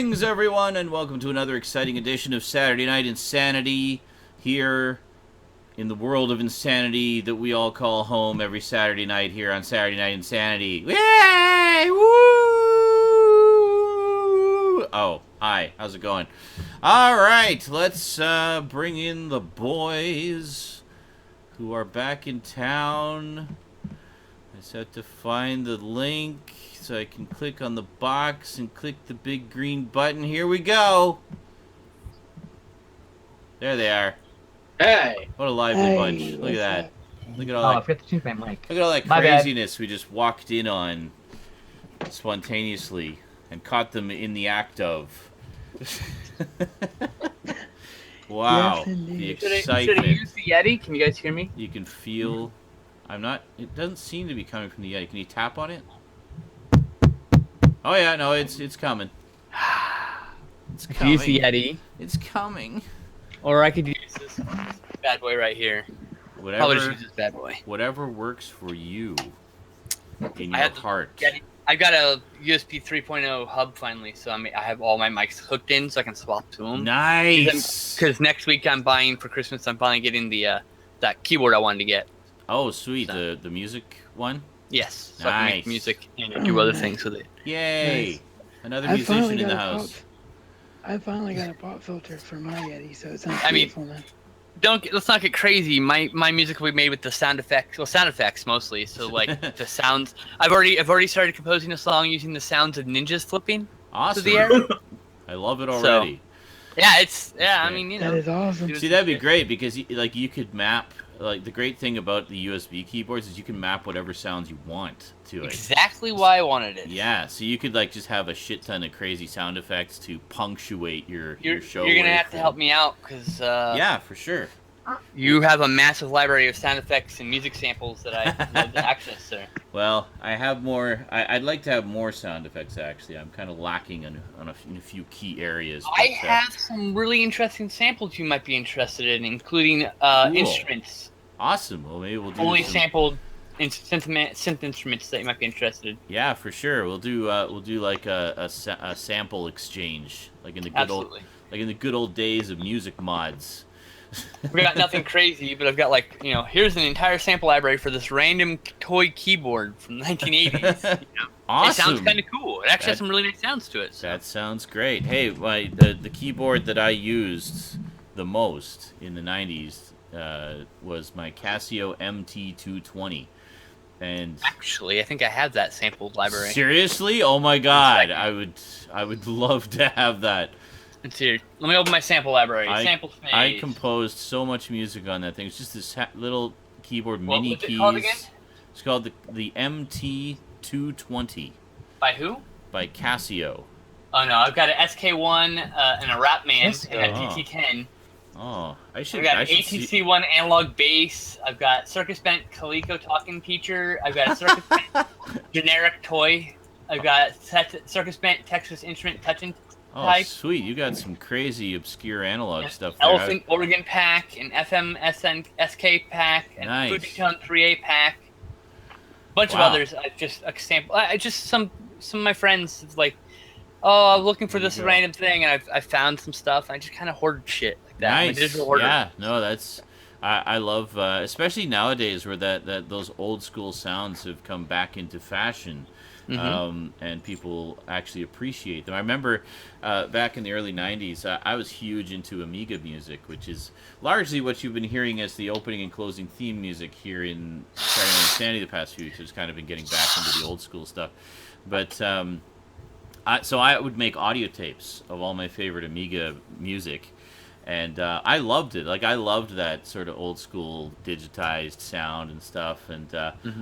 Greetings, everyone, and welcome to another exciting edition of Saturday Night Insanity here in the world of insanity that we all call home every Saturday night here on Saturday Night Insanity. Yay! Woo! Oh, hi. How's it going? All right, let's bring in the boys who are back in town. I just have to find the link so I can click on the box and click the big green button. Here we go. There they are. Hey! What a lively bunch. Look at that. Look at all that. I forgot to choose my mic. Look at all that craziness we just walked in on spontaneously and caught them in the act of. Wow. Yes, The should excitement. I use the Yeti? Can you guys hear me? You can feel... It doesn't seem to be coming from the Yeti. Can you tap on it? Oh yeah, no, it's coming. It's coming. Use the Yeti. It's coming. Or I could use this bad boy right here. I'll just use this bad boy. Whatever works for you in I your have heart. I got a USB 3.0 hub finally, so I have all my mics hooked in so I can swap to them. Nice! Because next week I'm buying, for Christmas, I'm finally getting the that keyboard I wanted to get. Oh, sweet. So. The music one? Yes. So Nice. I can make music and do other things with it. Yay! Nice. Another musician in the house. I finally got a pop filter for my Yeti, so it sounds I mean, beautiful now. Let's not get crazy. My music will be made with the sound effects. Well, sound effects mostly. So like the sounds. I've already started composing a song using the sounds of ninjas flipping Awesome. to the air. I love it already. I mean, you know. That is awesome. See, that'd be great because you could map. Like the great thing about the USB keyboards is you can map whatever sounds you want to it. Exactly why I wanted it. Yeah, so you could like just have a shit ton of crazy sound effects to punctuate your show. You're gonna have to help me out because yeah, for sure. you have a massive library of sound effects and music samples that I love to access, sir. Well, I have more. I'd like to have more sound effects. Actually, I'm kind of lacking in a few key areas. I have some really interesting samples you might be interested in, including Cool. instruments. Awesome. Well, maybe we'll do Only some... sampled synth instruments that you might be interested in. Yeah, for sure. We'll do like a sample exchange, like in the good old days of music mods. We got nothing crazy, but I've got here's an entire sample library for this random toy keyboard from the 1980s. Awesome. It sounds kind of cool. It actually has some really nice sounds to it. So. That sounds great. Hey, the keyboard that I used the most in the 90s was my Casio MT220. And actually, I think I have that sampled library. Seriously? Oh my god. I would love to have that. Let's see. Let me open my sample library. Sample phase. I composed so much music on that thing. It's just this little keyboard, mini keys. keys. Called again? It's called the MT220. By who? By Casio. Oh no, I've got an SK1 and a Rapman and a TT10. Oh, I've got an ATC1 analog bass. I've got Circus Bent Coleco talking teacher. I've got a Circus Bent generic toy. I've got Circus Bent Texas Instrument touching type. Sweet. You got some crazy obscure analog stuff there. Elephant Organ pack, an FM SK pack, and Nice. Fujitone 3A pack. Bunch of others. Some of my friends like, oh, I'm looking for this random thing, and I found some stuff. And I just kind of hoarded shit like that. Nice. Yeah. No, that's. I love, especially nowadays where those old school sounds have come back into fashion. And people actually appreciate them. I remember back in the early 90s, I was huge into Amiga music, which is largely what you've been hearing as the opening and closing theme music here in Saturday Night Insanity the past few weeks. I've kind of been getting back into the old school stuff. But so I would make audio tapes of all my favorite Amiga music. And I loved it. Like, I loved that sort of old school digitized sound and stuff. And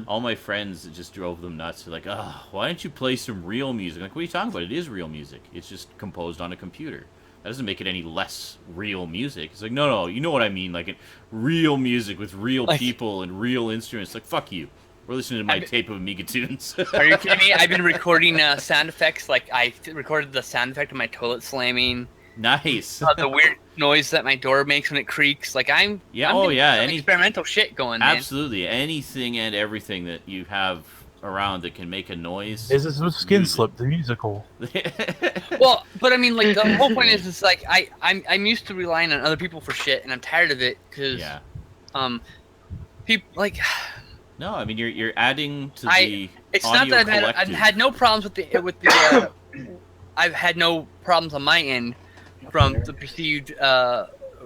all my friends, it just drove them nuts. They're like, oh, why don't you play some real music? I'm like, what are you talking about? It is real music. It's just composed on a computer. That doesn't make it any less real music. It's like, no, you know what I mean. Like, real music with real people and real instruments. Like, fuck you. We're listening to my tape of Amiga tunes. Are you kidding me? I've been recording sound effects. Like, I recorded the sound effect of my toilet slamming. Nice. The weird noise that my door makes when it creaks. Like, I'm any experimental shit going, man. Absolutely. Anything and everything that you have around that can make a noise. This is with Skin Slip, the musical. Well, but I mean, like the whole point is like I'm used to relying on other people for shit, and I'm tired of it because people like. No, I mean you're adding to the. It's audio not that I've had no problems with the I've had no problems on my end from the perceived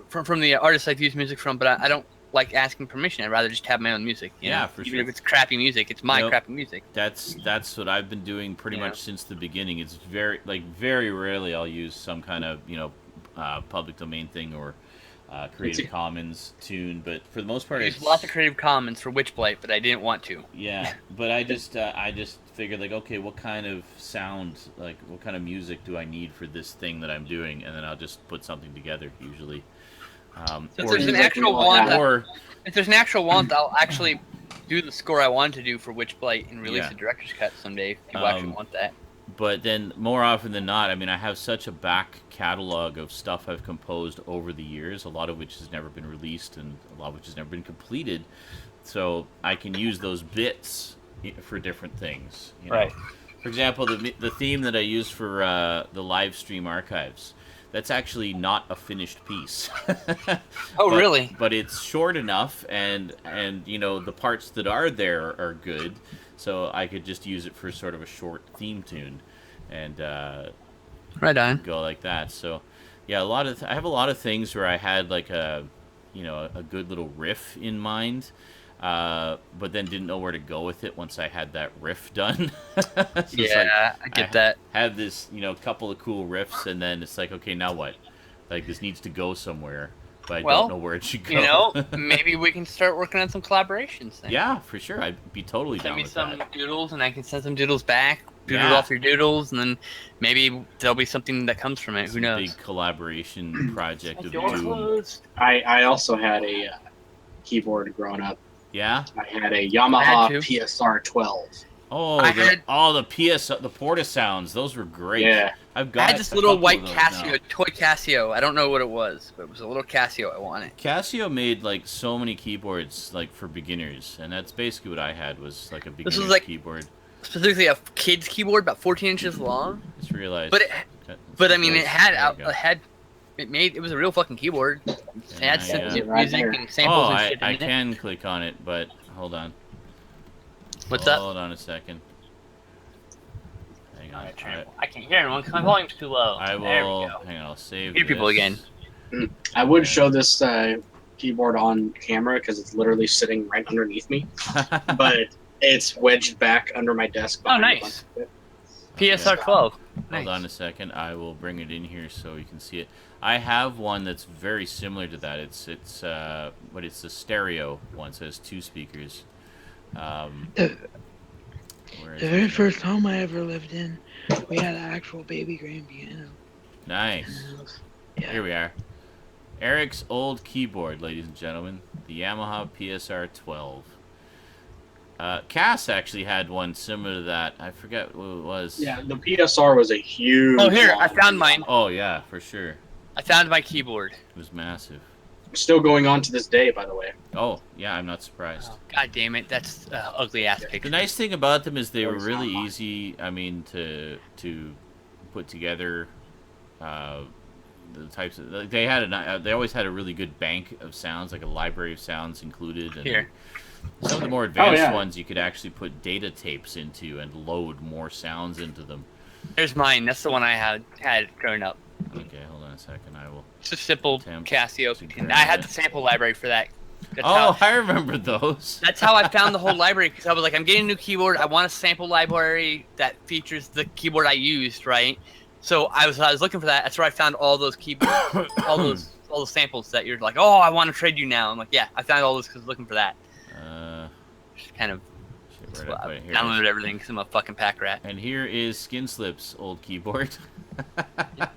from the artists I've used music from, but I don't like asking permission. I'd rather just have my own music. You know? For Even sure. if it's crappy music, it's my crappy music. That's what I've been doing pretty much since the beginning. It's very rarely I'll use some kind of public domain thing or Creative Commons tune, but for the most part, I used lots of Creative Commons for Witchblight, but I didn't want to. Yeah, but I just figured like, okay, what kind of sound, like what kind of music do I need for this thing that I'm doing, and then I'll just put something together usually. So if there's an actual want, I'll actually do the score I want to do for Witchblight and release a director's cut someday if people actually want that. But then, more often than not, I mean, I have such a back catalog of stuff I've composed over the years, a lot of which has never been released and a lot of which has never been completed. So I can use those bits for different things. You know? Right. For example, the theme that I used for the live stream archives, that's actually not a finished piece. Really? But it's short enough, and the parts that are there are good. So I could just use it for sort of a short theme tune, and right on. go like that. So yeah, I have a lot of things where I had like a good little riff in mind, but then didn't know where to go with it once I had that riff done. So I get that. Have this couple of cool riffs, and then it's like, okay, now what? Like this needs to go somewhere. But I don't know where it should go. Maybe we can start working on some collaborations then. Yeah, for sure. I'd be totally down with that. Send me some doodles, and I can send some doodles back. Doodle off your doodles, and then maybe there'll be something that comes from it. Who knows? Big collaboration project of doom. I also had a keyboard growing up. Yeah? I had a Yamaha PSR 12. Oh, the Porta sounds. Those were great. Yeah. I had this little white Casio, toy Casio. I don't know what it was, but it was a little Casio I wanted. Casio made like so many keyboards like for beginners, and that's basically what I had was like a beginner's keyboard. Specifically a kid's keyboard, about 14 inches long. Just realized. But I mean, it was a real fucking keyboard. It had music and samples and shit in it. I can click on it, but hold on. What's up? Hold on a second. Hang on. I can't hear anyone because my volume's too low. I will. Hang on. I'll save. Hear people again. I would show this keyboard on camera because it's literally sitting right underneath me, but it's wedged back under my desk. Oh, nice. PSR 12. Nice. Hold on a second. I will bring it in here so you can see it. I have one that's very similar to that. But it's the stereo one. So it has 2 speakers. The very first home I ever lived in, we had an actual baby grand piano. Nice. Yeah. Here we are. Eric's old keyboard, ladies and gentlemen. The Yamaha PSR 12. Cass actually had one similar to that. I forget what it was. Yeah, the PSR was a huge... Oh, here, I found mine. Oh, yeah, for sure. I found my keyboard. It was massive. Still going on to this day, by the way. Oh, yeah, I'm not surprised. Oh, God damn it, that's ugly-ass picture. The nice thing about them is they were really easy, to put together. The types of... They always had a really good bank of sounds, like a library of sounds included. And here. Some of the more advanced ones you could actually put data tapes into and load more sounds into them. There's mine. That's the one I had growing up. Okay, hold on a second. I will... It's a simple Casio. I had the sample library for that. I remember those. That's how I found the whole library, because I was like, I'm getting a new keyboard. I want a sample library that features the keyboard I used, right? So I was looking for that. That's where I found all those keyboards, all those samples that you're like, oh, I want to trade you now. I'm like, yeah, I found all those because I was looking for that. Just kind of downloaded everything because I'm a fucking pack rat. And here is Skin Slip's old keyboard.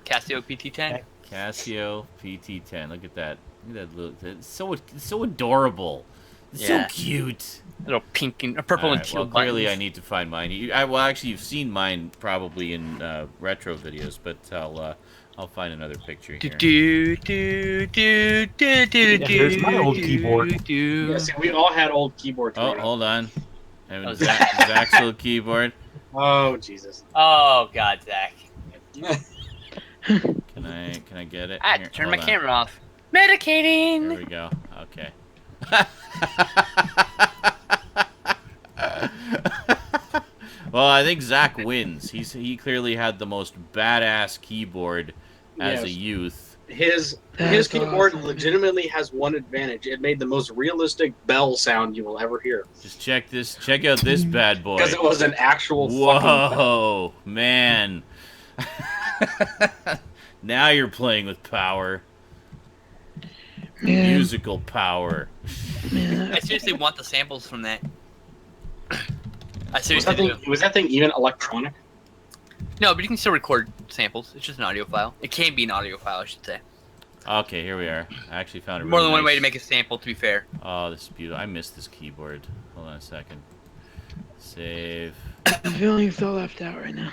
Casio PT10. Casio PT10. Look at that. Look at that look. It's so adorable. It's so cute. Little pink and purple and teal. Well, clearly I need to find mine. Actually, you've seen mine probably in retro videos, but I'll find another picture here. Here's my old keyboard. Yeah, see, we all had old keyboards. Oh, hold on. And Oh, Zach's little keyboard. Oh Jesus. Oh God, Zach. Can I get it? I had Here, to turn my hold on. camera off. There Medicating. we go. Okay. Well, I think Zach wins. He clearly had the most badass keyboard as a Yes. youth. His That's keyboard awesome. legitimately has one advantage. It made the most realistic bell sound you will ever hear. Just check this. Check out this bad boy. Because it was an actual fucking bell. Whoa, man. Now you're playing with power. Man, Musical power. man, I seriously want the samples from that. I Was seriously that, do. thing, was that thing even electronic? No, but you can still record samples. It's just an audio file. It can be an audio file, I should say. Okay, here we are. I actually found it. More really than one way nice. to make a sample, to be fair. Oh, this is beautiful. I missed this keyboard. Hold on a second. Save. I'm feeling so left out right now.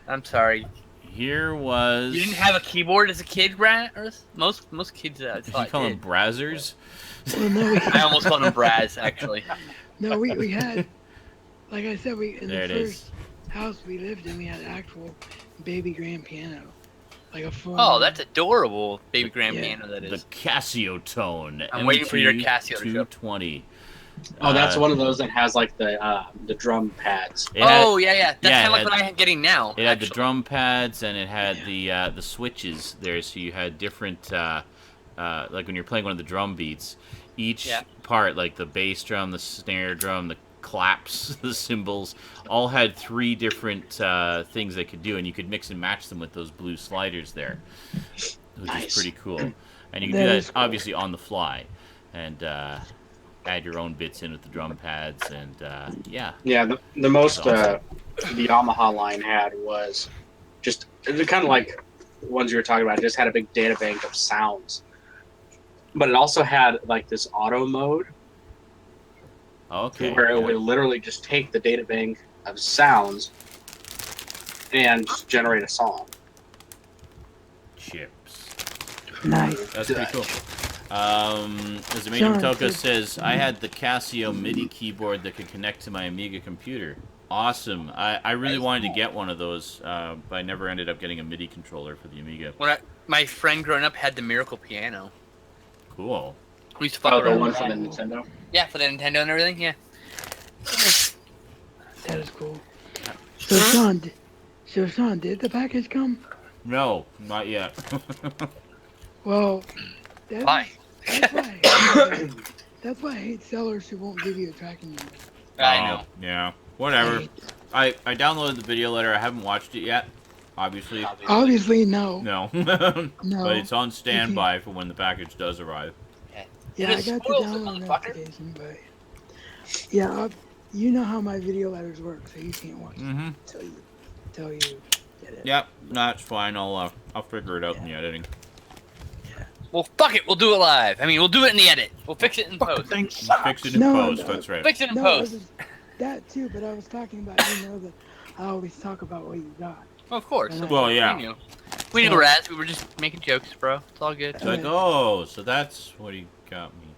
I'm sorry. Here was. You didn't have a keyboard as a kid, Brad? Most kids Did you thought call them did. brazzers? Well, no, I almost called them Braz, actually. we had, like I said, in There the it first house we lived in, we had an actual baby grand piano, like a full. Oh, that's adorable, baby grand Yeah. piano that The is. Casio Tone. I'm waiting for your Casio to show. 220. Oh, that's one of those that has like the drum pads. Oh yeah. That's yeah, kind of like it what I'm getting now. It had the actually. drum pads and it had the switches there, so you had different like when you're playing one of the drum beats, each part, like the bass drum, the snare drum, the claps, the cymbals, all had 3 different things they could do, and you could mix and match them with those blue sliders there, which Nice. is pretty cool. And you can That do is that cool. obviously on the fly, and add your own bits in with the drum pads, and yeah. Yeah, the most That's the Yamaha line had was just kind of like the ones you were talking about. It just had a big data bank of sounds, but it also had like this auto mode Okay. where it yeah. would literally just take the data bank of sounds and just generate a song. Chips. Nice. That's pretty cool. As Medium Toka says, I had the Casio MIDI keyboard that could connect to my Amiga computer. Awesome. I really wanted to get one of those, but I never ended up getting a MIDI controller for the Amiga. My friend growing up had the Miracle Piano. Cool. We used to fuck Oh, the around one with for the that. Nintendo. Yeah, for the Nintendo and everything. Yeah. That is cool. So Sean, did the package come? No, not yet. Well, that's Why? that's why I hate sellers who won't give you a tracking number. I know. Yeah. Whatever. I downloaded the video letter. I haven't watched it yet. Obviously. Obviously, no. No. No. But it's on standby for when the package does arrive. Yeah, I It got the spoils it, download motherfucker. notification, but yeah, you know how my video letters work, so you can't watch Mm-hmm. it until you get it. Yep. That's fine. I'll figure it out in the editing. Well, fuck it. We'll do it live. I mean, we'll do it in the edit. We'll fix it in post. Thanks. Fix it in No, post. no. That's right. Fix it in No, post. that too, but I was talking about, that I always talk about what you got. Of course. Well, yeah. We knew. We knew, Raz. We were just making jokes, bro. It's all good. It's like, oh, so that's what he got me.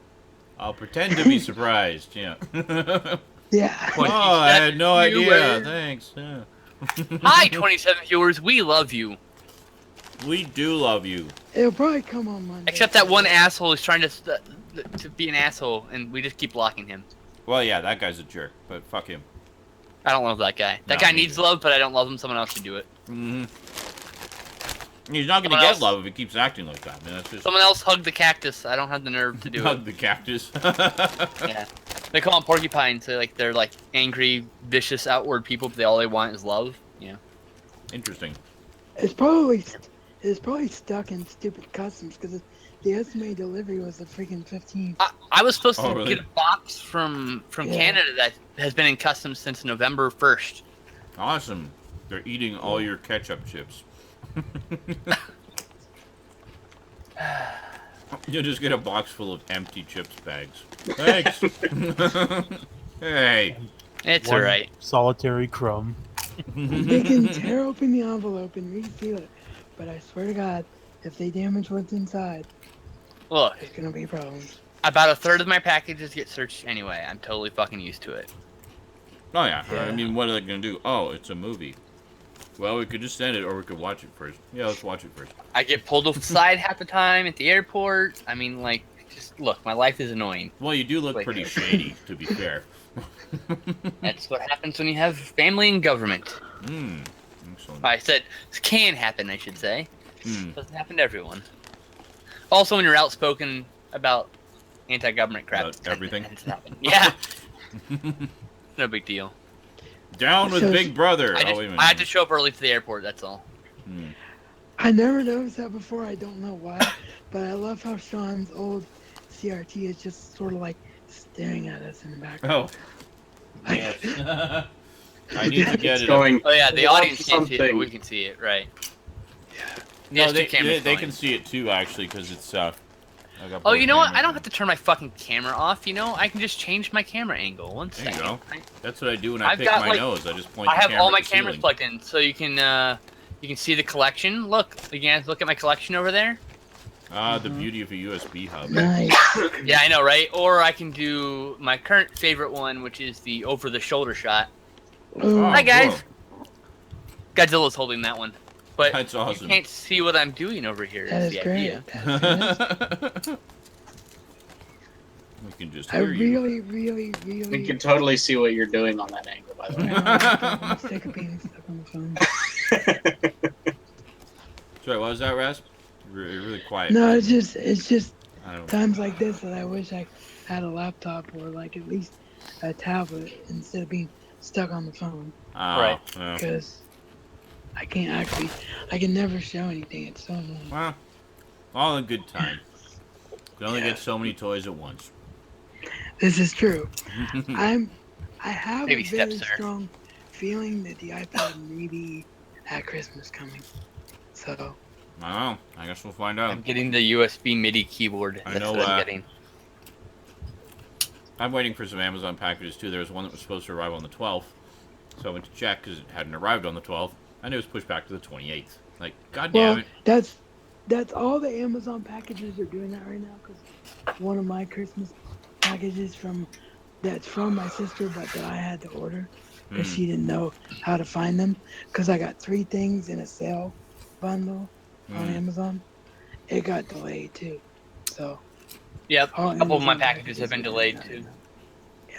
I'll pretend to be surprised. Yeah. Yeah. Oh, I had no idea. Viewer. Thanks. Yeah. Hi, 27 viewers. We love you. We do love you. It'll probably come on Monday. Except that one asshole who's trying to be an asshole, and we just keep blocking him. Well, yeah, that guy's a jerk, but fuck him. I don't love that guy. That No, guy me needs neither. love, but I don't love him. Someone else should do it. Mm-hmm. He's not gonna Someone get else- love if he keeps acting like that, man. That's just Someone else hug the cactus. I don't have the nerve to do it. hug the cactus. Yeah. They call them porcupines. They're like angry, vicious, outward people, but all they want is love. Yeah. Interesting. It's probably stuck in stupid customs because the estimated delivery was the freaking 15th. I was supposed to Oh, really? get a box from Yeah. Canada that has been in customs since November 1st. Awesome. They're eating all your ketchup chips. You'll just get a box full of empty chips bags. Thanks. Hey. It's One alright. solitary crumb. They can tear open the envelope and reseal it, but I swear to God, if they damage what's inside, Look, there's gonna be problems. about a third of my packages get searched anyway. I'm totally fucking used to it. Oh, yeah. Yeah. I mean, what are they going to do? Oh, it's a movie. Well, we could just end it, or we could watch it first. Yeah, let's watch it first. I get pulled aside half the time at the airport. I mean, like, just look, my life is annoying. Well, you do look Wait. pretty shady, to be fair. That's what happens when you have family and government. Excellent. I said, this can happen, I should say. Hmm. Doesn't happen to everyone. Also, when you're outspoken about anti-government crap, About everything? tends to happen. Yeah. No big deal. Down with So- Big Brother. I had to show up early to the airport, that's all. I never noticed that before. I don't know why, but I love how Sean's old CRT is just sort of like staring at us in the background. Oh, yes. I need to get It's it. going. Oh yeah, the Watch audience can't see it, but something. we can see it, right? No, Yes, they, two cameras they going. can see it too, actually, because it's. I got Oh, both you know what? I cameras don't on. have to turn my fucking camera off. You know, I can just change my camera angle. One There you second. go. That's what I do when I I've pick got, my like- nose. I just point. I the have camera all my at the cameras ceiling. plugged in, so you can see the collection. Look, you can look at my collection over there. Ah, the beauty of a USB hub. Nice. Yeah, I know, right? Or I can do my current favorite one, which is the over-the-shoulder shot. Ooh. Oh, Hi, guys. cool. Godzilla's holding that one, but That's awesome. you can't see what I'm doing over here. That is the great. idea. That is. We can just I hear you. really, We really. can totally see what you're doing on that angle, by the way. I'm sick of being stuck on the phone. Sorry, what was that, Rasp? Really quiet. No, it's just I don't. times like this that I wish I had a laptop or like at least a tablet instead of being stuck on the phone. Oh, Right. yeah. Because I can never show anything. It's so annoying. Well, all in good time. You can only Yeah. get so many toys at once. This is true. I have Baby a very steps, sir. strong feeling that the iPad may be at Christmas coming. So I don't know. I guess we'll find I'm out. getting the USB MIDI keyboard. I That's know, what I'm getting. I'm waiting for some Amazon packages too. There was one that was supposed to arrive on the 12th, so I went to check because it hadn't arrived on the 12th, and it was pushed back to the 28th. Like, god damn well, it! that's all the Amazon packages are doing that right now. Because one of my Christmas packages that's from my sister, but that I had to order because she didn't know how to find them. Because I got 3 things in a sale bundle on Amazon. It got delayed too. So Yep, all a couple of my Amazon packages have been are delayed doing too. that.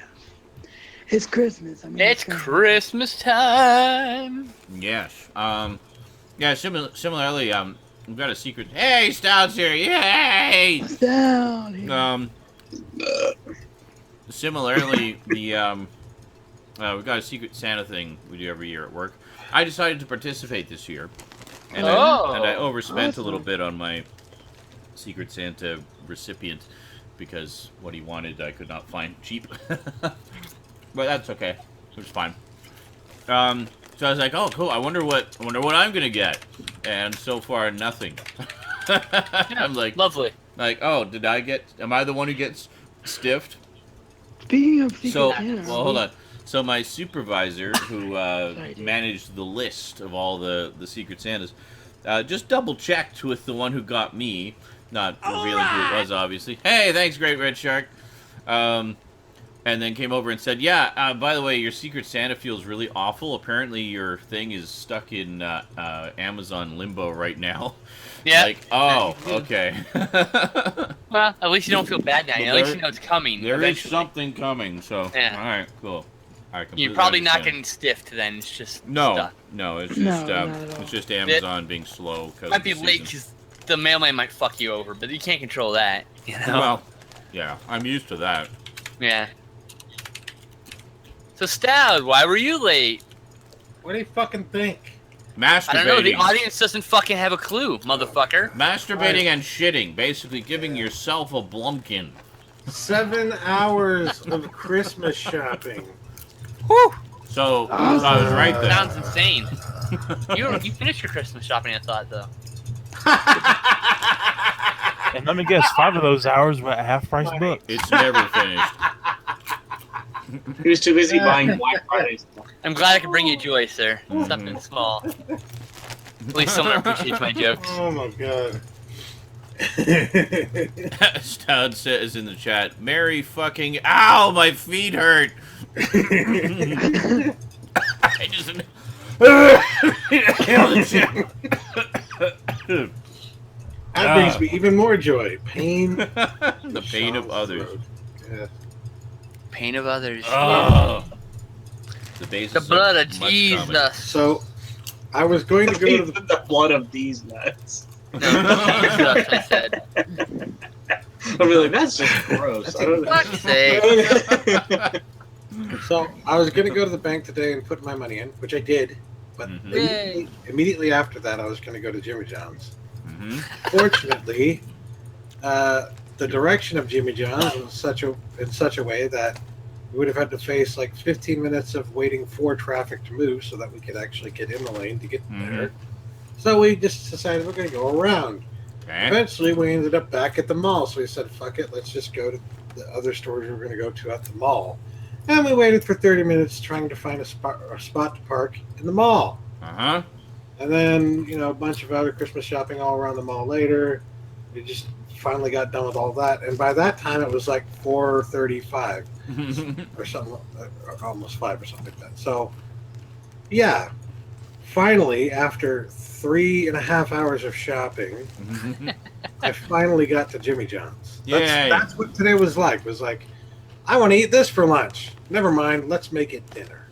It's Christmas. I mean, It's Christmas time. Yes. Yeah. Similarly, we've got a secret. Hey, Stout's here! Yay! What's down here? Similarly, we've got a secret Santa thing we do every year at work. I decided to participate this year, and I overspent a little Awesome. bit on my secret Santa recipient because what he wanted I could not find cheap. But that's okay. It was fine. So I was like, oh, cool. I wonder what I'm gonna get, and so far nothing. I'm like, Lovely. oh, am I the one who gets stiffed? Speaking of Secret So, Santa, well, hold on. So my supervisor, who dude. managed the list of all the Secret Santas, just double-checked with the one who got me, not revealing who it was, obviously. Hey, thanks, Great Red Shark. And then came over and said, yeah, by the way, your Secret Santa feels really awful. Apparently your thing is stuck in Amazon limbo right now. Yeah. Like, oh, okay. Well, at least you don't feel bad now. But At least there- you know it's coming. There is eventually. something coming, so Yeah. all right, cool. I You're completely probably not understand. getting stiffed then. It's just No, stuck. no, it's No, just not at all. it's just Amazon being slow. Cause Might be of the late season. because the mailman might fuck you over, but you can't control that. You know? Well, yeah, I'm used to that. Yeah. So Stout, why were you late? What do you fucking think? Masturbating. I don't know. The audience doesn't fucking have a clue, motherfucker. Masturbating and shitting, basically giving yourself a blumpkin. 7 hours of Christmas shopping. Whew. So I was right there. Sounds insane. You finished your Christmas shopping, I thought, though. And let me guess, 5 of those hours were at half price books. It's never finished. He was too busy buying Black Friday stuff. I'm glad I could bring you joy, sir. Mhm. Something small. At least someone appreciates my jokes. Oh my god. Stout says in the chat, Merry fucking ow, my feet hurt. I just inhaled the chip. That brings me even more joy. Pain. The pain of Sean's others. throat. Yeah. Pain of others. Oh. The basis The blood of much comedy. Jesus. So, I was going to go to the. The blood of these nuts. No, Jesus, I said. I'll be like, that's just gross. I don't Fuck's sake. So, I was going to go to the bank today and put my money in, which I did. But Mhm. immediately after that, I was going to go to Jimmy John's. Mhm. Fortunately, the direction of Jimmy John's was in such a way that we would have had to face like 15 minutes of waiting for traffic to move so that we could actually get in the lane to get there. So we just decided we're going to go around. Okay. Eventually, we ended up back at the mall. So we said, fuck it, let's just go to the other stores we were going to go to at the mall. And we waited for 30 minutes trying to find a spot to park in the mall. Uh-huh. And then, a bunch of other Christmas shopping all around the mall later. We just finally got done with all that. And by that time, it was like 4:35 or something, or almost 5 or something like that. So, yeah, finally, after 3.5 hours of shopping, I finally got to Jimmy John's. Yay. That's what today was like. It was like, I want to eat this for lunch. Never mind, let's make it dinner.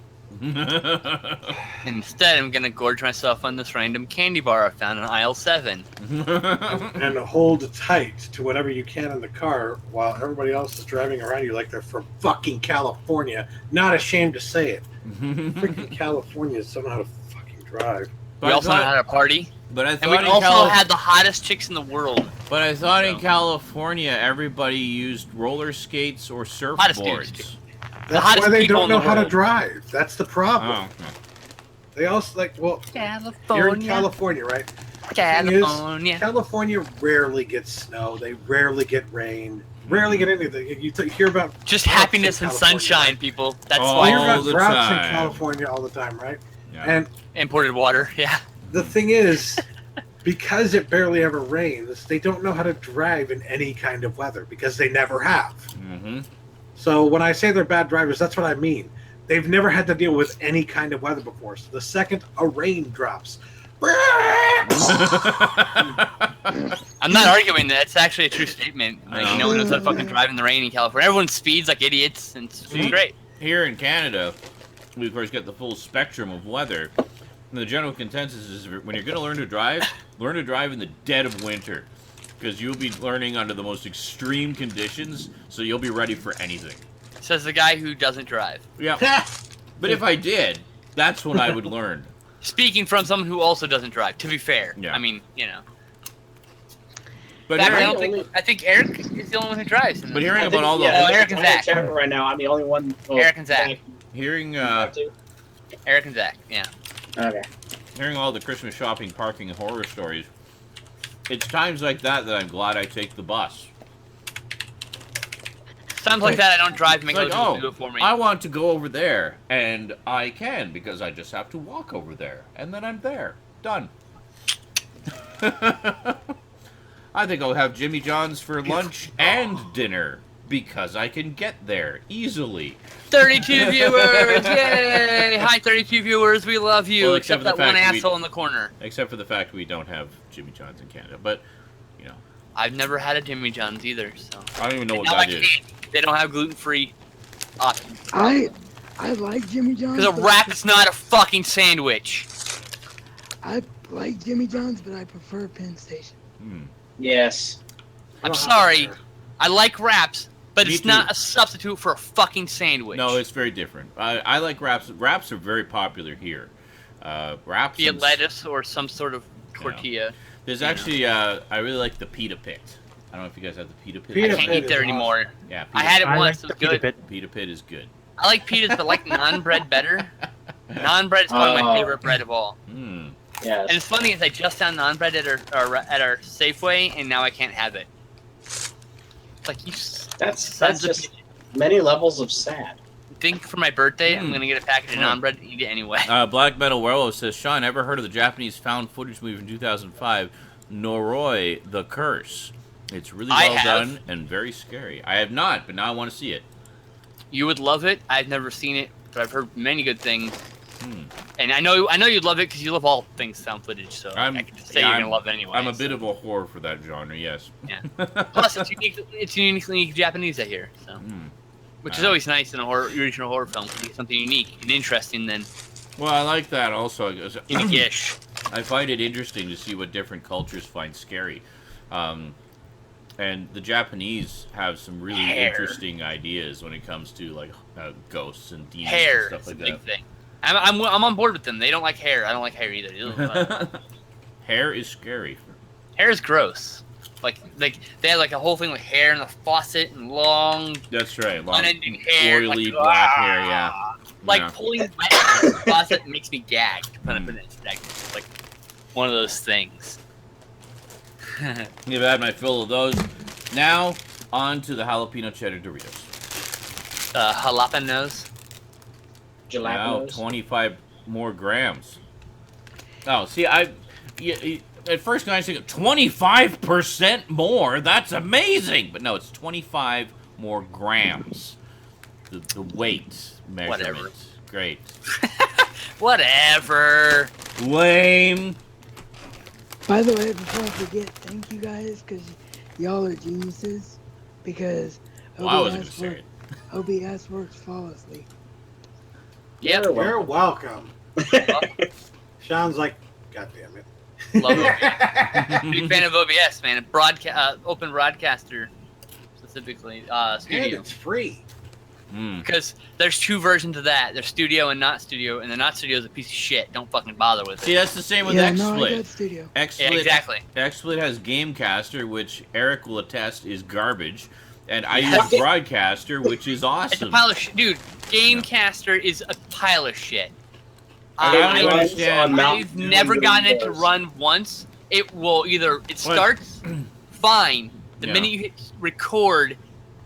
Instead, I'm gonna gorge myself on this random candy bar I found in aisle 7. And hold tight to whatever you can in the car while everybody else is driving around you like they're from fucking California. Not ashamed to say it. Freaking California is somehow to fucking drive. We also know how to party. But I And we thought also had the hottest chicks in the world. But I thought in So. California everybody used roller skates or Hottest dudes, surfboards. That's hottest why they people don't in know the how to world. drive. That's the problem. Oh. They also you're in California, right? California. California rarely gets snow. They rarely get rain. Rarely get anything. You hear about Just droughts happiness in and California, sunshine, right? people. That's Oh. You why hear All about the droughts in time. California all the time, right? Yeah. And imported water. Yeah. the thing is, because it barely ever rains, they don't know how to drive in any kind of weather because they never have. Mm-hmm. So when I say they're bad drivers, that's what I mean. They've never had to deal with any kind of weather before. So the second a rain drops, I'm not arguing that. It's actually a true statement. Like, no one knows how to fucking drive in the rain in California. Everyone speeds like idiots, and it's See, great. Here in Canada, we of course get the full spectrum of weather. And the general consensus is when you're going to learn to drive in the dead of winter. Because you'll be learning under the most extreme conditions, so you'll be ready for anything. Says the guy who doesn't drive. Yeah. But if I did, that's when I would learn. Speaking from someone who also doesn't drive, to be fair. Yeah. I mean, But In fact, hearing, I think Eric is the only one who drives. but hearing I about think- all the yeah, Eric and Zach. chat right now, I'm the only one. Well, Eric and Zach. hearing Eric and Zach, yeah. Okay. hearing all the Christmas shopping, parking, and horror stories, it's times like that I'm glad I take the bus. Times like that, I don't drive and make It's like, other people do it for me. I want to go over there, and I can because I just have to walk over there, and then I'm there. Done. I think I'll have Jimmy John's for lunch and dinner because I can get there easily. 32 viewers! Yay! Hi, 32 viewers. We love you. Well, except except for that the one fact we- asshole in the corner. Except for the fact we don't have Jimmy John's in Canada. But, you know, I've never had a Jimmy John's either, so. I don't even know what Now I that is. can't. They don't have gluten-free options. I like Jimmy John's. Because a but wrap is not a fucking sandwich. I like Jimmy John's, but I prefer Penn Station. Yes. I'm sorry. I like wraps, but Me it's too. not a substitute for a fucking sandwich. No, it's very different. I like wraps. Wraps are very popular here. Wraps. Be it and- lettuce or some sort of tortilla. There's actually, I really like the pita pit. I don't know if you guys have the pita pit. Pita I can't pit eat there is anymore. Yeah, I had it I once. like It the was pita good. pit. Pita pit is good. I like pitas, but like non-bread better. Non-bread is probably my Oh. favorite bread of all. Hmm. Yes. And it's funny is I just found non-bread at our Safeway, and now I can't have it. It's like you That's sons of just many levels of sad. think for my birthday I'm Mm. gonna get a package of Mm. non-bread and eat it anyway. Black Metal Werewolf says, Sean, ever heard of the Japanese found footage movie from 2005, Noroi, The Curse? It's really I well have. done and very scary. I have not, but now I want to see it. You would love it. I've never seen it, but I've heard many good things. And I know you'd love it because you love all things found footage. So I can just say you're gonna love it anyway. I'm a bit of a whore for that genre. Yes. Yeah. Plus, it's uniquely Japanese, I hear. So, which is always nice in a original horror film to be something unique and interesting than. Well, I like that also. Unique-ish. I find it interesting to see what different cultures find scary. And the Japanese have some really interesting ideas when it comes to like ghosts and demons and stuff like that. Big thing. I'm on board with them. They don't like hair. I don't like hair either. Hair is scary. Hair is gross. Like they had like a whole thing with hair in the faucet and long. That's right. Long, unending hair, oily black hair. Yeah. Like pulling wet out of the faucet makes me gag. It's like one of those things. You've had my fill of those. Now, on to the jalapeno cheddar Doritos. Jalapenos. Now, 25 more grams. Oh, see, at first glance, I think 25% more. That's amazing. But no, it's 25 more grams. The weight measurement. Whatever. Great. Whatever. Lame. By the way, before I forget, thank you guys, because y'all are geniuses, because OBS works flawlessly. Yeah, you're welcome. Sounds like, God damn it. Love OBS. Big fan of OBS, man. Open broadcaster, specifically. Studio. And it's free. Because there's two versions of that. There's studio and not studio, and the not studio is a piece of shit. Don't fucking bother with it. See, that's the same with XSplit. No, I got studio. XSplit, yeah, exactly. XSplit has Gamecaster, which Eric will attest is garbage, and I use Broadcaster, which is awesome. It's a pile of shit. Dude, Gamecaster is a pile of shit. I've never gotten it to run once. It starts fine. The minute you hit record,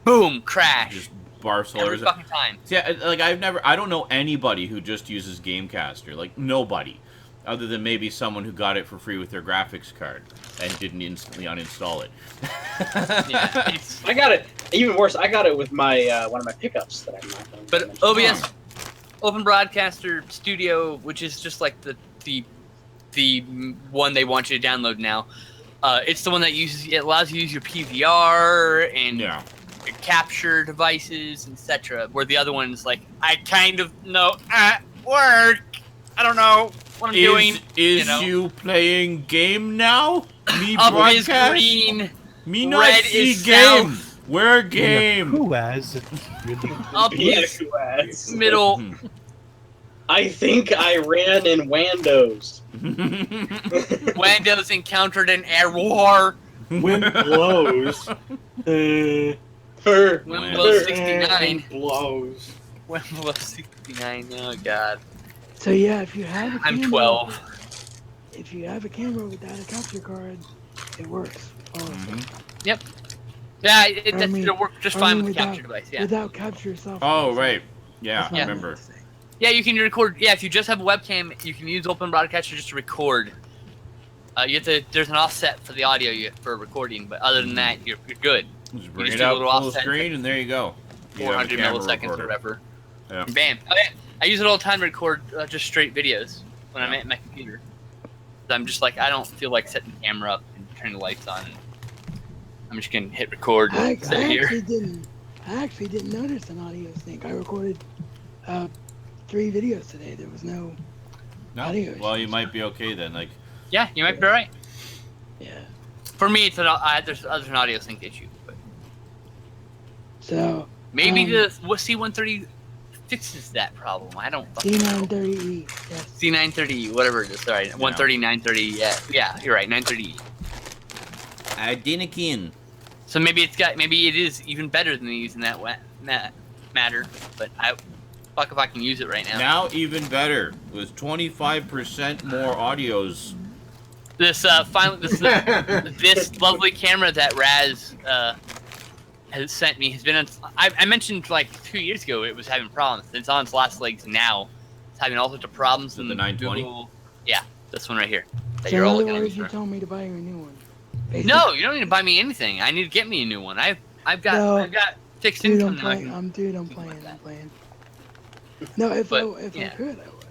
boom, crash. Just Barcelona. Every fucking time. Yeah, like I don't know anybody who just uses Gamecaster. Like nobody, other than maybe someone who got it for free with their graphics card and didn't instantly uninstall it. Yeah, I got it. Even worse, I got it with my one of my pickups that I'm not going to But OBS, Open Broadcaster Studio, which is just like the one they want you to download now. It's the one that allows you to use your PVR and. Yeah. Capture devices, etc. Where the other one's like, I kind of know at work. I don't know what I'm doing. Is you playing game now? Me up broadcast? Is green. Me not red see is game. south. Where game? Who has it? Really? Up is middle. I think I ran in Wandos. Wandos encountered an error. Wind blows. Wind blows 69. Blows. Wind blows 69. Oh god. So yeah, if you have a camera, I'm 12. If you have a camera without a capture card, it works. Yep. Yeah, it'll work just fine with the capture device. Yeah. Without capture software. Oh right. Yeah, I remember. Yeah, you can record. Yeah, if you just have a webcam, you can use Open Broadcaster just to record. There's an offset for the audio for recording, but other than that, you're good. Just bring it out full screen, and there you go. 400 milliseconds or whatever. Yeah. Bam. Oh, yeah. I use it all the time to record just straight videos when I'm at my computer. I'm just like, I don't feel like setting the camera up and turning the lights on. I'm just gonna hit record and sit here. I actually didn't notice an audio sync. I recorded 3 videos today. There was no audio. Well, you might be okay then. Like. Yeah, you might be right. Yeah. For me, it's there's an audio sync issue, but so maybe the C130 fixes that problem. I don't. C930E. Yes. C930E, whatever it is. Sorry, 130, 930. Yeah, you're right, 930E. Identikin. So maybe it is even better than using that matter. But fuck if I can use it right now. Now even better with 25% more audios. This lovely camera that Raz has sent me has been. I mentioned like 2 years ago it was having problems. It's on its last legs now. It's having all sorts of problems. The 920. Yeah, this one right here. That So you're in all other looking at. words, you told me to buy you a new one. No, you don't need to buy me anything. I need to get me a new one. I've got Fixed Dude, income I'm now. playing. I'm playing. No, if But, I yeah. could, I would.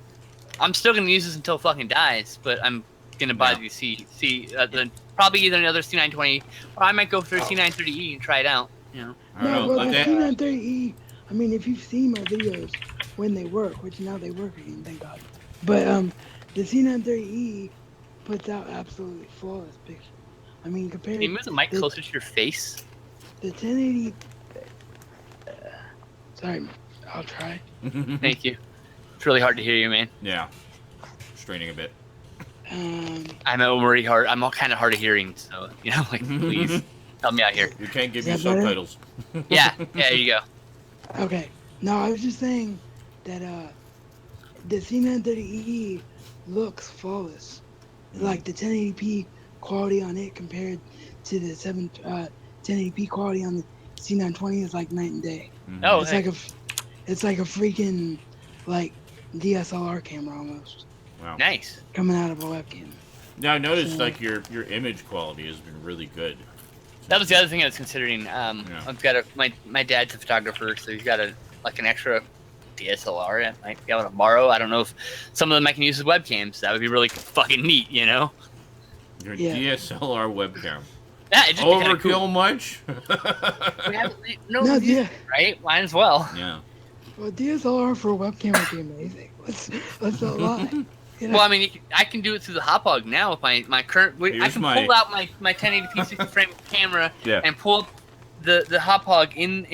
I'm still gonna use this until it fucking dies, but I'm gonna buy the probably either another C920, or I might go for a C930E and try it out. You know. I don't No, know. well, Like the that, C930E. I mean, if you've seen my videos when they work, which now they work again, thank God. But the C930E puts out absolutely flawless pictures. I mean, Can compared you move the mic the closer to your face? the 1080. Sorry, I'll try. Thank you. It's really hard to hear you, man. yeah, straining a bit. I'm already hard. I'm all kind of hard of hearing, so like, please help me out here. You can't give Is you that better? subtitles. Yeah, there you go. Okay. No, I was just saying that the C930E looks flawless. Like the 1080p quality on it compared to the 1080p quality on the C920 is like night and day. Oh, It's hey. it's like a freaking like DSLR camera almost Wow. Nice. coming out of a webcam. Now I noticed So- like your image quality has been really good. That was the other thing I was considering. I've got my dad's a photographer, so he's got an extra DSLR. I might be able to borrow. I don't know if some of them I can use as webcams. That would be really fucking neat, Your Yeah. DSLR webcam. Yeah, it'd just be kinda Overkill cool. much? We have no, No, use yeah. it, right? Might as well. Yeah. Well, DSLR for a webcam would be amazing. Let's not lie. You know? Well, I mean, I can do it through the Hopog now with my current. I Here's can my- pull out my 1080p 60 frame camera Yeah. and pull up the Hopog in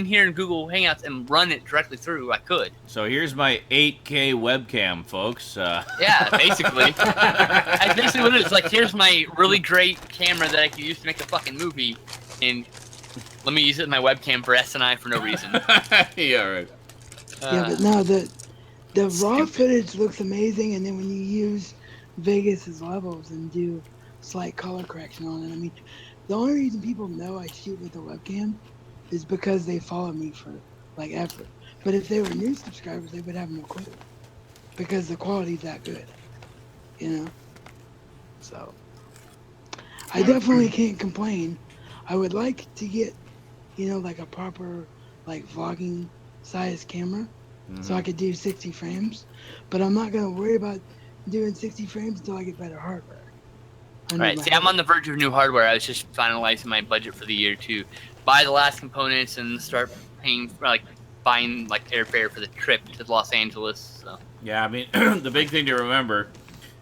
here in Google Hangouts and run it directly through. I could. So here's my 8K webcam, folks. Yeah, basically. That's basically what it is. Like, here's my really great camera that I could use to make a fucking movie, and let me use it as my webcam for SNI for no reason. Yeah, right. Yeah, but no, the raw footage looks amazing, and then when you use Vegas's levels and do slight color correction on it, I mean, the only reason people know I shoot with a webcam is because they follow me for like effort. But if they were new subscribers, they would have no clue because the quality's that good, you know. So I definitely can't complain. I would like to get, like a proper like vlogging size camera. So I could do 60 frames, but I'm not gonna worry about doing 60 frames until I get better hardware. Right. See, I'm on the verge of new hardware. I was just finalizing my budget for the year to buy the last components and start buying airfare for the trip to Los Angeles. So. Yeah, I mean, the big thing to remember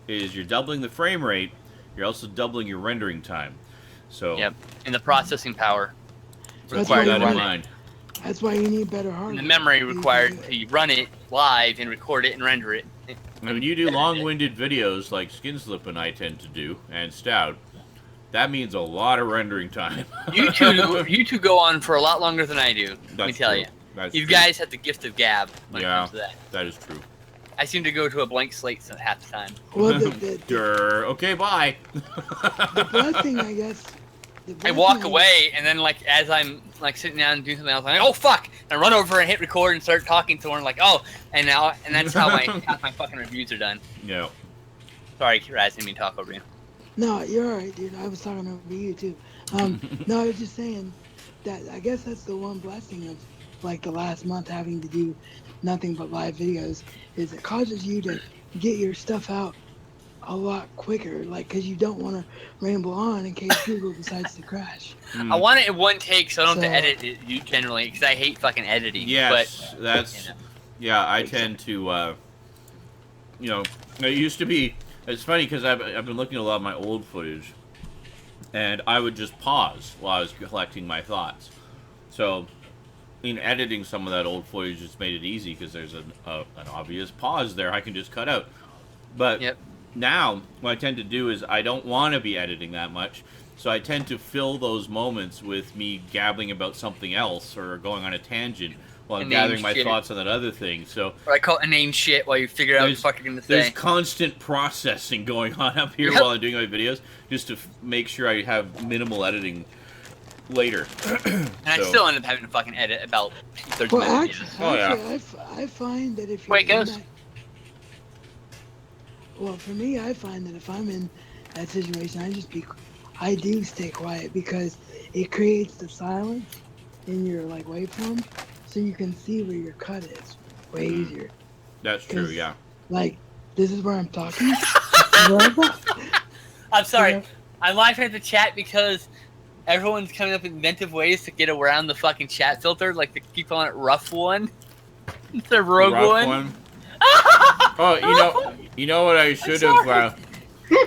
is you're doubling the frame rate. You're also doubling your rendering time. So Yep. And the processing power That's required why to that you in run it. mind. That's why you need better hardware. And the memory required to run it live and record it and render it. When you do long-winded videos like Skinslip and I tend to do, and Stout, that means a lot of rendering time. You two go on for a lot longer than I do. Let me tell true. you. That's You true. guys have the gift of gab when it Yeah. comes to that. That is true. I seem to go to a blank slate half the time. Well, Durr. Okay, bye. the blessing, I guess. I walk away, and then as I'm sitting down and doing something else, I'm like, oh fuck! And I run over and hit record and start talking to her, and and that's how half my fucking reviews are done. Yeah. Sorry, Raz, didn't mean to talk over you. No, you're alright, dude. I was talking over you too. No, I was just saying that I guess that's the one blessing of the last month having to do nothing but live videos is it causes you to get your stuff out a lot quicker, because you don't want to ramble on in case Google decides to crash. I want it in one take, so I don't have to So- edit it generally, because I hate fucking editing. Yes, that's. you know. Yeah, I tend to. It used to be. It's funny because I've been looking at a lot of my old footage, and I would just pause while I was collecting my thoughts. So, in editing some of that old footage, it's made it easy because there's an obvious pause there I can just cut out. But Yep. now, what I tend to do is I don't want to be editing that much, so I tend to fill those moments with me gabbling about something else or going on a tangent while I'm And name gathering my shit. thoughts on that other thing. So Or I call it inane shit while you figure out what the fuck you're gonna there's say. constant processing going on up here Yep. while I'm doing my videos, just to make sure I have minimal editing later. And I still end up having to fucking edit about 30 Well, minutes. actually, Oh, yeah. I find that if you're Wait, in goes. that, well, for me, I find that if I'm in that situation, I do stay quiet because it creates the silence in your like waveform, so you can see where your cut is way easier. That's true. 'Cause, Yeah. Like this is where I'm talking. This is where I'm at. I'm sorry. Yeah. I'm laughing at the chat because everyone's coming up with inventive ways to get around the fucking chat filter. Like they keep calling it rough one. The rogue Rough one. Oh, you know what I should have.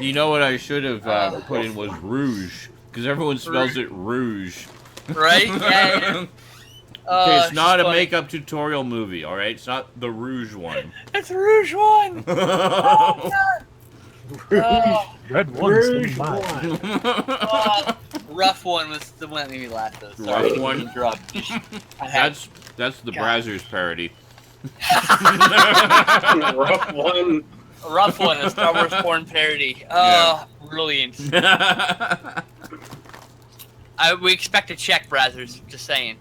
You know what I should have put in was rouge, because everyone spells it rouge. Right? Yeah. Okay, it's not a funny. makeup tutorial movie, all right? It's not the rouge one. It's Rouge one. Oh, God. Oh, Red one. Rouge so mine. one. oh, rough one was the one that made me laugh though. Sorry, Rough one? interrupt. I had That's the God. Brazzers parody. Rough one. a rough one, a Star Wars porn parody. Oh, brilliant. We expect a check, Brazzers. Just saying.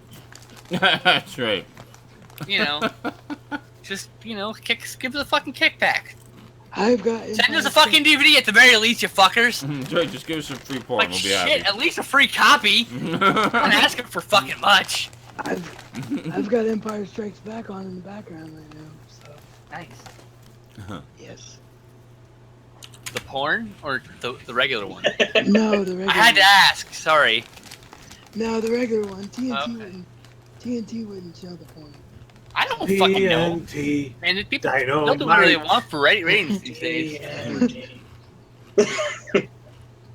That's right. You know, just give us a fucking kickback. I've got. Send us a fucking DVD at the very least, you fuckers. That's right, just give us some free porn. Like We'll be shit, happy. at least a free copy. I'm not asking for fucking much. I've got Empire Strikes Back on in the background right now. So Nice. yes. The porn or the regular one? No, the regular. I had to ask. Sorry. No, the regular one. TNT Okay. TNT wouldn't show the porn. I don't fucking know. TNT. Man, the people Dynamite. they'll do whatever they want for ratings these days. TNT.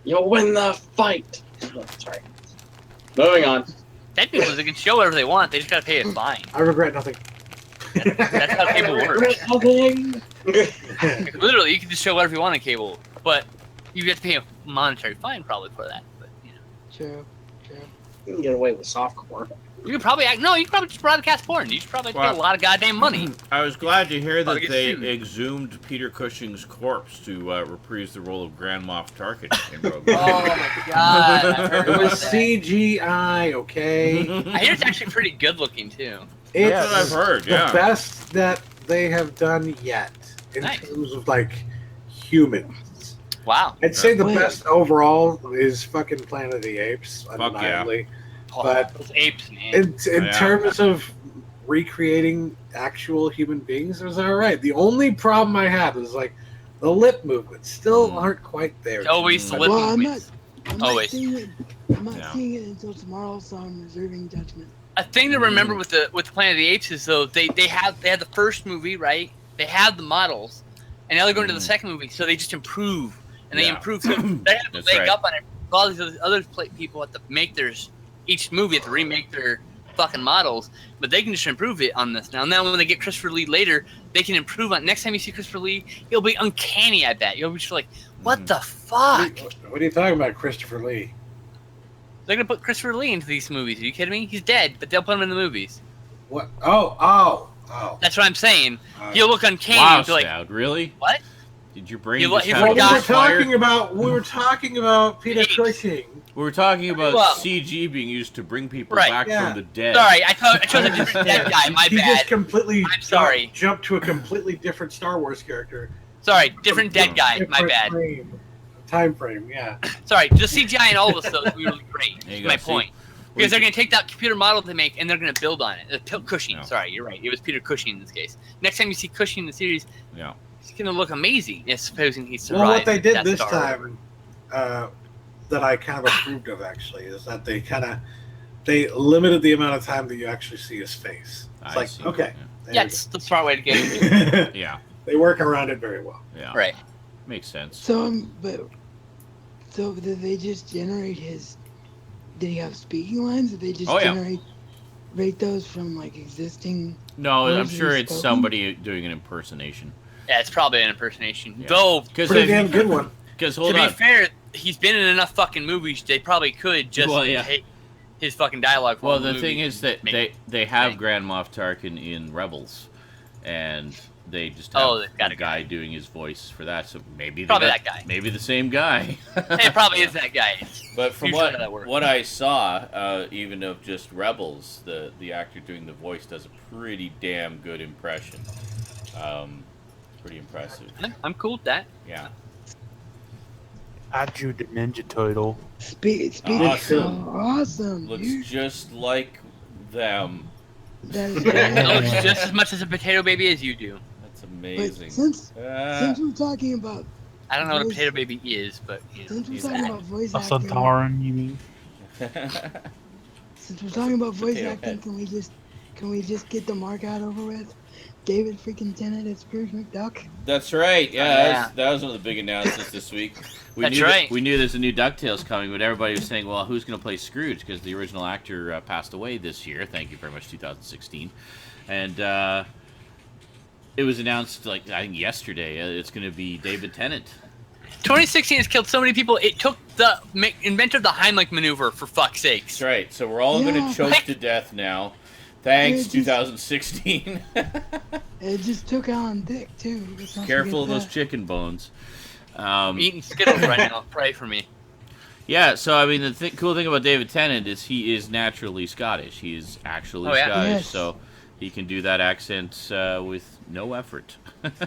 You'll win the fight. Oh, sorry. Moving on. Technically, they can show whatever they want. They just gotta pay a fine. I regret nothing. That's how cable works. Literally, you can just show whatever you want on cable, but you have to pay a monetary fine probably for that. But True. You can get away with softcore. you could probably you could probably just broadcast porn. You should probably pay a lot of goddamn money. I was glad to hear Probably that get they sued. exhumed Peter Cushing's corpse to reprise the role of Grand Moff Tarkin in Rogue Oh One. my god! I heard It about was that. CGI, okay? I hear it's actually pretty good looking too. It's That's what I've heard, the yeah. best that they have done yet in Nice. terms of like humans. Wow. I'd say the Wait. best overall is fucking Planet of the Apes, yeah. undeniably. Oh, But those apes, man. In Yeah. terms of recreating actual human beings, it was alright. The only problem I had was like the lip movements still aren't quite there. Always Mm. lip Well, I'm movements. not Always. seeing it. I'm not Yeah. seeing it until tomorrow, so I'm reserving judgment. A thing to remember with the Planet of the Apes is though they had the first movie, right? They had the models, and now they're going to the second movie, so they just improve and they Yeah. improve. So they have to That's leg right. up on it. All these other people have to make theirs. Each movie have to remake their fucking models, but they can just improve it on this now. Now when they get Christopher Lee later, they can improve on. Next time you see Christopher Lee, he'll be uncanny. I bet you'll be just like, what the fuck? What are you talking about, Christopher Lee? They're gonna put Christopher Lee into these movies. Are you kidding me? He's dead, but they'll put him in the movies. What? Oh. That's what I'm saying. He'll look uncanny. Wow, and be like, Stout, really? what? Did your brain He just he have Well, a we forgot- were fire? talking about Peter Apes. Cushing. We were talking about Well- CG being used to bring people Right. back Yeah. from the dead. Sorry, I chose a different dead guy. My He bad. just completely I'm sorry. jumped to a completely different Star Wars character. Sorry, different dead guy. My Different bad. Time frame, yeah. Sorry, just CGI and all of us though is really great. There you That's my go, see? point. Because they're gonna take that computer model they make and they're gonna build on it. Cushing. No. Sorry, you're right. It was Peter Cushing in this case. Next time you see Cushing in the series, Yeah. he's gonna look amazing. Yeah, supposing he survived. Well, what they did Death this Star. time, that I kind of approved of actually, is that they limited the amount of time that you actually see his face. It's I like, see. okay. there Yeah, we it's the smart way to get it. go. Yeah. They work around it very well. Yeah. Right. Makes sense. So did they just generate his? Did he have speaking lines? Did they just Oh, yeah. generate those from like existing? No, Where I'm is he sure it's spoken? somebody doing an impersonation. Yeah, it's probably an impersonation. Yeah. Though, Because Pretty damn good one. hold to be on. fair, he's been in enough fucking movies. They probably could just Well, yeah. take his fucking dialogue. From Well, the the thing movie is that and make- they have thing. Grand Moff Tarkin in Rebels, and they just Oh, have they've got a a guy doing his voice for that. So maybe Probably that that guy. Maybe the same guy. It probably is that guy. But from Usually how that works. what I saw, even of just Rebels, the actor doing the voice does a pretty damn good impression. Pretty impressive. I'm cool with that. Yeah. Aju the Ninja Turtle. Speaking Awesome. awesome. Looks dude. just like them. That is Knows correct. just as much as a potato baby as you do. That's But amazing. since we're talking about I don't know what a voice- potato baby is, but you know. since we're he's talking a- about voice A acting, Centauran, you mean? since we're talking about voice Potato acting, head. can we just get the mark out over with? David freaking Tennant as Scrooge McDuck. That's right. Yeah, Yeah. that was one of the big announcements this week. That's right. We knew there's a new DuckTales coming, but everybody was saying, well, who's going to play Scrooge? Because the original actor passed away this year. Thank you very much, 2016. And it was announced, like, I think yesterday, it's going to be David Tennant. 2016 has killed so many people. It took the inventor of the Heimlich maneuver, for fuck's sakes. That's right. So we're all going Yeah. to choke to death now. Thanks, It just- 2016. It just took Alan Dick too. Let's not Careful of forget those that. chicken bones. I'm eating Skittles right now. Pray for me. Yeah, so I mean, the cool thing about David Tennant is he is naturally Scottish. He is actually Oh, yeah. Scottish, Yes. so he can do that accent with no effort. That's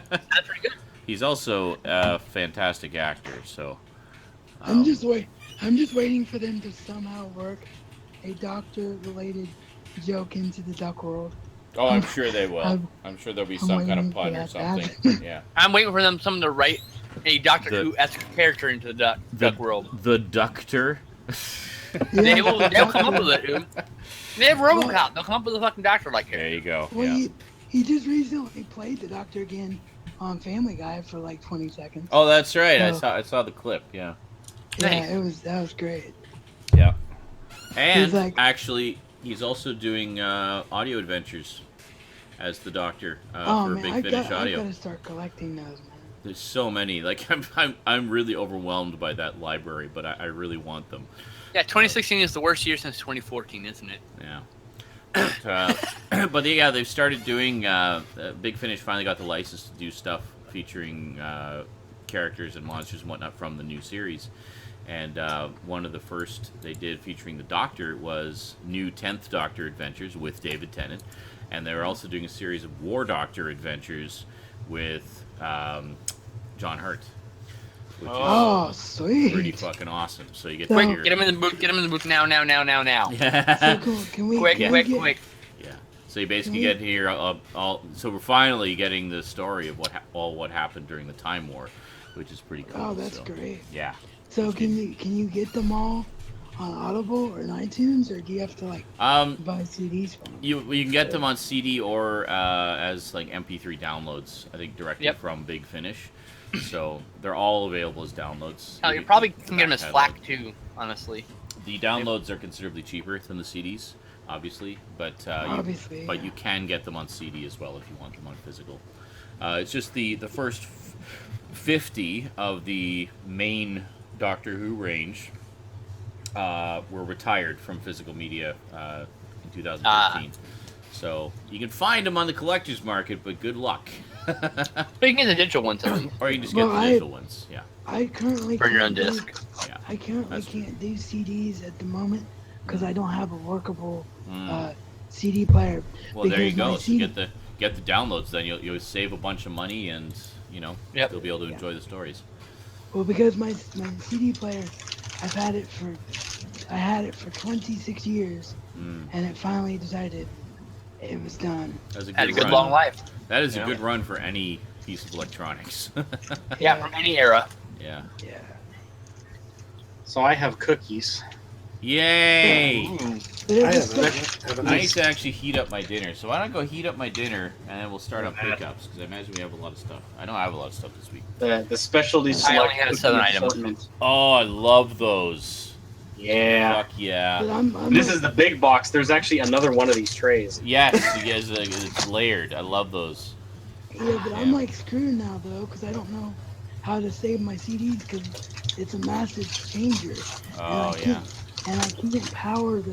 pretty good. He's also a fantastic actor. So I'm just waiting for them to somehow work a doctor-related joke into the duck world. oh, I'm sure they will. I'm sure there'll be I'm some kind waiting of pun for or that to something. happen. Yeah, I'm waiting for someone to write a Doctor The- Who-esque character into the duck world. the Doctor. They'll come up with it, dude. They have RoboCop. They'll come up with a fucking doctor-like There character. you go. Well, Yeah. he just recently played the Doctor again on Family Guy for like 20 seconds. Oh, that's right. Oh. I saw the clip. Yeah. nice. Yeah, that was great. Yeah. And He's like- actually, he's also doing audio adventures as the Doctor Oh for man, Big I Finish Audio. gotta start collecting those, man. There's so many. Like I'm really overwhelmed by that library, but I really want them. Yeah, 2016 is the worst year since 2014, isn't it? Yeah. But yeah, they've started doing. Big Finish finally got the license to do stuff featuring characters and monsters and whatnot from the new series. And one of the first they did featuring the Doctor was new 10th Doctor Adventures with David Tennant. And they were also doing a series of War Doctor Adventures with John Hurt. Which Oh, is sweet. pretty fucking awesome. So you get So- to Quick, hear... get him in the booth. Get him in the booth now. So Yeah. cool. Can we? Quick, can we quick, get, quick. Yeah. So you basically Can we- get here all. So we're finally getting the story of what happened during the Time War, which is pretty cool. Oh, that's so, great. Yeah. So can you get them all on Audible or iTunes, or do you have to like buy CDs from them? You can get them on CD or as like MP3 downloads. I think directly Yep. from Big Finish. So they're all available as downloads. Hell, you probably can get them as Back FLAC catalog. too, honestly. The downloads are considerably cheaper than the CDs, obviously, but Obviously, but yeah. you can get them on CD as well if you want them on physical. It's just the first 50 of the main Doctor Who range were retired from physical media in 2013. So you can find them on the collector's market, but good luck. But you can get the digital ones at least. Or you can just get Well, the digital ones. Yeah. I currently Burn your own can't do- disc. Yeah. I currently That's- can't do CDs at the moment because I don't have a workable Mm. CD player. Well, there you because my go. So CD get the downloads. Then you'll save a bunch of money, and Yep. you'll be able to enjoy the stories. Well, because my CD player, I had it for 26 years, Mm. and it finally decided it was done. That's a Had a good run. long life. That is Yeah. a good run for any piece of electronics. Yeah, from any era. Yeah. Yeah. So I have cookies. Yay! They're I just haven't. I need to actually heat up my dinner. So why don't I go heat up my dinner and then we'll start on pickups because I imagine we have a lot of stuff. I know I have a lot of stuff this week. The specialty I select only had cookie 7 items. assortment. Oh, I love those. Yeah. Fuck yeah. But I'm This like- is the big box. There's actually another one of these trays. Yes, yes, it's layered. I love those. Yeah, but I'm Yeah. like screwed now though, because I don't know how to save my CDs because it's a massive changer. Oh I yeah. can't- And I can't power the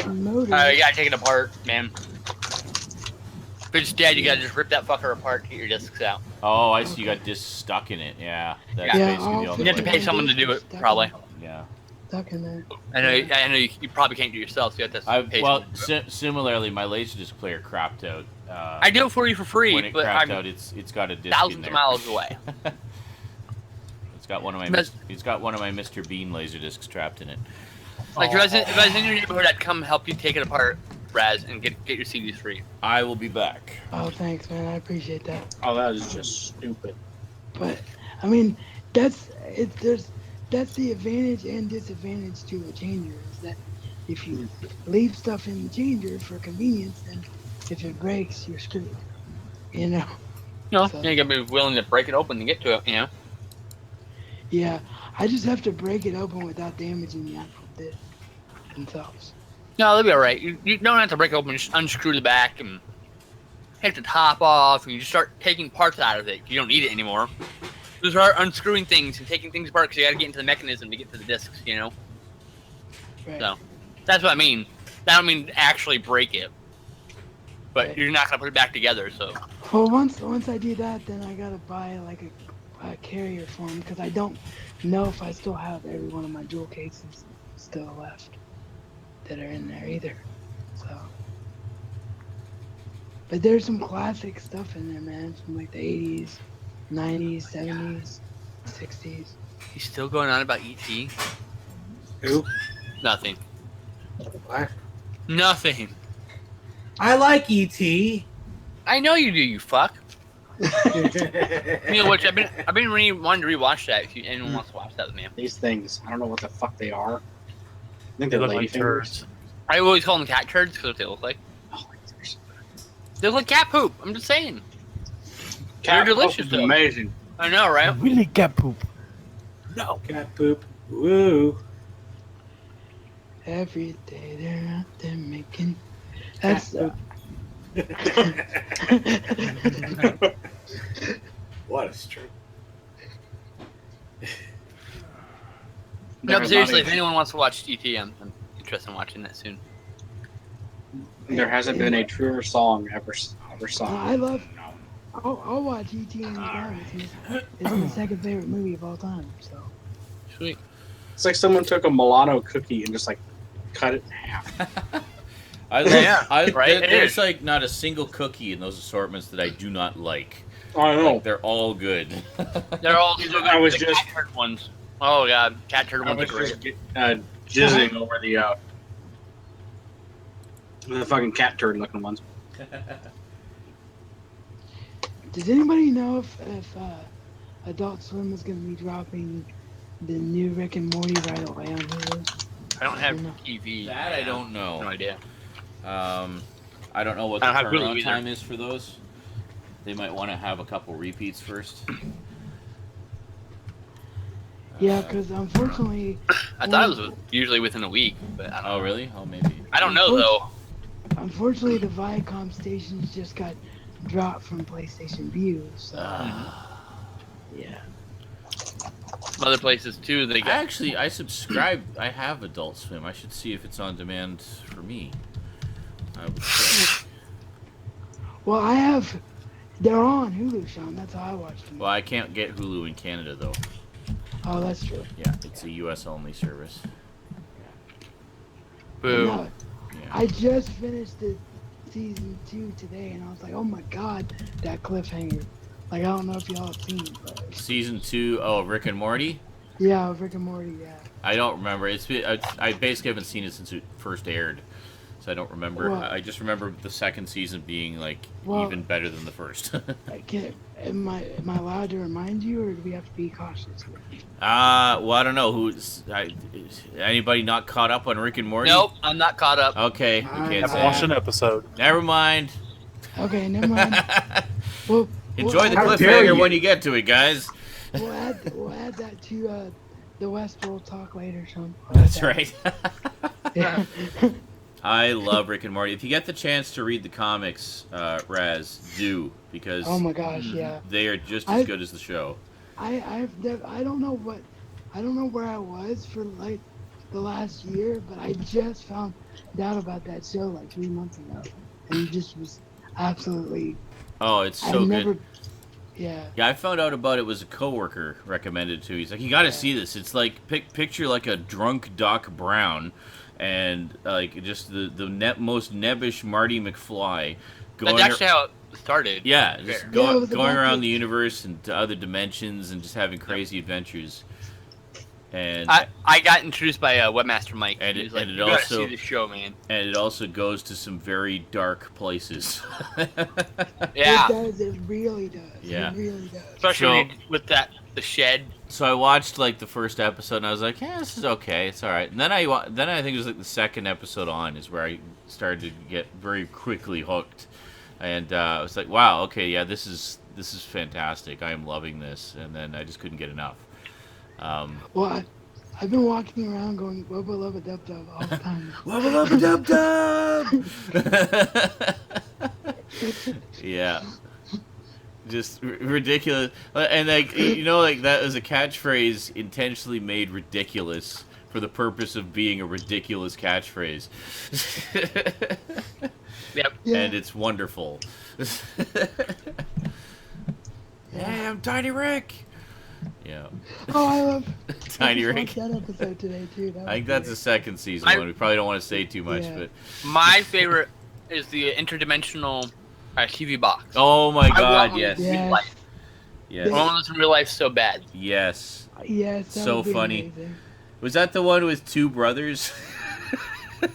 motor. You gotta take it apart, man. If it's dead, you gotta just rip that fucker apart to get your discs out. Oh, I see. You got discs stuck in it. Yeah. That's Yeah, basically the I'll only You have to way. pay someone to do it, probably. Yeah. Stuck in there. I know you probably can't do it yourself, so you have to pay Well, someone to do it. similarly, my Laserdisc player crapped out. I do it for you for free, When it but crapped I'm out, it's got a disc in thousands there. of miles away. It's got one of my But- it's got one of my Mr. Bean Laserdiscs trapped in it. Like if I was in your neighborhood, I'd come help you take it apart. Raz, and get your CDs free. I will be back. Oh, thanks, man. I appreciate that. Oh, that is just stupid. But I mean, that's the advantage and disadvantage to a changer is that if you leave stuff in the changer for convenience, then if it breaks, you're screwed. You know. You So- gotta be willing to break it open to get to it. You know. Yeah, I just have to break it open without damaging the actual disc themselves. No, they'll be all right. You don't have to break it open. Just unscrew the back and take the top off, and you just start taking parts out of it. You don't need it anymore. Just start unscrewing things and taking things apart because you got to get into the mechanism to get to the discs. You know. Right. So that's what I mean. I don't mean actually break it, but Right. you're not gonna put it back together. So Well, once I do that, then I gotta buy like a carrier for them because I don't know if I still have every one of my jewel cases still left that are in there either. So, but there's some classic stuff in there, man, from like the 80s, 90s, 70s, 60s. he's still going on about ET. Who? Nothing. What? Nothing. I like E E.T. I know you do, you fuck. You know what? I've been really wanting to rewatch that. If anyone wants to watch that with me, These things, I don't know what the fuck they are. I think They they're look like ladyfingers. turds. I always call them cat turds because what they look like. Oh, there's- They look like cat poop. I'm just saying. Cat They're poop delicious, is though. amazing. I know, right? Really cat poop. No. Cat poop. Woo. Every day they're out there making. That's What a string. No, but There's seriously, not if anyone wants to watch ET, I'm interested in watching that soon. There hasn't been a truer song ever sung. I love. I'll watch E.T. anytime. It's my second favorite movie of all time. So. Sweet. It's like someone took a Milano cookie and just like cut it in half. I love, Yeah, right? There's It is. like not a single cookie in those assortments that I do not like. I know. Like, they're all good. They're all so good. I was The just- cat turd ones. Oh god, cat turd I ones are was great. just jizzing over the fucking cat turd looking ones. Does anybody know if Adult Swim is going to be dropping the new Rick and Morty right away on Hulu? I don't have No. TV. That I don't know. No idea. I don't know what the I don't have Hulu turnaround either. time is for those. They might want to have a couple repeats first. Yeah, because unfortunately, I thought it was usually within a week, but I don't Oh know. really? Oh maybe. I don't know though. unfortunately, the Viacom stations just got dropped from PlayStation View. So yeah, Some other places too. They got. I subscribe. I have Adult Swim. I should see if it's on demand for me. I would check. well, I have. They're on Hulu, Sean. That's how I watched them. Well, I can't get Hulu in Canada though. Oh, that's true. Yeah, it's a U.S. only service. Boo. No, Yeah. I just finished the season 2 today, and I was like, oh my god, that cliffhanger. Like, I don't know if y'all have seen it, but Season 2. Oh, Rick and Morty. yeah, Rick and Morty, yeah. I don't remember. I basically haven't seen it since it first aired, so I don't remember. Well- I just remember the second season being like Well- even better than the first. Am I allowed to remind you, or do we have to be cautious? Well, I don't know anybody not caught up on Rick and Morty. Nope, I'm not caught up. Okay, we I can't I've say watched that. an episode. Never mind. Okay, never mind. Well, Enjoy the How dare cliffhanger you. when you get to it, guys. We'll add that to the Westworld talk later, Sean. That's right. Yeah. I love Rick and Morty. If you get the chance to read the comics, Raz, do, because Oh my gosh, yeah. they are just as good as the show. I don't know where I was for like the last year, but I just found out about that show like 3 months ago, and it just was absolutely. Oh, it's I so never. good. Yeah. Yeah, I found out about it was a coworker recommended to. He's like, you got to see this. It's like picture like a drunk Doc Brown, and like just the most nebbish Marty McFly. That's actually how it started. Yeah, just Fair. Yeah, it going was going about around the- the universe and to other dimensions and just having crazy adventures. And I got introduced by Webmaster Mike. And he was it- like, and it you gotta also- see the show, man. and it also goes to some very dark places. Yeah, It does. It really does. Yeah. It really does. especially when you- with the shed. So I watched like the first episode, and I was like, "Yeah, this is okay. It's all right." And then I think it was like the second episode on is where I started to get very quickly hooked, and I was like, "Wow, okay, yeah, this is fantastic. I am loving this." And then I just couldn't get enough. Well, I've been walking around going wubba lubba dub dub all the time. Wubba lubba dub dub. Yeah. Just ridiculous, and like like that was a catchphrase intentionally made ridiculous for the purpose of being a ridiculous catchphrase. Yep. Yeah. And it's wonderful. Hey, I'm Tiny Rick. Yeah. Oh, I love. Tiny I Rick. watched that episode today too. That I think was that's the great. second season one. We probably don't want to say too much, Yeah. but My favorite is the interdimensional TV box. oh my I want God, one yes, in real Yes. life. I yes, want this in real life so bad. yes. Yes. That So would be funny. amazing. Was that the one with two brothers?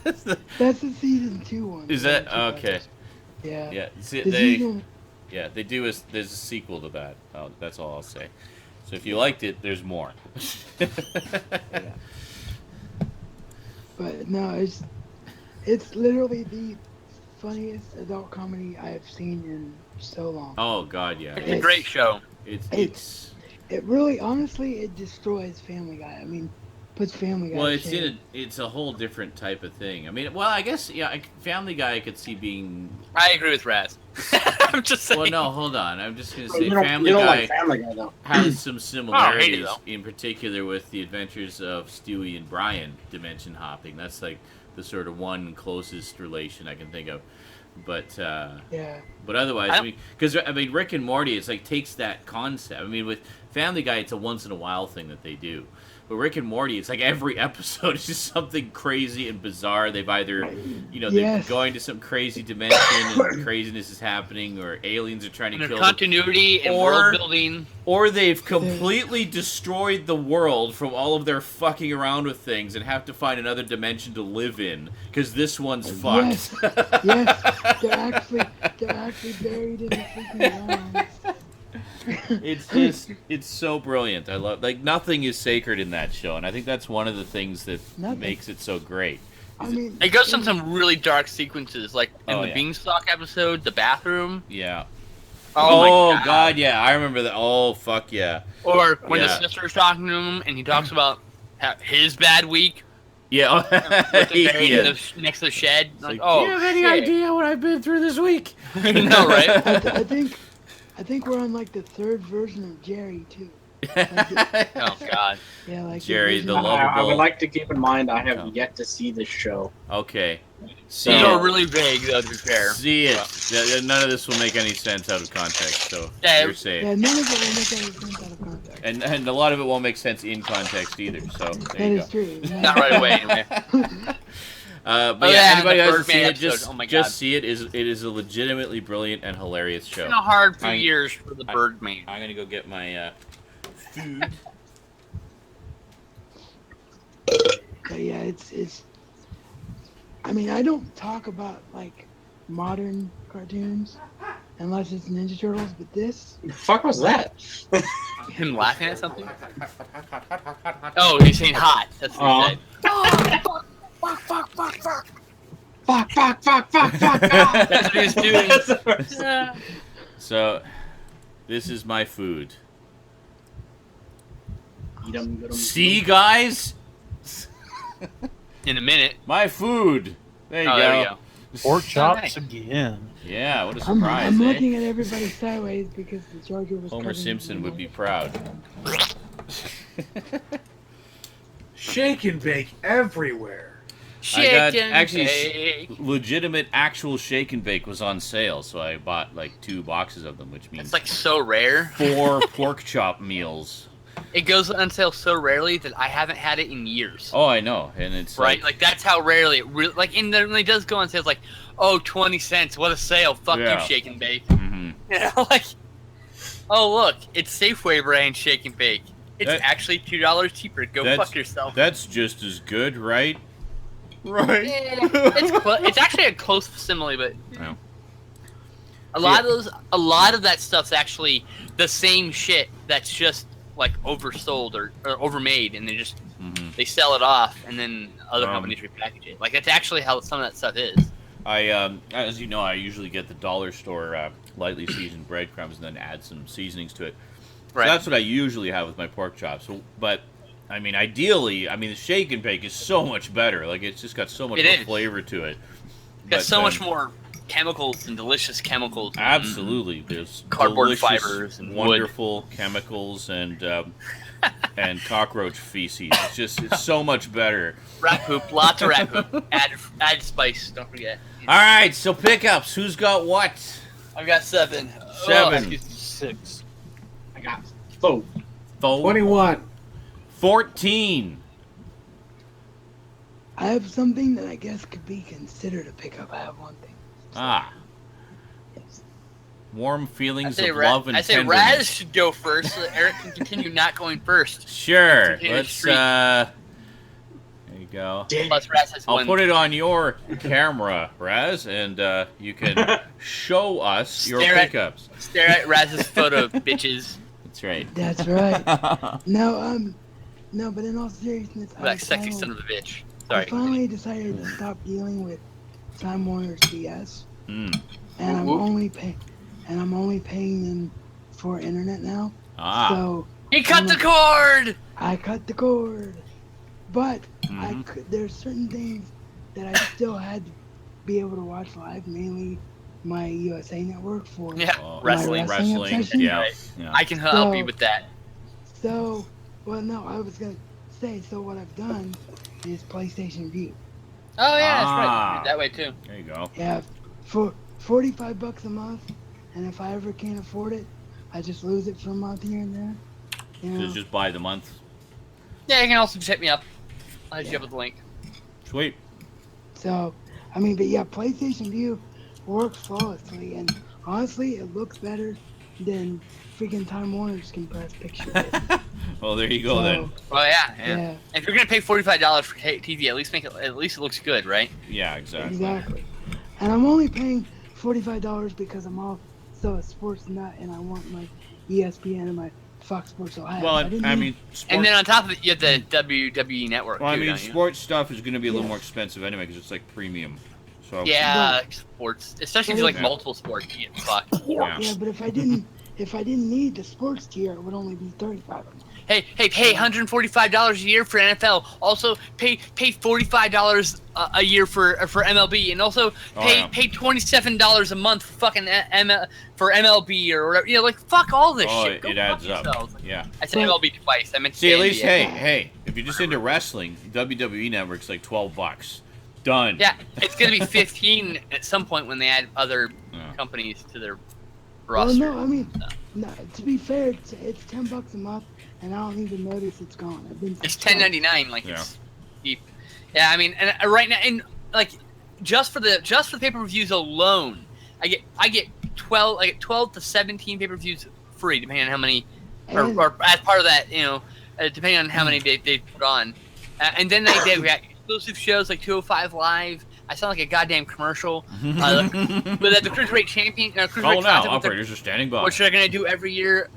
That's the season 2 one. Is that Season 2 okay? episode. Yeah. Yeah, see, The they. season- Yeah, they do. There's a sequel to that. Oh, that's all I'll say. So if you liked it, there's more. But no, it's literally the funniest adult comedy I have seen in so long. Oh God, yeah. It's a great show. It's It really, honestly, it destroys Family Guy. I mean, puts Family Guy. well, to it's shame. it's a whole different type of thing. I mean, well, I guess Family Guy I could see being. I agree with Raz. I'm just saying. Well, no, hold on. I'm just gonna Oh, say you don't Family like Guy Family Guy though. has some similarities, though. in particular with the adventures of Stewie and Brian dimension hopping. That's like the sort of one closest relation I can think of. But Yeah. But otherwise, I I don't- mean, because Rick and Morty, it's like takes that concept. I mean, with Family Guy, it's a once in a while thing that they do. But Rick and Morty, it's like every episode is just something crazy and bizarre. They've either, they're Yes. going to some crazy dimension and craziness is happening, or aliens are trying to And there's kill them, continuity and Or- world building. or they've completely destroyed the world from all of their fucking around with things and have to find another dimension to live in because this one's fucked. Yes. Yes. They're actually buried in the freaking ground. It's so brilliant. I love, like, nothing is sacred in that show, and I think that's one of the things that Nothing. makes it so great. I mean, It goes on some really dark sequences, like in Oh, the yeah. Beanstalk episode, the bathroom. Yeah. Oh, my God, yeah, I remember that. Oh fuck yeah. Or when Yeah. the sister's talking to him and he talks about his bad week Yeah. with the buried in Yeah. next to the shed. It's Like, like, oh, do you have any shit. idea what I've been through this week? No, right? I think we're on like the third version of Jerry too. Oh God. Yeah, like Jerry, the version- lovable- I would like to keep in mind I have Yeah. yet to see this show. Okay. See These it. are really vague, though, to be fair. See it. Yeah, none of this will make any sense out of context, so Yeah, you're safe. Yeah, none of it will make any sense out of context. And a lot of it won't make sense in context either, so That there you is go. true. Not right away, anyway. But Oh, yeah, yeah, anybody the who hasn't Birdman seen it, episode. Oh my God. just see it. It is a legitimately brilliant and hilarious It's show. been a hard few I- years for the I- Birdman. I'm gonna go get my food. But yeah, it's. I mean, I don't talk about like modern cartoons unless it's Ninja Turtles, but this. The fuck was that? Him laughing at something? Oh, he's saying hot. That's what he said. Fuck, fuck, fuck. That's what he's doing. So, this is my food. Eat 'em, get 'em. See, guys, In a minute. my food. There you Oh, go. there we go. Pork chops nice. again. Yeah, what a I'm surprise, eh? looking at everybody sideways because the charger was. Homer covering Simpson me. would be proud. Shake and bake everywhere. I got Chicken actually cake. legitimate actual shake and bake was on sale, so I bought like 2 boxes of them, which means It's like so rare. 4 pork chop meals. It goes on sale so rarely that I haven't had it in years. Oh, I know, and it's Right? Like, that's how rarely it really, like, when it does go on sale, it's like, oh, 20 cents. What a sale. Fuck Yeah. you, Shake and Bake. Mhm. You know, like, oh, look, it's Safeway brand Shake and Bake. It's actually $2 cheaper. Go fuck yourself. That's just as good, right? Right. It's actually a close simile, but no. a lot of that stuff's actually the same shit that's just like oversold or overmade, and they sell it off, and then other companies repackage it. Like that's actually how some of that stuff is. As you know, I usually get the dollar store lightly seasoned breadcrumbs and then add some seasonings to it. Right. So that's what I usually have with my pork chops. So, but I mean, ideally, the shake and bake is so much better. Like it's just got so much more flavor to it. It's got so much more chemicals and delicious chemicals. Absolutely, there's cardboard fibers and wonderful chemicals and cockroach feces. It's so much better. Rat poop, lots of rat poop. Add spice. Don't forget. All right, so pickups. Who's got what? I've got 7. 7. 6. I got 4. 21. 14. I have something that I guess could be considered a pickup. I have one thing. Yes. Warm feelings of love and I say tenderness. Raz should go first so that Eric can continue not going first. Sure. Let's, there you go. Plus, Raz has I'll put it on your camera, Raz, and you can show us your pickups. Stare at Raz's photo, bitches. That's right. That's right. No, but in all seriousness, That sexy son of a bitch. Sorry. I finally decided to stop dealing with Time Warner's BS, and I'm only paying them for internet now. So he cut the cord. I cut the cord, but there's certain things that I still had to be able to watch live, mainly my USA Network for wrestling. obsession. Yeah. I can help you with that. So, well, no, I was gonna say. So what I've done is PlayStation View. Oh yeah, that's right. That way too. There you go. Yeah, for $45 a month, and if I ever can't afford it, I just lose it for a month here and there. You know? So just buy the month. Yeah, you can also just hit me up. I'll hit you up with the link. Sweet. So, but yeah, PlayStation View works flawlessly, and honestly, it looks better than freaking Time Warner's compressed picture. Well, there you go then. Well, yeah. If you're gonna pay $45 for TV, at least it looks good, right? Yeah, exactly. Exactly. And I'm only paying $45 because I'm also a sports nut, and I want my ESPN and my Fox Sports Ohio. Well, sports... and then on top of it, you have the WWE Network. Well, too, sports stuff is going to be a little more expensive anyway because it's like premium. So yeah, sports, especially if you like multiple sports, you get fucked. Yeah, but if I didn't need the sports tier, it would only be $35. Hey, $145 a year for NFL. Also, pay $45 a year for MLB, and also pay $27 a month for fucking for MLB or whatever. You know, like fuck all this shit. It adds up. Yeah. I said MLB twice. I meant see. At least, hey, if you're just into wrestling, WWE Network's like $12. Done. Yeah, it's gonna be 15 at some point when they add other companies to their roster. Well, no, to be fair, it's $10 a month. And I don't even notice it's gone. It's $10.99, like it's cheap. Yeah, and right now, and like just for the pay-per-views alone, I get 12 to 17 pay-per-views free, depending on how many, or as part of that, depending on how many they put on. And then we got exclusive shows like 205 Live. I sound like a goddamn commercial. But the Cruiserweight Champion, operators are standing by. Which they're gonna do every year.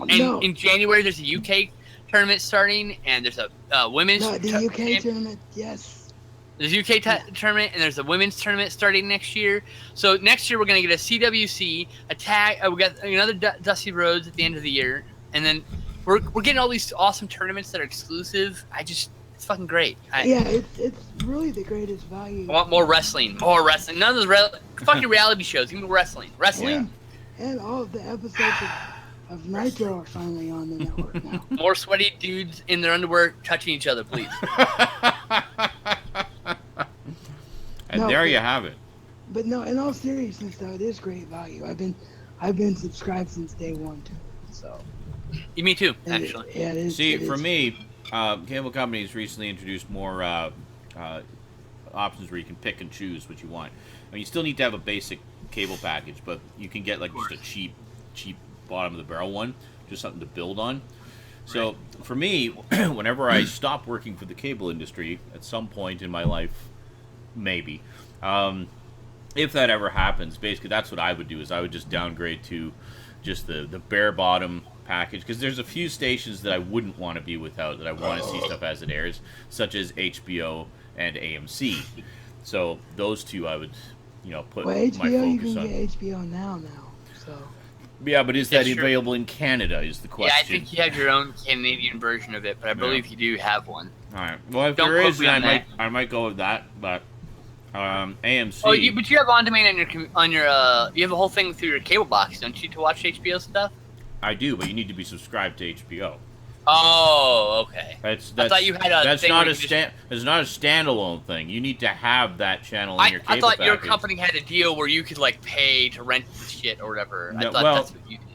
In January, there's a UK tournament starting, and there's a women's. No, the UK tournament, yes. There's a UK tournament, and there's a women's tournament starting next year. So next year we're gonna get a CWC, a tag. We got another Dusty Rhodes at the end of the year, and then we're getting all these awesome tournaments that are exclusive. It's fucking great. It's really the greatest value. I want more wrestling. None of those fucking reality shows. Give me wrestling. And all of the episodes of Nitro are finally on the network now. More sweaty dudes in their underwear touching each other, please. There you have it. But no, in all seriousness, though, it is great value. I've been subscribed since day one too. So. Me too, actually. It is. See, for me. Cable companies recently introduced more options where you can pick and choose what you want. You still need to have a basic cable package, but you can get like just a cheap bottom of the barrel one, just something to build on. So for me, whenever I stop working for the cable industry at some point in my life, maybe, if that ever happens, basically that's what I would do is I would just downgrade to just the bare bottom package, because there's a few stations that I wouldn't want to be without, that I want to see stuff as it airs, such as HBO and AMC. So those two I would, put Well, my HBO, you focus can on. get HBO now, so. Yeah, but is that That's true. available in Canada is the question. Yeah, I think you have your own Canadian version of it, but I believe you do have one. All right. Well, if Don't there quote is, me then on I might go with that, but AMC. Oh, but you have on demand on your you have a whole thing through your cable box, don't you, to watch HBO stuff? I do, but you need to be subscribed to HBO. Oh, okay. That's I thought you had a that's thing not where a you could it's not a standalone thing. You need to have that channel in your cable I thought your package. company had a deal where you could pay to rent the shit or whatever. I No, thought well- that's what you did.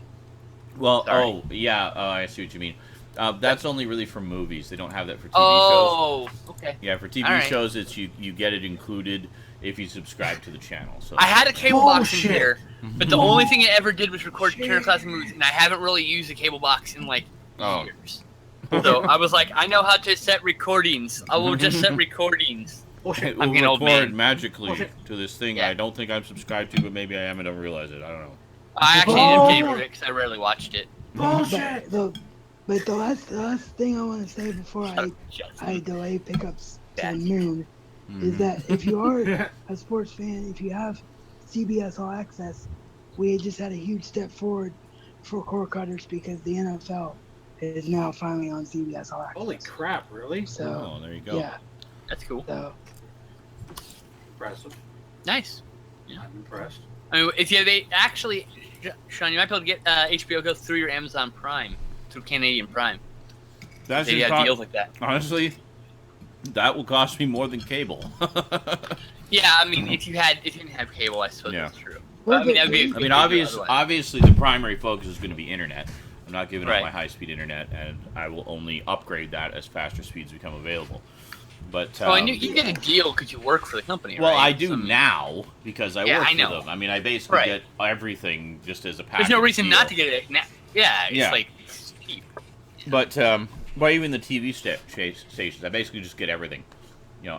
Well, Sorry. oh yeah, I see what you mean. That's only really for movies. They don't have that for TV shows. Oh, okay. Yeah, for TV All right. shows, it's you get it included if you subscribe to the channel. So I had a cable box in Bullshit. here, but the only thing it ever did was record Turner Classic Movies, and I haven't really used a cable box in years. So I was like, I know how to set recordings. I will just set recordings. it I'm will getting old record man. magically to this thing. Yeah. I don't think I'm subscribed to, but maybe I am and don't realize it. I don't know. I actually didn't pay for it because I rarely watched it. Bullshit. But the last thing I want to say before I delay pickups to the moon is that if you are a sports fan, if you have CBS All Access, we just had a huge step forward for cord cutters because the NFL is now finally on CBS All Access. Holy crap! Really? So Oh, there you go. yeah, That's cool. so Impressive. Nice. I'm impressed. I mean, if they actually, Sean, you might be able to get HBO Go through your Amazon Prime, through Canadian Prime. That's They have deals like that. honestly, that will cost me more than cable. Yeah, I mean, if you didn't have cable, I suppose Yeah. that's true. Well, I mean, that'd be. I mean, obviously, the primary focus is going to be internet. I'm not giving up Right. my high-speed internet, and I will only upgrade that as faster speeds become available. But Oh, and you get a deal because you work for the company, well, right? I do now because I Yeah, work I for know. them. I mean, I basically Right. get everything just as a package. There's no reason deal. not to get it. Yeah, it's Yeah. it's cheap. But even the TV stations, I basically just get everything.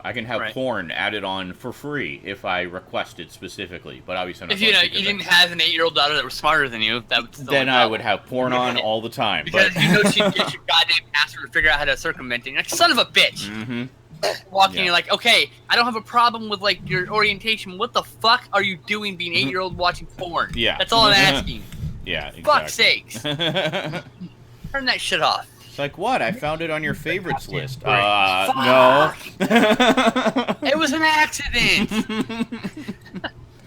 I can have Right. porn added on for free if I request it specifically. But obviously, I'm not If you going to didn't have an 8-year-old daughter that was smarter than you, that would still then be a I problem. would have porn on all the time. Because But she'd get your goddamn password to figure out how to circumvent it. You're like, son of a bitch. hmm Walking, Yeah. you're like, okay, I don't have a problem with your orientation. What the fuck are you doing being 8-year-old watching porn? Yeah. That's all I'm asking. yeah, exactly. Fuck's sakes. it's Turn that shit off. like, what? I found it on your favorites list. No. It was an accident.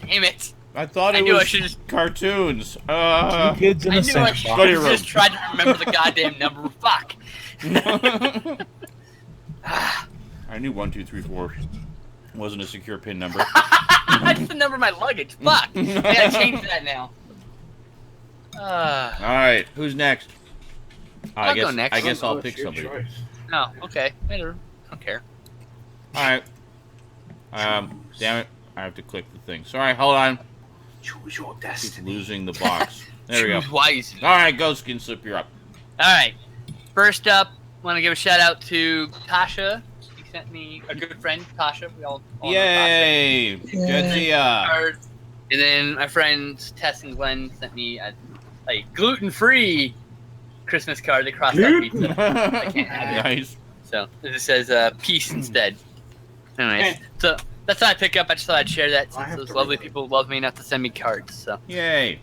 Damn it. I thought I it knew I was should just. cartoons. Two kids in I a knew I sandbox. should Study have room. just tried to remember the goddamn number. Fuck. I knew 1, 2, 3, 4 wasn't a secure pin number. That's the number of my luggage. Fuck. I gotta change that now. All right, who's next? I'll go next. I guess I'll It's pick your somebody. choice. No, okay. Later. I don't care. All right. Damn it! I have to click the thing. Sorry, hold on. Choose your Keep destiny. losing the box. There we go. Choose wisely. All right, go Skin Slip, you're up. All right. First up, want to give a shout out to Tasha. She sent me a good friend, Tasha. We all know Yay! Good to ya. Tasha. And then my friends Tess and Glenn sent me a gluten-free Christmas card. They crossed out pizza. I can't have it. Nice. So this says peace instead. Anyways, so that's what I pick up. I just thought I'd share that I since have those to lovely read it. people love me enough to send me cards. So. Yay.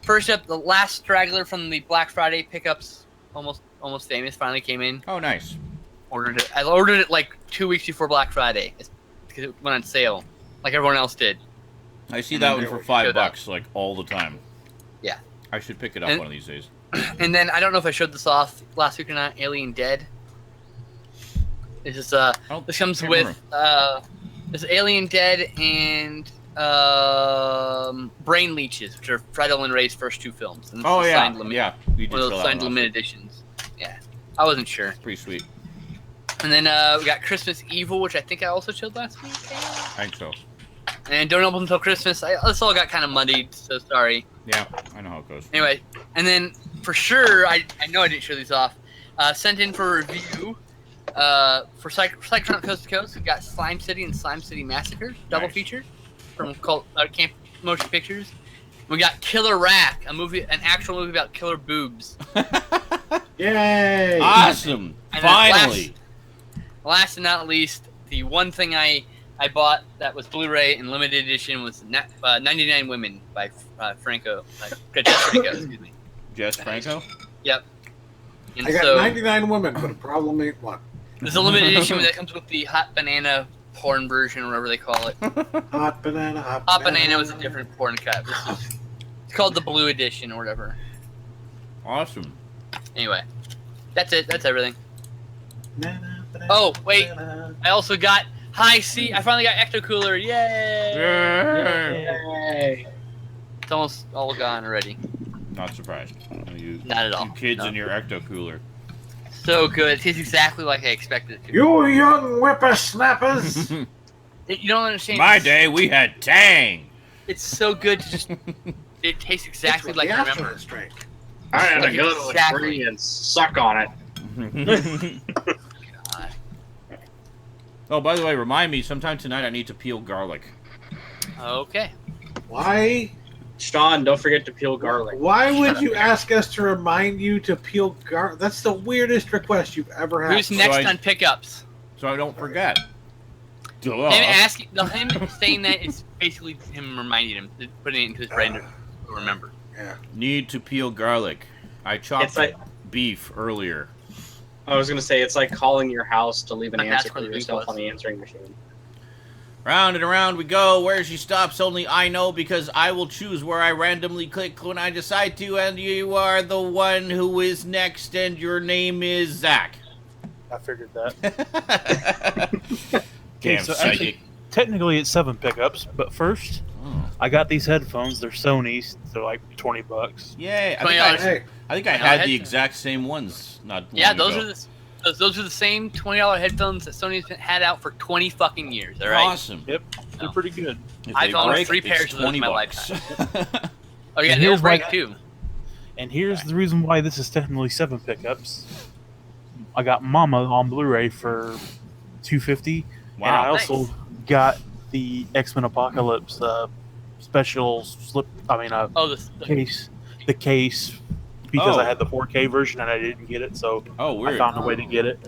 First up, the last straggler from the Black Friday pickups, almost famous, finally came in. Oh, nice. Ordered it. I ordered it like 2 weeks before Black Friday because it went on sale, like everyone else did. I see And that then one it for showed up. $5 like all the time. Yeah. I should pick it up And- one of these days. And then I don't know if I showed this off last week or not. Alien Dead. This is this comes can't with this Alien Dead and Brain Leeches, which are Fred Olin Ray's first 2 films. And this Oh is yeah, signed yeah. We one did of sell those that signed one limited also. editions. Yeah, I wasn't sure. Pretty sweet. And then we got Christmas Evil, which I think I also showed last week. I think so. And don't open until Christmas. This all got kind of muddied, so sorry. Yeah, I know how it goes. Anyway, and then for sure, I know I didn't show these off. Sent in for review for Psychotron Coast to Coast. We got Slime City and Slime City Massacre double feature from Camp Motion Pictures. We got Killer Rack, an actual movie about killer boobs. Yay! Awesome! And Finally. Last and not least, the one thing I bought that was Blu-ray and limited edition was 99 Women by Franco. Jess Franco, excuse me. Jess Franco? Yep. And I got so, 99 women, but a problem ain't one. there's a limited edition that comes with the hot banana porn version, or whatever they call it. Hot banana, Hot banana was a different porn cut. It's called the Blue Edition or whatever. Awesome. Anyway, that's it. That's everything. Oh, wait. I also got High C. I finally got Ecto Cooler. Yay! Yay. It's almost all gone already. Not surprised. Not at all. You kids No. in your ecto cooler. So good. It tastes exactly like I expected it to. You young whippersnappers! You don't understand. My day, we had Tang. It's so good to just. It tastes exactly like I remember. Drink. I had to Like go to the exactly. tree and suck on it. God. Oh, by the way, remind me, sometime tonight I need to peel garlic. Okay. Why? Sean, don't forget to peel garlic. Why would you ask us to remind you to peel garlic? That's the weirdest request you've ever had. Who's next I- on pickups? So I don't forget. Him saying that is basically him reminding him, putting it into his brain to remember. Yeah. Need to peel garlic. I chopped It's like- beef earlier. I was going to say, it's like calling your house to leave an Like, answer that's for what it yourself was. on the answering machine. Round and around we go. Where she stops, only I know, because I will choose where I randomly click when I decide to, and you are the one who is next, and your name is Zach. I figured that. Damn so psychic. actually, technically it's 7 pickups, but first, Oh. I got these headphones. They're Sony's. They're like $20. Yay! $20. Hey, I think I No, had headphones. the exact same ones. Not Yeah, long those ago. are those are the same $20 headphones that Sony's had out for 20 fucking years. All right. Awesome. Yep, they're No. pretty good. If I've they owned break, 3 it's pairs of those in my $20. Oh yeah, And they'll here's why- break too. And here's the reason why this is technically 7 pickups. I got Mama on Blu-ray for $250, and I Wow. also got the X-Men Apocalypse special slip. Oh, Case. The case because Oh. I had the 4K version and I didn't get it, so Oh, I weird. found a way to get it.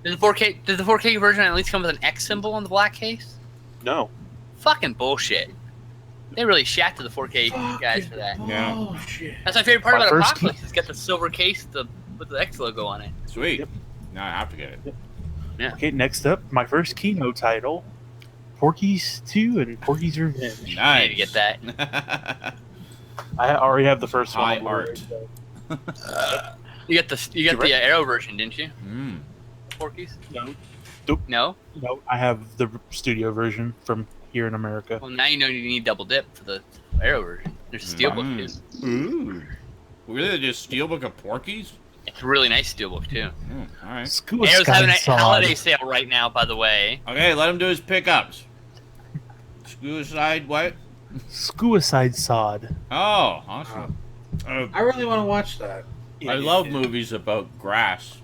does the 4K version at least come with an X symbol on the black case? No, Fucking bullshit. They really shafted the 4K guys for that. Yeah. Oh, shit. That's my favorite part My about first Apocalypse. It's got the silver case with the X logo on it. Sweet. Yep. Now I have to get it. Okay, next up, my first Kino title, Porky's 2 and Porky's Revenge. Nice. I need to get that. I already have the first High one. on Blu-ray, art. so- You got the Arrow version, didn't you? Mm. Porkies? No, No? no, I have the studio version from here in America. Well, now you know you need double dip for the Arrow version. There's a steelbook too. Ooh. Really, just steelbook of Porky's? It's a really nice steelbook too. All right. School Arrow's having a Sod. holiday sale right now, by the way. Okay, let him do his pickups. Suicide what? Suicide Sod. Oh, awesome. I really want to watch that. I love movies about grass.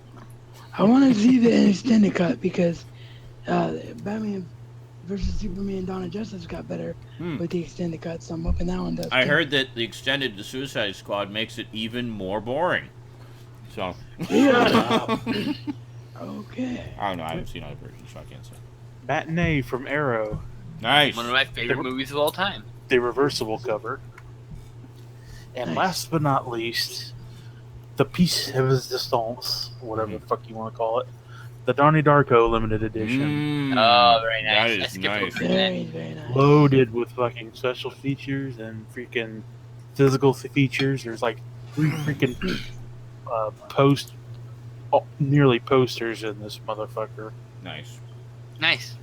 I want to see the extended cut because Batman versus Superman Dawn of Justice got better with the extended cut, so I'm hoping that one does. I too. heard that the extended The Suicide Squad makes it even more boring. So, Yeah. Okay. I don't know. I haven't seen other versions, so I can't say. Matinee from Arrow. Nice. One of my favorite movies of all time. The reversible cover. And Nice. last but not least, the Piece of Resistance, whatever the fuck you want to call it. The Donnie Darko limited edition. Oh, very nice. That I is skipped nice. over that. Very, very nice. Loaded with fucking special features and freaking physical features. There's like 3 freaking nearly posters in this motherfucker. Nice. Nice.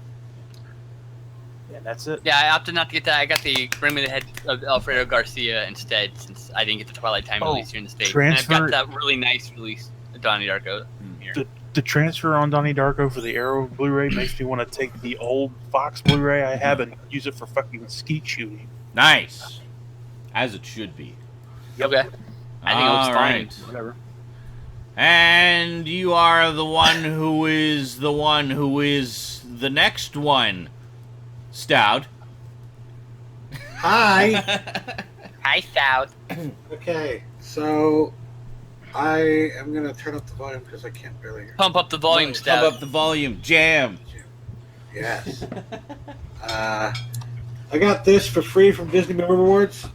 And that's it. Yeah, I opted not to get that. I got the Bring Me the Head of Alfredo Garcia instead, since I didn't get the Twilight Time release here in the States. transfer- And I've got that really nice release of Donnie Darko here. The transfer on Donnie Darko for the Arrow Blu-ray makes me want to take the old Fox Blu-ray I have and use it for fucking skeet shooting. Nice. As it should be. Okay. I think it looks All fine. right. Whatever. And you are the one who is the next one, Stout. Hi. Hi, South. Okay, so I am gonna turn up the volume because I can't barely hear. Pump up the volume, Stout. Pump up the volume. Jam. Yes. I got this for free from Disney Movie Awards.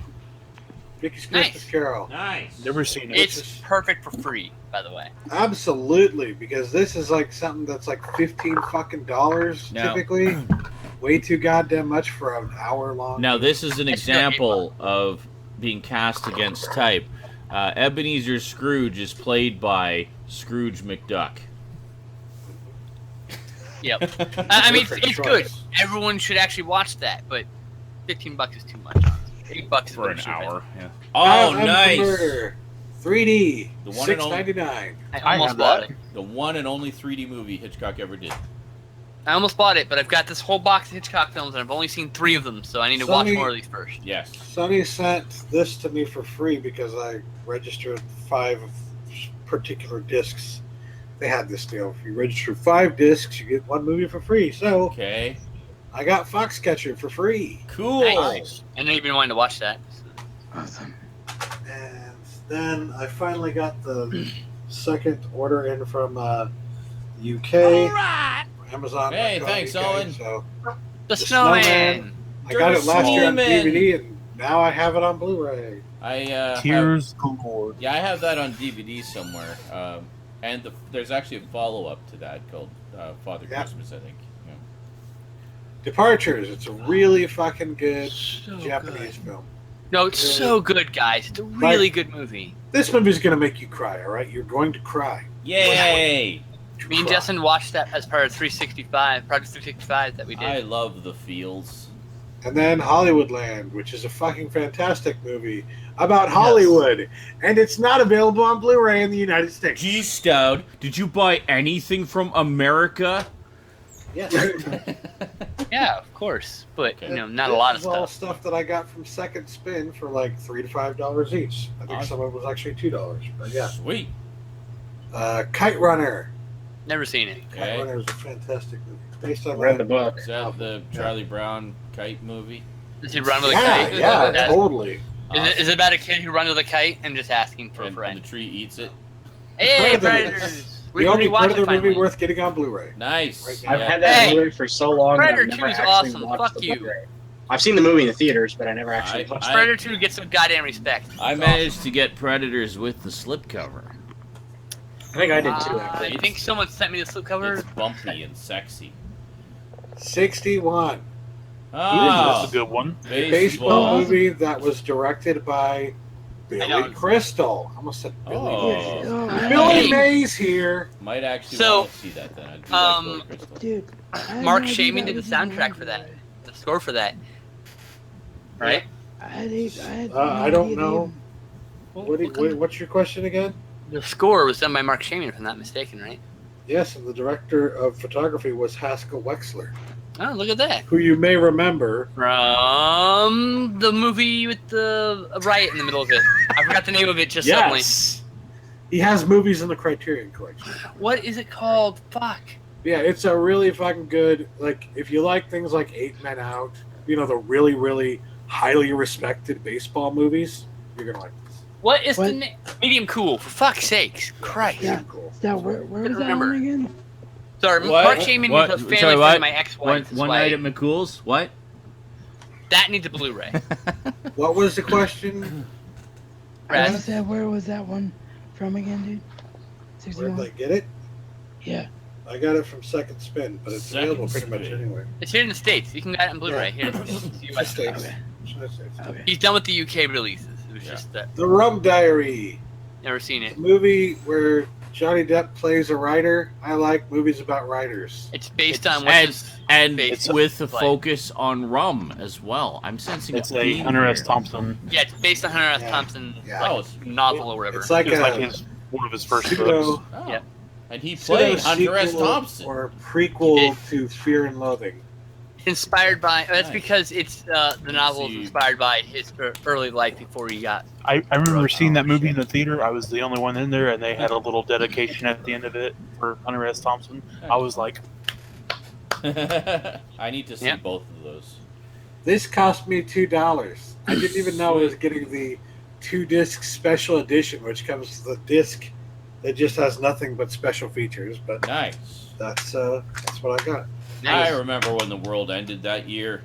Mickey's Nice. Christmas Carol. Nice. Never seen it. It's perfect for free, by the way. Absolutely, because this is like something that's like $15 Now- typically. Way too goddamn much for an hour long. Now, this is an It's still example of being cast against type. Ebenezer Scrooge is played by Scrooge McDuck. Yep. I mean, Perfect it's good. choice. Everyone should actually watch that, but $15 is too much. $8 is For what an it should have hour. been. Yeah. Bound Oh, for nice. Murder, 3D, The one and only- $6.99. I I almost have bought that. it. The one and only 3D movie Hitchcock ever did. I almost bought it, but I've got this whole box of Hitchcock films, and I've only seen 3 of them, so I need to watch Sony- more of these first. Yes. Sonny sent this to me for free because I registered 5 particular discs. They had this deal. If you register 5 discs, you get 1 movie for free. So Okay. I got Foxcatcher for free. Cool. Nice. I know you've been wanting to watch that. Awesome. And then I finally got the second order in from UK. Amazon. Hey, thanks, Owen. So The Snowman. Snowman. I got it last year on Snowman. DVD, and now I have it on Blu-ray. I have, Tears galore. yeah, I have that on DVD somewhere. And there's actually a follow-up to that called Father Yeah. Christmas, I think. Yeah. Departures. It's a really fucking good So Japanese good. film. No, it's so good, guys. It's a really good movie. This movie's gonna make you cry. All right, you're going to cry. Yay! Me and Cry. Justin watched that as part of 365, Project 365 that we did. I love the feels. And then Hollywoodland, which is a fucking fantastic movie about Hollywood, and it's not available on Blu-ray in the United States. Gee, Stout, did you buy anything from America? Yes. Yeah, of course, but Okay. you know, not a lot of This is all stuff. stuff that I got from Second Spin for like $3 to $5 each. I think Awesome. some of it was actually $2, but yeah. Sweet. Kite Runner. Never seen it. Kite Okay. Runner is a fantastic movie. Based on Read the that. book. Is that the Charlie Brown kite movie? Does he run with a Yeah, kite? yeah, Is totally. it about a kid who runs with a kite and just asking for a And friend? the tree eats it. Hey, Predator. Predators! The only watch Predator it movie finally. worth getting on Blu-ray. Nice. Right I've Yeah. had that Hey, movie for so long. that I've Predator never 2 is actually awesome. watched Fuck the you. Blu-ray. I've seen the movie in the theaters, but I never actually watched it. Predator 2 gets some goddamn respect. I managed to get Predators with the slipcover. I think I did too. I Actually. think someone sent me the slipcover. It's bumpy and sexy. 61. Oh, That's a good one. Baseball movie that was directed by know. Billy Crystal. I almost said Billy Oh. Mays. Oh, Billy Hey. Mays here. Might actually So, want to see that then. I do like Billy Crystal. dude. I had Mark no idea Shaman that did the was in soundtrack for that. The score for that. Right? I had I no don't idea know. What's your question again? The score was done by Mark Shaman, if I'm not mistaken, right? Yes, and the director of photography was Haskell Wexler, Oh, look at that. who you may remember. From the movie with the riot in the middle of it. I forgot the name of it just suddenly. Yes. He has movies in the Criterion Collection. What is it called? Fuck. Yeah, it's a really fucking good, like, if you like things like 8 Men Out, you know, the really, really highly respected baseball movies, you're going to like this. What is the What? name? Medium Cool, for fuck's sakes. Christ. Yeah. Cool. Now, where was that Remember. one again? Sorry, What? Mark Shaman What? was a family Sorry, friend what? of my ex-wife. One night at McCool's? What? That needs a Blu-ray. What was the question? Brad? I said, where was that one from again, dude? Where 61? did I get it? Yeah. I got it from Second Spin, but it's Second available pretty much Spin. anywhere. It's here in the States. You can get it on Blu-ray. Here. It's US States. stuff. Okay. Okay. He's done with the UK releases. It was Yeah. just that. The Rum Diary, Never seen a it. movie where Johnny Depp plays a writer. I like movies about writers. It's based It's- on what's And, his and face with a play. focus on rum as well. I'm sensing It's a a theme Hunter S. here. Thompson. Yeah, it's based on Hunter S. Yeah. Thompson Yeah. like, Oh, it's- novel or whatever. It's like It's like a one of his first pseudo, books. Oh. Yep. And he played Hunter S. sequel Thompson. or He prequel did. to Fear and Loathing. Inspired by. That's Nice. because it's the novel is See. inspired by his early life before he got. I remember seeing that movie shit. in the theater. I was the only one in there, and they had a little dedication at the end of it for Hunter S. Thompson. I was like, I need to see Yeah. both of those. This cost me $2. I didn't even know I was getting the 2-disc special edition, which comes with a disc that just has nothing but special features. But Nice. that's what I got. I remember when the world ended that year.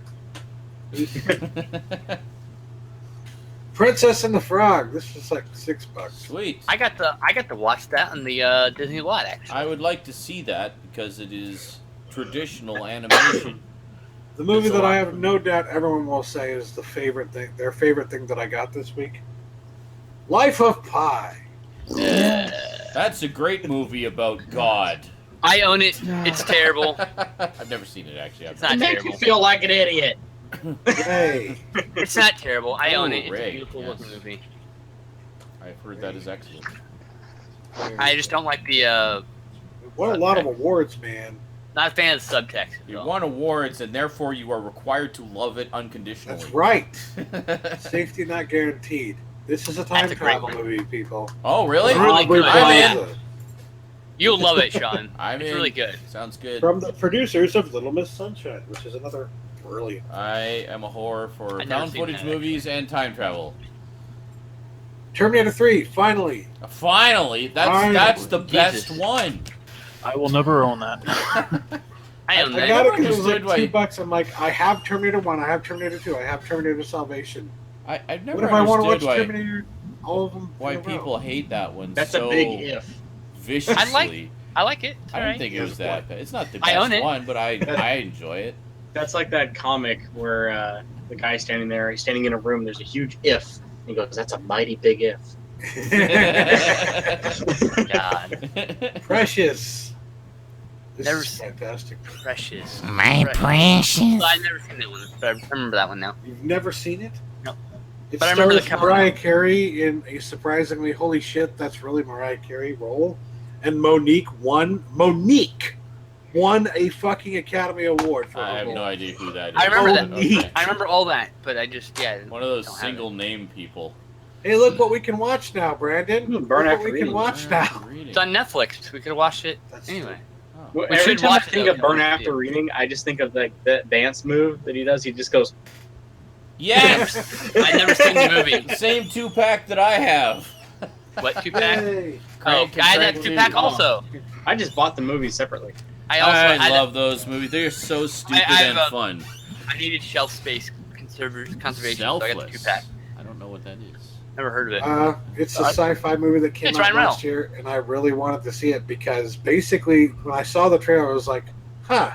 Princess and the Frog. This was like $6. Sweet. I got to watch that on the Disney lot actually. I would like to see that because it is traditional animation. The movie It's a that I lot. have no doubt everyone will say is their favorite thing that I got this week. Life of Pi. That's a great movie about God. I own it. No. It's terrible. I've never seen it actually. It's It not makes you terrible. feel like an idiot. Hey, It's not terrible. I own it. It's a Ray, beautiful yes. looking movie. I've heard that is excellent. I just don't like the. what a lot of awards, man. Not a fan of the subtext. You though. won awards, and therefore you are required to love it unconditionally. That's right. Safety not guaranteed. This is a time That's a great travel movie, people. Oh, really? Really Aubrey good. I'm in. Plaza. You'll love it, Sean. I'm It's in. really good. Sounds good. From the producers of Little Miss Sunshine, which is another brilliant. I am a whore for I've never found seen footage that, movies and time travel. Terminator 3, finally. Finally, that's Finally. the best Jesus. one. I will never own that. I own I that. got it never because it was like understood why- $2. I'm like, I have Terminator 1, I have Terminator 2, I have Terminator Salvation. I've never What if I want to watch understood Terminator, all of them? why in a row? people hate that one That's so a big if. viciously. I like it. It's I alright. didn't think it was that bad. It's not the I own best it. one, but I enjoy it. That's like that comic where the guy's standing there, he's standing in a room, there's a huge if. And he goes, that's a mighty big if. God, Precious. This Never is seen- fantastic. precious. My precious. I've never seen that one, but I remember that one now. You've never seen it? No. It But I remember the stars cover. Mariah Carey in a surprisingly holy shit, that's really Mariah Carey role. And Monique won a fucking Academy Award for I her have role. no idea who that is. I remember but that. okay. I remember all that, but I just One of those don't have single name people. Hey, look what we can watch now, Brandon. Burn Look what after we can reading. watch now. It's on Netflix. We could have watched it That's anyway. Well, We every should time I watch it, think though, of Burn we After should. Reading, I just think of like that dance move that he does. He just goes, Yes! I've never seen the movie. Same 2-pack that I have. What 2-pack? Hey. Oh, Crank and I had that Crank 2-pack too. also. I just bought the movie separately. I love those movies. They are so stupid I and have a- fun. I needed shelf space conservation, so I got the Selfless. 2-pack. I don't know what that is. Never heard of it. It's a sci-fi movie that came It's out Ryan last Reynolds. year, and I really wanted to see it because basically, when I saw the trailer, I was like, "Huh,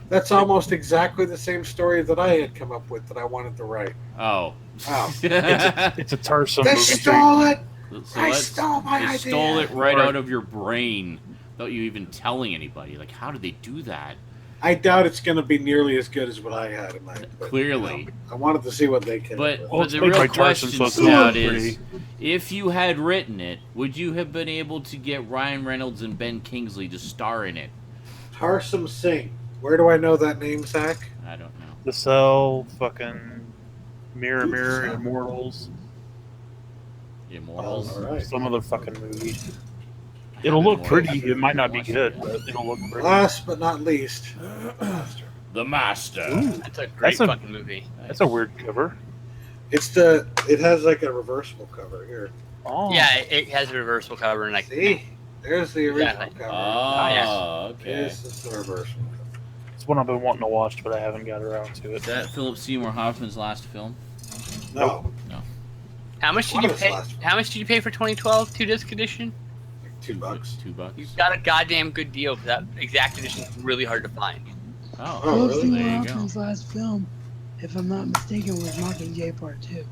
that's almost exactly the same story that I had come up with that I wanted to write." Oh. Wow. It's a tiresome They movie. stole it. So I let's- stole my they idea. stole it right Right. out of your brain without you even telling anybody. Like, how did they do that? I doubt it's going to be nearly as good as what I had in mind. but, Clearly. you know, I wanted to see what they can. But, Well, but it's the made by real Tarzan, question, so it's Scout, pretty- is if you had written it, would you have been able to get Ryan Reynolds and Ben Kingsley to star in it? Tarsum Singh. Where do I know that name, Zach? I don't know. The Cell, fucking Mirror, Immortals, Immortals? All right. some other fucking movie. It'll look pretty. It might not be good, but it'll look pretty. Last but not least, The Master. Ooh, That's a great That's a- fucking movie. that's a weird cover. it has like a reversible cover here. Oh, Yeah, it has a reversible cover, and like See, there's the original Yeah. cover. Oh, okay. This is the reversible cover. it's one I've been wanting to watch, but I haven't got around to it. Is that Philip Seymour Hoffman's last film? No, how much did One you of his pay? last ones. How much did you pay for 2012 2-disc edition? like $2. $2. You got a goddamn good deal for that exact edition. It's really hard to find. Oh, Oh, Philip really? Seymour There you go. Hoffman's last film, if I'm not mistaken, was Mockingjay Part 2.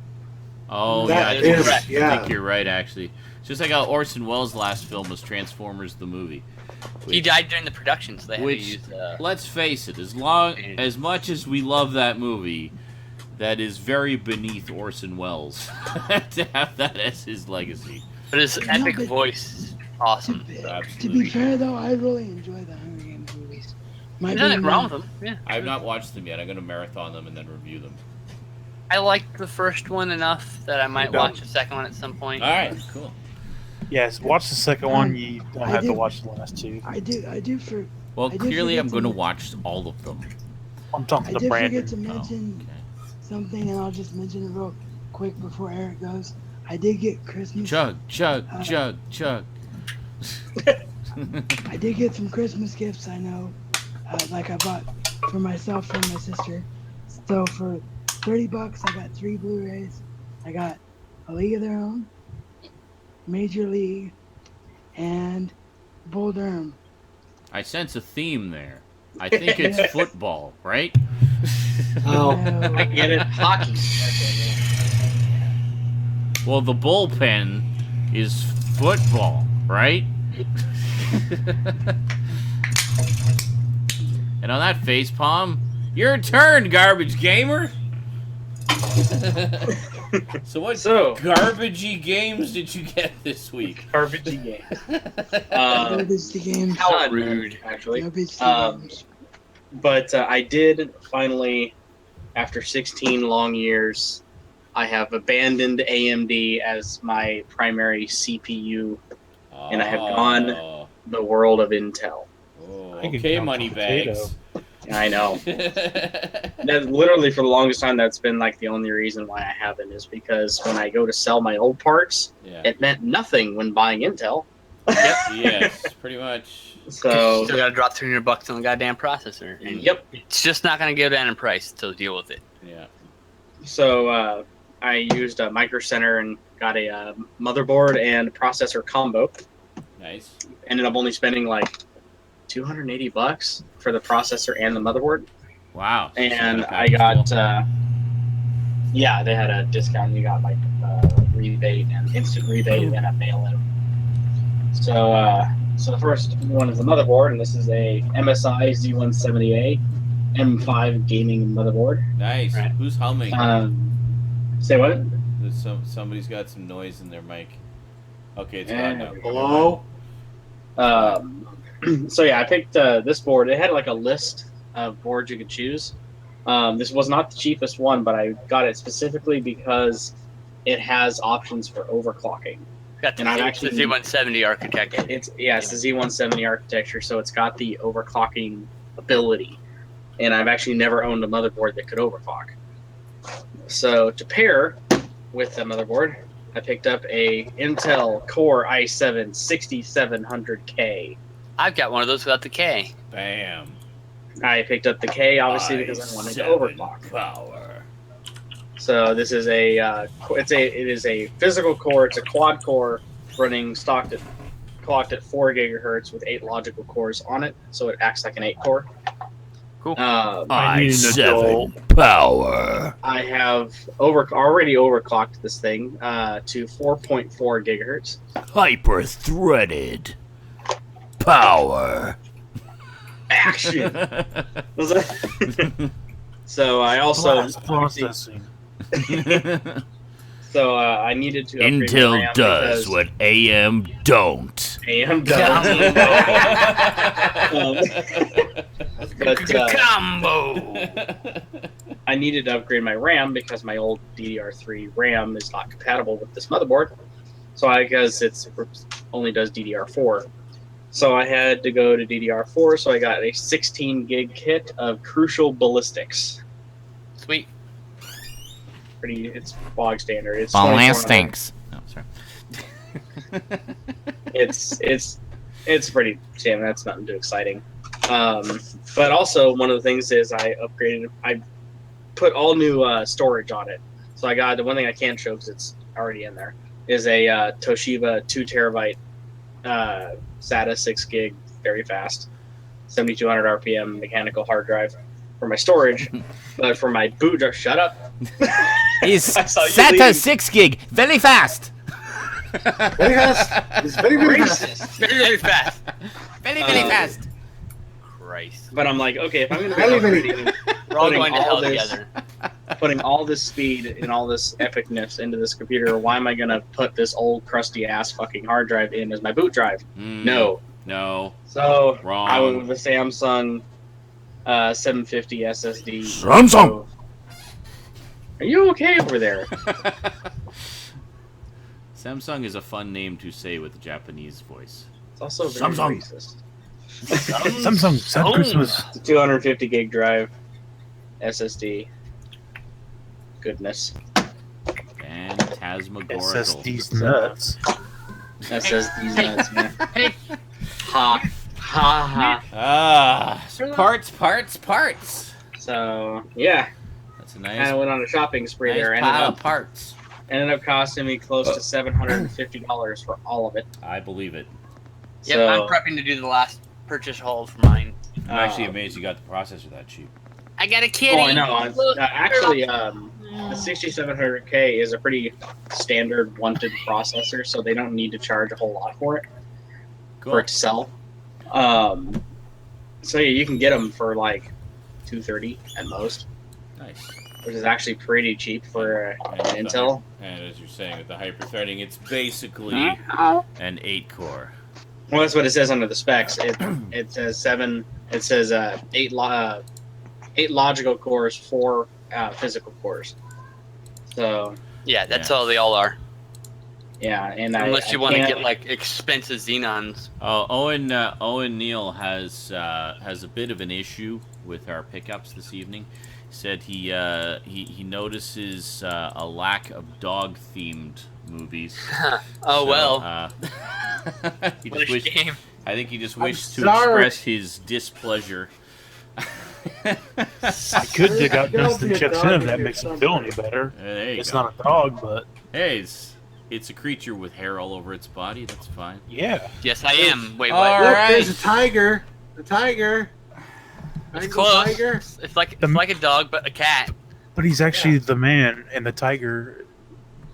Oh, That yeah, I is- think, yeah. I think you're right, actually. It's just like how Orson Welles' last film was Transformers the movie. He died during the production, so they had Which- to use. Let's face it, as much as we love that movie, that is very beneath Orson Welles to have that as his legacy. But his No, epic but- voice is awesome. To Absolutely. be fair, though, I really enjoy the Hunger Games movies. Might There's be nothing wrong more. with them. Yeah. I have not watched them yet. I'm going to marathon them and then review them. I liked the first one enough that I might You're done. watch the second one at some point. All right, cool. Yes, watch the second one. You don't I have to did- watch the last two. I do for. Well, I did clearly forget I'm to going to men- watch all of them. I'm talking I to did Brandon. forget to mention okay. something, and I'll just mention it real quick before Eric goes. I did get Christmas. Chug, chug, Uh, chug, chug. I did get some Christmas gifts. I know, like I bought for myself and my sister. So for $30, I got 3 Blu-rays. I got A League of Their Own, Major League, and Bull Durham. I sense a theme there. I think it's football, right? Oh, No. I get it. Hockey. Well, the bullpen is football, right? And on that face palm, your turn, garbage gamer. So what garbagey games did you get this week? Garbagey game. Garbage the games. How rude, actually. Garbage the games. But I did finally, after 16 long years, I have abandoned AMD as my primary CPU, and I have gone the world of Intel. Oh, I can okay, count money the potato. bags. I know. That literally, for the longest time, that's been like the only reason why I haven't, is because when I go to sell my old parts, Yeah. it meant nothing when buying Intel. Yes, pretty much. So, Still got to drop $300 on the goddamn processor. And yep. It's just not going to go down in price to deal with it. Yeah. So I used a Micro Center and got a motherboard and processor combo. Nice. Ended up only spending like $280 for the processor and the motherboard. Wow. And So I got, yeah, they had a discount. You got like rebate and instant rebate and a mail-in. So the first one is the motherboard, and this is a MSI Z170A M5 gaming motherboard. Nice. Right. Who's humming? Say what? There's somebody's got some noise in their mic. Okay, it's gone now. Hello? So yeah, I picked this board. It had like a list of boards you could choose. This was not the cheapest one, but I got it specifically because it has options for overclocking. Got the, And I've the actually- Z170 architecture. It's the Z170 architecture, so it's got the overclocking ability. And I've actually never owned a motherboard that could overclock. So to pair with the motherboard, I picked up a Intel Core i7 6700K. I've got one of those without the K. Bam. I picked up the K obviously because I wanted to overclock. Power. So this is it is a physical core. It's a quad core running clocked at 4 gigahertz with 8 logical cores on it, so it acts like an 8 core. Cool. I need an adult. Power. I have already overclocked this thing to 4.4 gigahertz. Hyper threaded. Power. Action. So I also Blast processing. so I needed to upgrade my Intel RAM does because what AM don't. AM does. But Combo. I needed to upgrade my RAM because my old DDR3 RAM is not compatible with this motherboard. So because it only does DDR4. So I had to go to DDR4, so I got a 16 gig kit of Crucial Ballistics. Sweet. It's bog standard. It's Ballistics. Oh, sorry. it's pretty standard. That's nothing too exciting. But also one of the things is I put all new storage on it. So I got the one thing I can't show because it's already in there is a Toshiba 2 terabyte SATA 6 gig, very fast, 7200 RPM mechanical hard drive for my storage. But for my boot drive, shut up. Is I saw you SATA leaving. 6 gig very fast? Very fast. It's very, very fast. Racist. Very, very fast. Very fast. Christ. But I'm like, okay, if I'm going to Really, be really- upgrading, We're all Putting going to all hell this- together. putting all this speed and all this epicness into this computer, why am I going to put this old crusty ass fucking hard drive in as my boot drive? No. No. So Wrong. I went with the Samsung 750 SSD. Samsung! Are you okay over there? Samsung is a fun name to say with a Japanese voice. It's also very Samsung. racist. Samsung, sad Christmas. 250 gig drive SSD. Goodness. Phantasmagorical. SSD's nuts. SSD's nuts, man. Ha. Ha ha. Parts. So, yeah. That's a Kind nice, of went on a shopping spree nice there. pile of parts. Ended up costing me close to $750 for all of it. I believe it. Yep, So, I'm prepping to do the last purchase haul for mine. I'm actually amazed you got the processor that cheap. I got a kitty. oh, I know. Actually, the 6700K is a pretty standard wanted processor, so they don't need to charge a whole lot for it Cool. for it to sell. So yeah, you can get them for like $230 at most, Nice. which is actually pretty cheap for an Intel. And as you're saying, with the hyper-threading, it's basically an 8-core. Well, that's what it says under the specs. It says seven. It says eight logical cores, 4 physical cores. So Yeah, that's Yeah. all they all are. yeah, and Unless you want to can't- get like expensive Xenons. Oh, Owen Neal has a bit of an issue with our pickups this evening. He said he notices a lack of dog-themed movies. Oh So, well. he What just a wished, shame. I think he just I'm wished to sorry. express his displeasure. I could dig out There's Dustin gotta be a checks dog in in if that here makes him feel any somewhere. better. There you It's go. not a dog, but Hey, it's a creature with hair all over its body. That's fine. yeah. Yes, I am. Wait, All what? Look, right. there's a tiger. A tiger. It's Tiger, close. Tiger. It's like a dog, but a cat. But he's actually the man, and the tiger,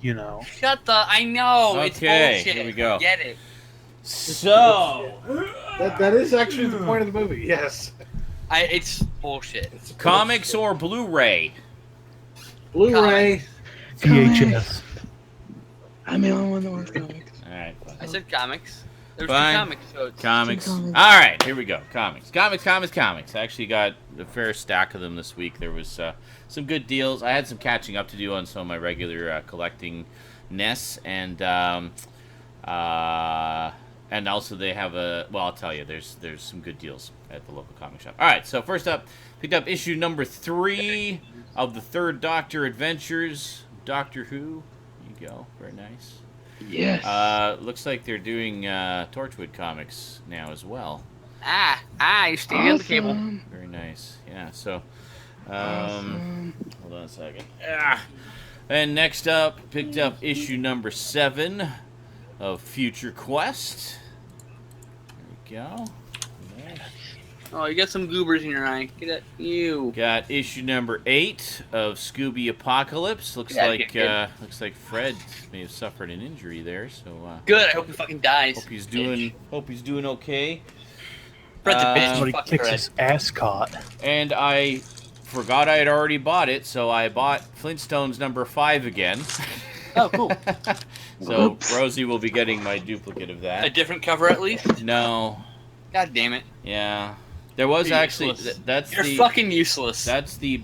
you know. Shut the. I know. It's Okay, bullshit. here we go. Get it. So, That is actually the point of the movie. Yes. It's bullshit. comics or Blu-ray? Blu-ray. VHS. I'm the only one that wants comics. All right. I said comics. There's Fine. 2 comics, so it's Comics. All Comics. right, here we go. Comics. I actually got a fair stack of them this week. There was some good deals. I had some catching up to do on some of my regular collecting ness, and also they have a. Well, I'll tell you, there's some good deals at the local comic shop. All right, so first up, picked up issue number 3 of the Third Doctor Adventures, Doctor Who. There you go, very nice. Yes. Looks like they're doing Torchwood comics now as well. you stay on the cable. Awesome. Very nice. Yeah, so Awesome. hold on a second. And next up, picked up issue number 7 of Future Quest. There we go. Yeah. Oh, you got some goobers in your eye. Get it, you. Got issue number 8 of Scooby Apocalypse. Looks Yeah, like good. Fred may have suffered an injury there, so Good. I hope he fucking dies. hope he's doing okay. Fred's a bitch. Somebody Fuck kicks Fred. his ass caught. And I forgot I had already bought it, so I bought Flintstones number 5 again. Oh, cool. So Whoops. Rosie will be getting my duplicate of A that. different cover at least. No, God damn it. yeah, there was You're actually useless. that's You're the fucking useless.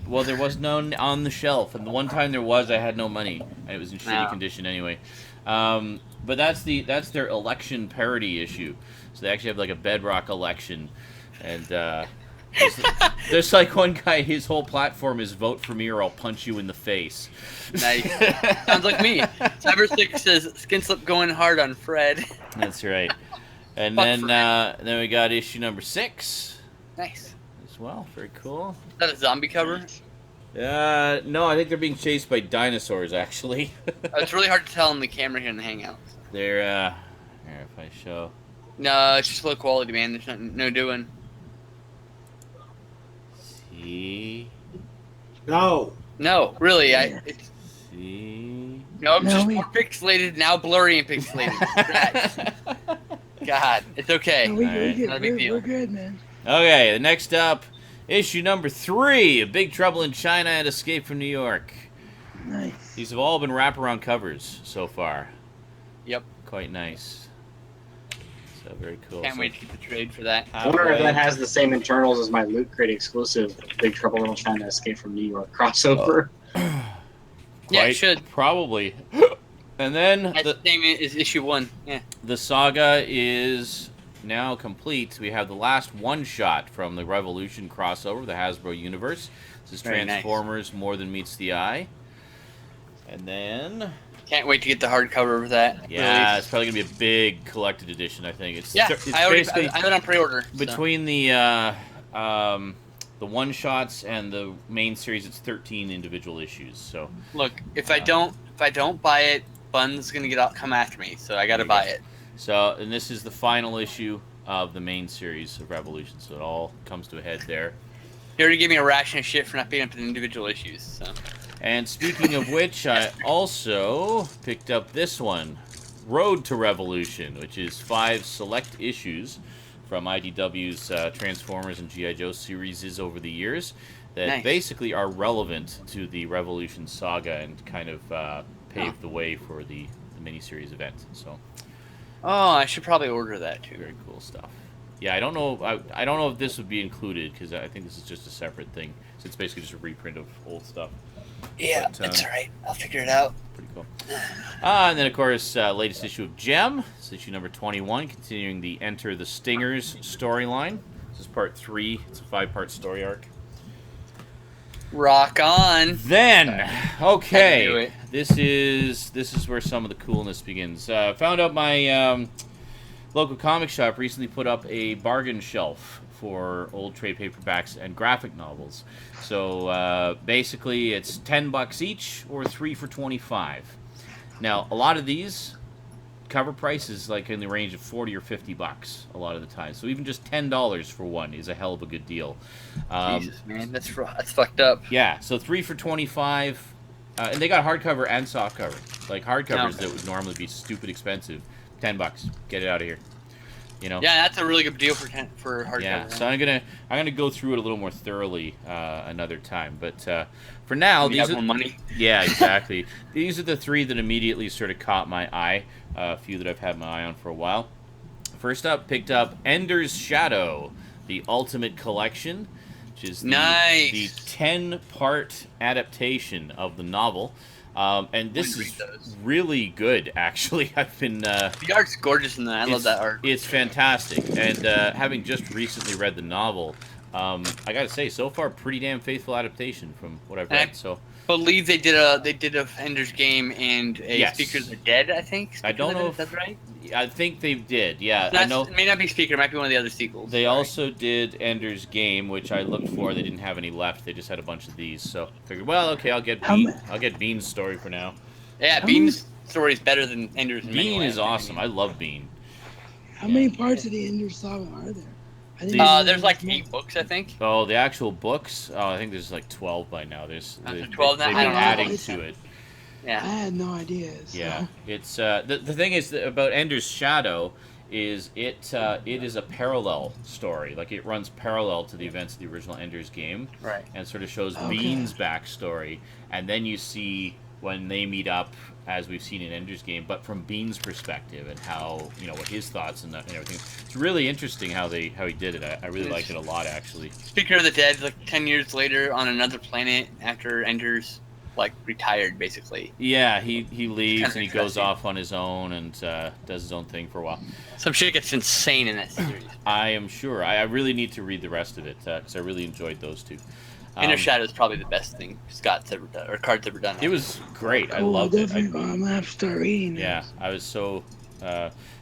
well, there was none on the shelf, and the one time there was, I had no money, and it was in shitty No. condition anyway. But that's their election parody issue. So they actually have like a Bedrock election, and there's like one guy, his whole platform is vote for me or I'll punch you in the face. Nice. Sounds like me. Cyber6 says skin slip going hard on Fred. That's right. And Fuck then we got issue number 6 Nice. as well. Very cool. Is that a zombie cover? No, I think they're being chased by dinosaurs actually. Oh, it's really hard to tell on the camera here in the Hangouts. They're here if I show. No, it's just low quality, man. There's no doing. See. No. No, really. It's See. no, it's No, just we- more pixelated, now blurry and pixelated. Scratch. God, it's okay. No, we, Alright. Not a big deal. we're good, man. Okay, next up, issue number 3 of Big Trouble in China and Escape from New York. Nice. These have all been wraparound covers so far. Yep. Quite nice. So very cool. Can't wait to get the trade for that. I wonder if that has the same internals as my Loot Crate exclusive Big Trouble Little China Escape from New York crossover. Yeah, it should. Probably. And then The name is issue 1. Yeah. the saga is now complete. We have the last one-shot from the Revolution crossover, the Hasbro universe. This is Very Transformers More Than Meets the Eye. And then... Can't wait to get the hardcover of that. Yeah, release. it's probably going to be a big collected edition, I think. It's I basically have it on pre-order. between the one-shots and the main series, it's 13 individual issues. So Look, if I don't buy it, Bun's gonna come after me, so I gotta buy it. So, and this is the final issue of the main series of Revolution, so it all comes to a head there. He already gave me a ration of shit for not being up in individual issues. So. And speaking of which, I also picked up this one, Road to Revolution, which is 5 select issues from IDW's Transformers and G.I. Joe series over the years that basically are relevant to the Revolution saga and kind of paved the way for the miniseries event. So, I should probably order that too. very cool stuff. Yeah, I don't know. I don't know if this would be included because I think this is just a separate thing. So it's basically just a reprint of old stuff. Yeah, But, that's all right. I'll figure it out. Pretty cool. And then, of course, latest issue of Gem. It's issue number 21, continuing the Enter the Stingers storyline. This is part 3. It's a 5-part story arc. Rock on. Then, okay, do it. this is where some of the coolness begins. Found out my local comic shop recently put up a bargain shelf for old trade paperbacks and graphic novels. So basically, it's $10 each or 3 for $25. Now, a lot of these cover price is like in the range of $40 or $50 a lot of the time. So even just $10 for one is a hell of a good deal. Jesus, man, that's fucked up. Yeah, so 3 for $25, and they got hardcover and softcover. Like hardcovers that would normally be stupid expensive, $10. Get it out of here. You know. Yeah, that's a really good deal for hardcover. Yeah, so I'm gonna go through it a little more thoroughly another time. But for now, these are more money. Yeah, exactly. These are the 3 that immediately sort of caught my eye. A few that I've had my eye on for a while. First up, picked up Ender's Shadow, the Ultimate Collection, which is the 10-part adaptation of the novel. And this is really good, actually. I've been... the art's gorgeous in that. I love that art. It's fantastic. And having just recently read the novel, I gotta say, so far, pretty damn faithful adaptation from what I've read. So I believe they did a Ender's Game and a Speakers of the Dead, I think. I don't know if that's right. I think they did, yeah. I know it may not be Speaker, it might be one of the other sequels. They also did Ender's Game, which I looked for. They didn't have any left. They just had a bunch of these. So I figured, well, okay, I'll get Bean's story for now. Yeah, Bean's story is better than Ender's. Bean is awesome. I love Bean. How many parts of the Ender Saga are there? There's like 8 books, I think. Oh, the actual books? Oh, I think there's like 12 by now. There's 12 now. They've been adding to it. Yeah. I had no idea. So. Yeah, it's the thing is about Ender's Shadow is it is a parallel story. Like it runs parallel to the events of the original Ender's Game, right? And sort of shows Bean's backstory, and then you see when they meet up, as we've seen in Ender's Game, but from Bean's perspective and how what his thoughts and everything. It's really interesting how he did it. I really liked it a lot, actually. Speaker of the Dead, like 10 years later on another planet after Ender's retired, basically. Yeah, he leaves and he goes off on his own and does his own thing for a while. Some shit gets insane in that series. I am sure. I really need to read the rest of it because I really enjoyed those 2. Inner Shadow is probably the best thing Scott's ever done, or Card's ever done. It was great. I Cool, loved it. I'm gonna have to start reading. Yeah, I was so.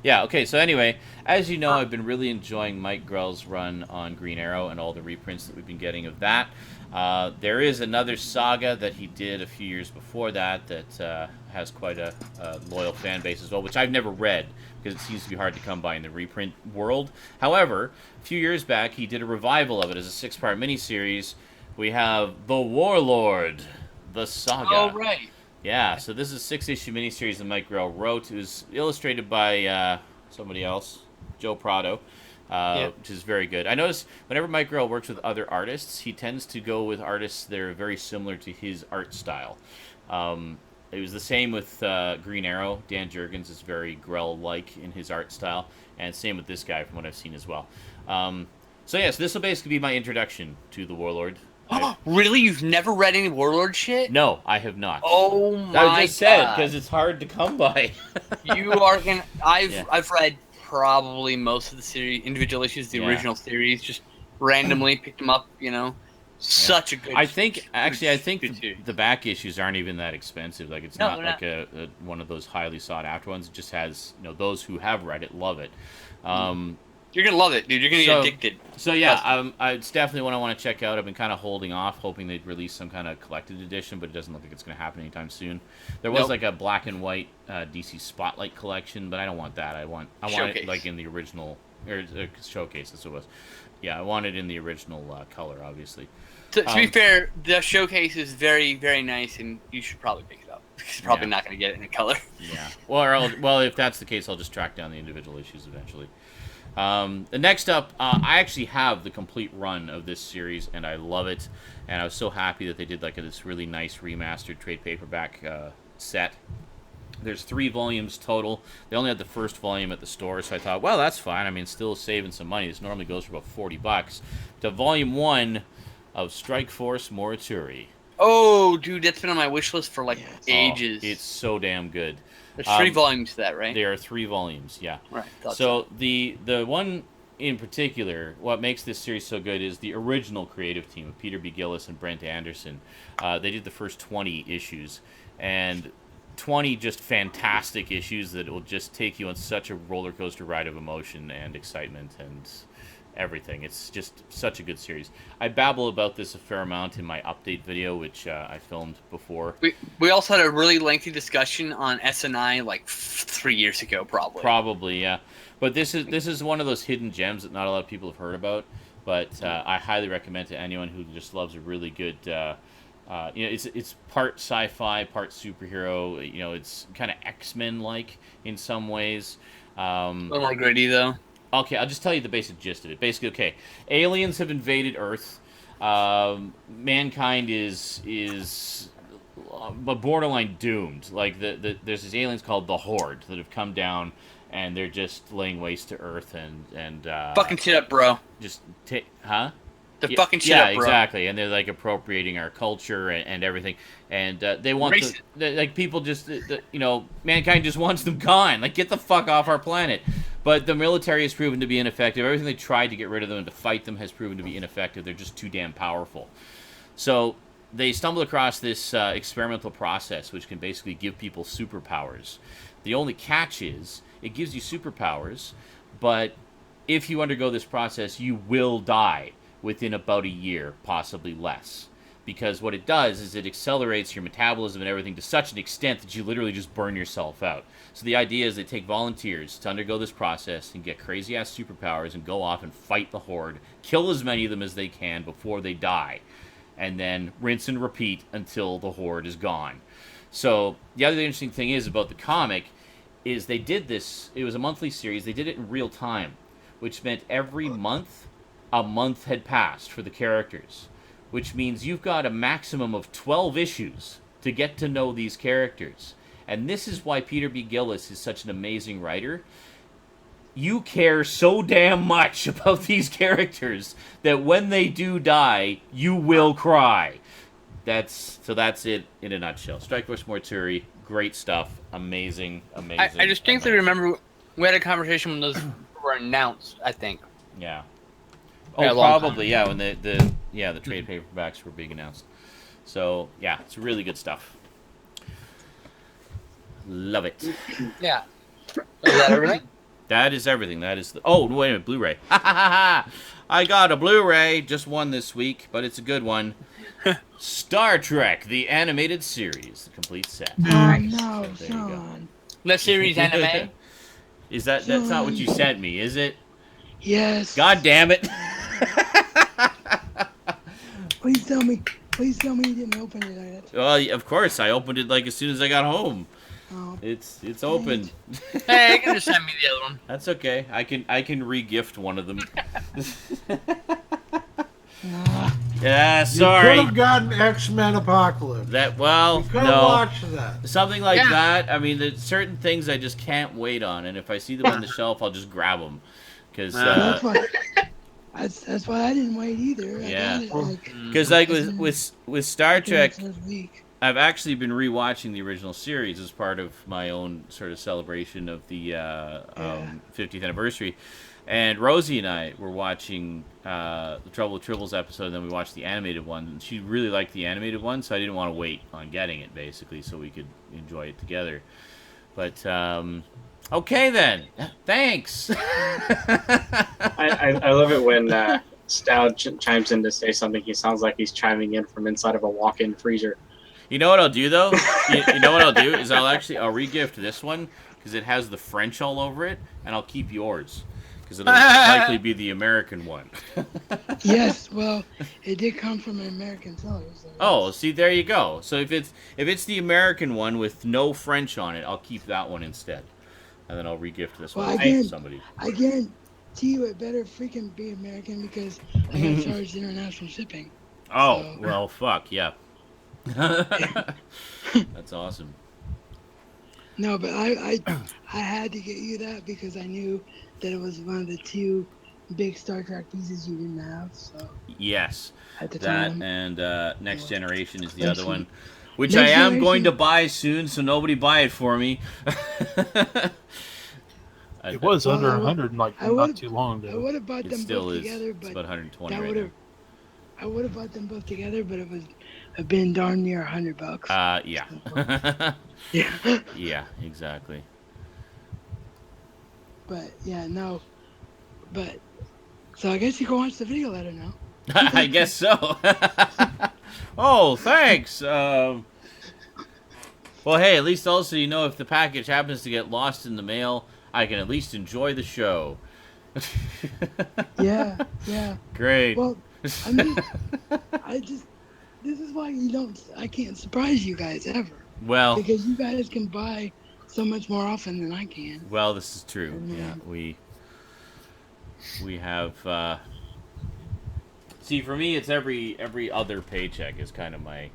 Okay. So anyway, as you know, I've been really enjoying Mike Grell's run on Green Arrow and all the reprints that we've been getting of that. There is another saga that he did a few years before that has quite a loyal fan base as well, which I've never read because it seems to be hard to come by in the reprint world. However, a few years back, he did a revival of it as a 6-part miniseries. We have The Warlord, the saga. Oh, right. Yeah, so this is a 6-issue miniseries that Mike Grell wrote. It was illustrated by somebody else, Joe Prado, which is very good. I notice whenever Mike Grell works with other artists, he tends to go with artists that are very similar to his art style. it was the same with Green Arrow. Dan Jurgens is very Grell-like in his art style, and same with this guy from what I've seen as well. So yes, this will basically be my introduction to the Warlord. Really? You've never read any Warlord shit? No, I have not. Oh my god! I just said because it's hard to come by. You are gonna. I've read probably most of the series, individual issues, the original series, just randomly picked them up. Such a good. I think the back issues aren't even that expensive. Like it's not like a one of those highly sought after ones. It just has those who have read it love it. You're gonna love it, dude. You're gonna get addicted. So yeah, it's definitely one I want to check out. I've been kind of holding off, hoping they'd release some kind of collected edition, but it doesn't look like it's gonna happen anytime soon. There was like a black and white DC Spotlight collection, but I don't want that. I want it like in the original or showcase. That's what it was. Yeah, I want it in the original color, obviously. To be fair, the showcase is very, very nice, and you should probably pick it up. Because you're probably not going to get it in a color. Yeah. Well, if that's the case, I'll just track down the individual issues eventually. Next up, I actually have the complete run of this series, and I love it. And I was so happy that they did like this really nice remastered trade paperback set. There's 3 volumes total. They only had the first volume at the store, so I thought, well, that's fine. I mean, still saving some money. This normally goes for about $40. To volume 1 of Strike Force Morituri. Oh, dude, that's been on my wish list for ages. It's so damn good. There's 3 volumes to that, right? There are 3 volumes, yeah. Right. So the one in particular, what makes this series so good is the original creative team of Peter B. Gillis and Brent Anderson. They did the first 20 issues, and 20 just fantastic issues that will just take you on such a roller coaster ride of emotion and excitement and everything. It's just such a good series. I babble about this a fair amount in my update video, which I filmed before. We also had a really lengthy discussion on SNI like 3 years ago, probably. Probably, yeah. But this is one of those hidden gems that not a lot of people have heard about. But I highly recommend to anyone who just loves a really good. It's part sci-fi, part superhero. It's kind of X-Men like in some ways. A little more gritty though. Okay, I'll just tell you the basic gist of it. Basically, okay, aliens have invaded Earth. Mankind is borderline doomed. Like there's these aliens called the Horde that have come down, and they're just laying waste to Earth and fucking shit up, bro. Just huh? The fucking shit up, bro. Yeah, exactly. And they're like appropriating our culture and everything. And they want people just mankind just wants them gone. Like, get the fuck off our planet. But the military has proven to be ineffective. Everything they tried to get rid of them and to fight them has proven to be ineffective. They're just too damn powerful. So they stumbled across this experimental process which can basically give people superpowers. The only catch is it gives you superpowers, but if you undergo this process, you will die within about a year, possibly less. Because what it does is it accelerates your metabolism and everything to such an extent that you literally just burn yourself out. So the idea is they take volunteers to undergo this process and get crazy-ass superpowers and go off and fight the Horde, kill as many of them as they can before they die, and then rinse and repeat until the Horde is gone. So the other interesting thing is about the comic is they did this, it was a monthly series, they did it in real time, which meant every month, a month had passed for the characters, which means you've got a maximum of 12 issues to get to know these characters. And this is why Peter B. Gillis is such an amazing writer. You care so damn much about these characters that when they do die, you will cry. That's it in a nutshell. Strike Force Mortuary, great stuff, amazing. I distinctly remember we had a conversation when those were announced, I think. Yeah. Oh, probably, yeah, when the trade paperbacks were being announced. So, yeah, it's really good stuff. Love it. Yeah. Is that everything? That is everything. That is oh, wait a minute, Blu-ray. I got a Blu-ray, just one this week, but it's a good one. Star Trek, the animated series, the complete set. Oh, no, Sean. The series anime? Is that's not what you sent me, is it? Yes. God damn it. Please tell me you didn't open it yet. Well, of course, I opened it like as soon as I got home. Oh, it's open. Hey, you can just send me the other one. That's okay. I can re-gift one of them. Yeah, sorry. You could have gotten X-Men Apocalypse. That well, You gotta no, watch that. something like Yeah. that. I mean, there's certain things I just can't wait on, and if I see them on the shelf, I'll just grab them. Because That's why. That's why I didn't wait either. I Yeah. got it like because like as soon with Star within the Trek, first week. I've actually been rewatching the original series as part of my own sort of celebration of the 50th anniversary. And Rosie and I were watching the Trouble with Tribbles episode, and then we watched the animated one. And she really liked the animated one, so I didn't want to wait on getting it, basically, so we could enjoy it together. But, okay then. Thanks. I love it when Stout chimes in to say something. He sounds like he's chiming in from inside of a walk-in freezer. You know what I'll do, though? You know what I'll do is I'll regift this one, because it has the French all over it, and I'll keep yours. Because it'll likely be the American one. Yes, well, it did come from an American seller. So Oh, see, there you go. So if it's the American one with no French on it, I'll keep that one instead, and then I'll regift this Well, one again, to somebody. I guarantee you it better freaking be American because I got charged international shipping. Oh, So- well, fuck yeah. That's awesome. No, but I had to get you that because I knew that it was one of the two big Star Trek pieces you didn't have. So Yes, at the that time, and Next Generation is the Next other one, Gen- which Next I am going Generation- to buy soon. So nobody buy it for me. It was Well, under I would- 100 like I not would- too long I ago. would have bought It them still both is. together, It's but about 120 that right would now. have. I would have bought them both together, but it would have been darn near $100. Yeah. Yeah. Yeah, exactly. But yeah, no. But so I guess you can watch the video letter now. I guess so. Oh, thanks. Well, hey, at least also you know if the package happens to get lost in the mail, I can at least enjoy the show. Yeah, yeah. Great. Well, I mean, this is why I can't surprise you guys ever. well, Because you guys can buy so much more often than I can. this is true. Yeah, we have. See, for me, it's every other paycheck is kind of my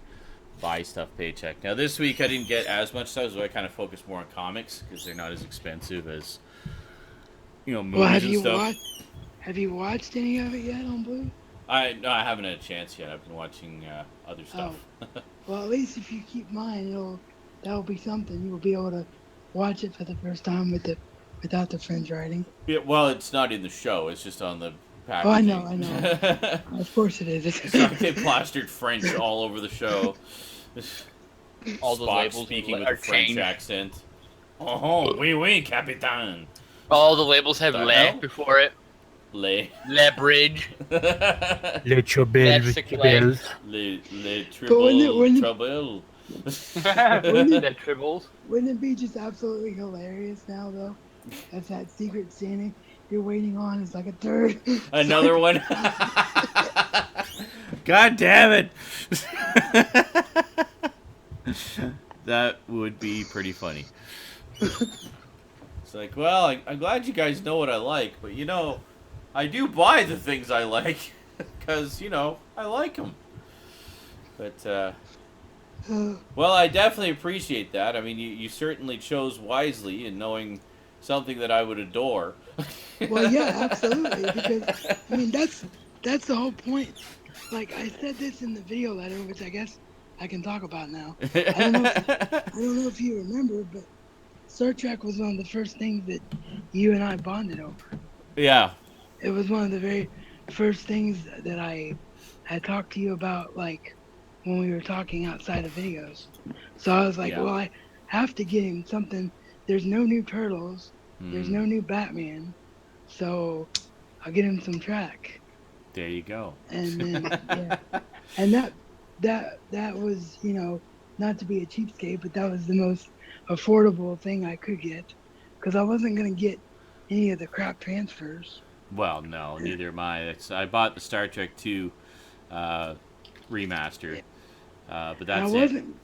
buy stuff paycheck. Now, this week I didn't get as much stuff, so I kind of focused more on comics because they're not as expensive as movies Well, have and you stuff. have you watched any of it yet on Blue? No, I haven't had a chance yet. I've been watching other stuff. Well, at least if you keep mine, that'll be something. You'll be able to watch it for the first time without the French writing. Yeah, well, it's not in the show. It's just on the Oh, I packaging. know. Of course it is. It's like they plastered French all over the show. All the Spock labels speaking with are a French changed. accent. Oh, oui, oui, Capitaine. All the labels have The "le" hell? before it. Les, Le bridge. Le Chobel, That's Chobel. les wouldn't it- trouble. The tribbles. Wouldn't it be just absolutely hilarious now, though? If that Secret Santa you're waiting on is like a third. Another one. God damn it. That would be pretty funny. It's like, well, I'm glad you guys know what I like, but I do buy the things I like because, I like them. But, well, I definitely appreciate that. I mean, you certainly chose wisely in knowing something that I would adore. Well, yeah, absolutely. Because I mean, that's the whole point. Like I said this in the video letter, which I guess I can talk about now. I don't know if you remember, but Star Trek was one of the first things that you and I bonded over. Yeah. It was one of the very first things that I had talked to you about, like when we were talking outside of videos. So I was like, Yeah. well, I have to get him something. There's no new Turtles. There's no new Batman. So I'll get him some track. There you go. And then, yeah. And that was, not to be a cheapskate, but that was the most affordable thing I could get. Because I wasn't going to get any of the crap transfers. Well, no, neither am I. I bought the Star Trek 2 remaster, but And I that's it. wasn't.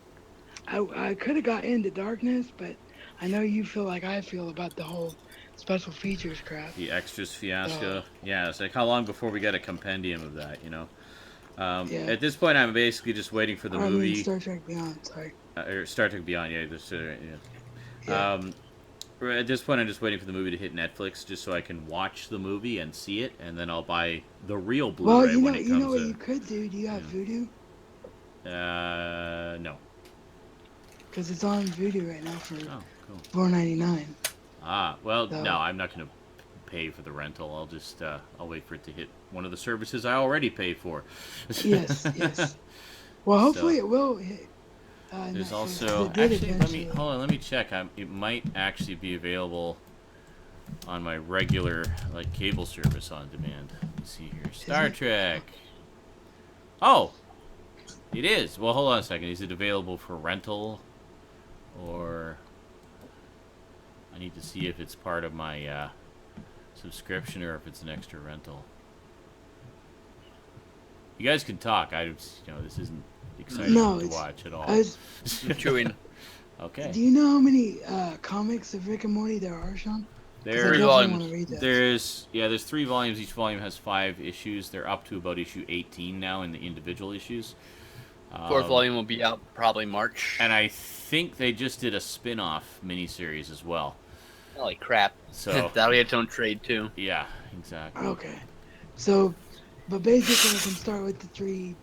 I could have got Into Darkness, but I know you feel like I feel about the whole special features crap. The extras fiasco. Yeah, it's like how long before we get a compendium of that, Yeah. At this point, I'm basically just waiting for the I mean, movie. Star Trek Beyond. Sorry. Or Star Trek Beyond, yeah. Yeah. At this point, I'm just waiting for the movie to hit Netflix, just so I can watch the movie and see it, and then I'll buy the real Blu-ray Well, when it comes. you know what you could do? Do you have Vudu? No. Because it's on Vudu right now for Oh, cool. $4.99. Well, So- no, I'm not gonna pay for the rental. I'll just I'll wait for it to hit one of the services I already pay for. Yes, yes. Well, hopefully it will hit. There's Netflix, also 'cause it did actually eventually. let me check. It might actually be available on my regular cable service on demand. Let's see here, Star Trek. Oh, it is. Well, hold on a second. Is it available for rental, or I need to see if it's part of my subscription or if it's an extra rental. You guys can talk. This isn't exciting to watch at all. Chewing. Okay. Do you know how many comics of Rick and Morty there are, Sean? 'Cause I There, definitely volumes. want to read that. there's 3 volumes. Each volume has 5 issues. They're up to about issue 18 now in the individual issues. Fourth volume will be out probably March. And I think they just did a spin-off miniseries as well. Holy crap. So That'll get its own trade, too. yeah, exactly. Okay. So, but basically, I can start with the three.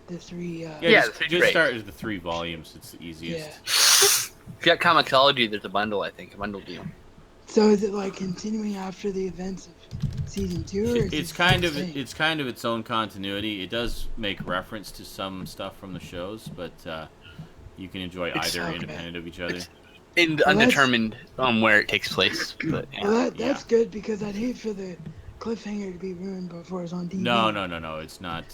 Yeah, Yeah, just, the just trade. start with the 3 volumes. It's the easiest. Yeah. If you got Comixology, there's a bundle, I think. A bundle deal. So is it like continuing after the events of season 2, or is It's it kind the of same? its own continuity. It does make reference to some stuff from the shows, but you can enjoy either okay. independent of each other. And Well, undetermined on where it takes place. But, yeah. Well, that's good because I'd hate for the cliffhanger to be ruined before it's on TV. No, it's not.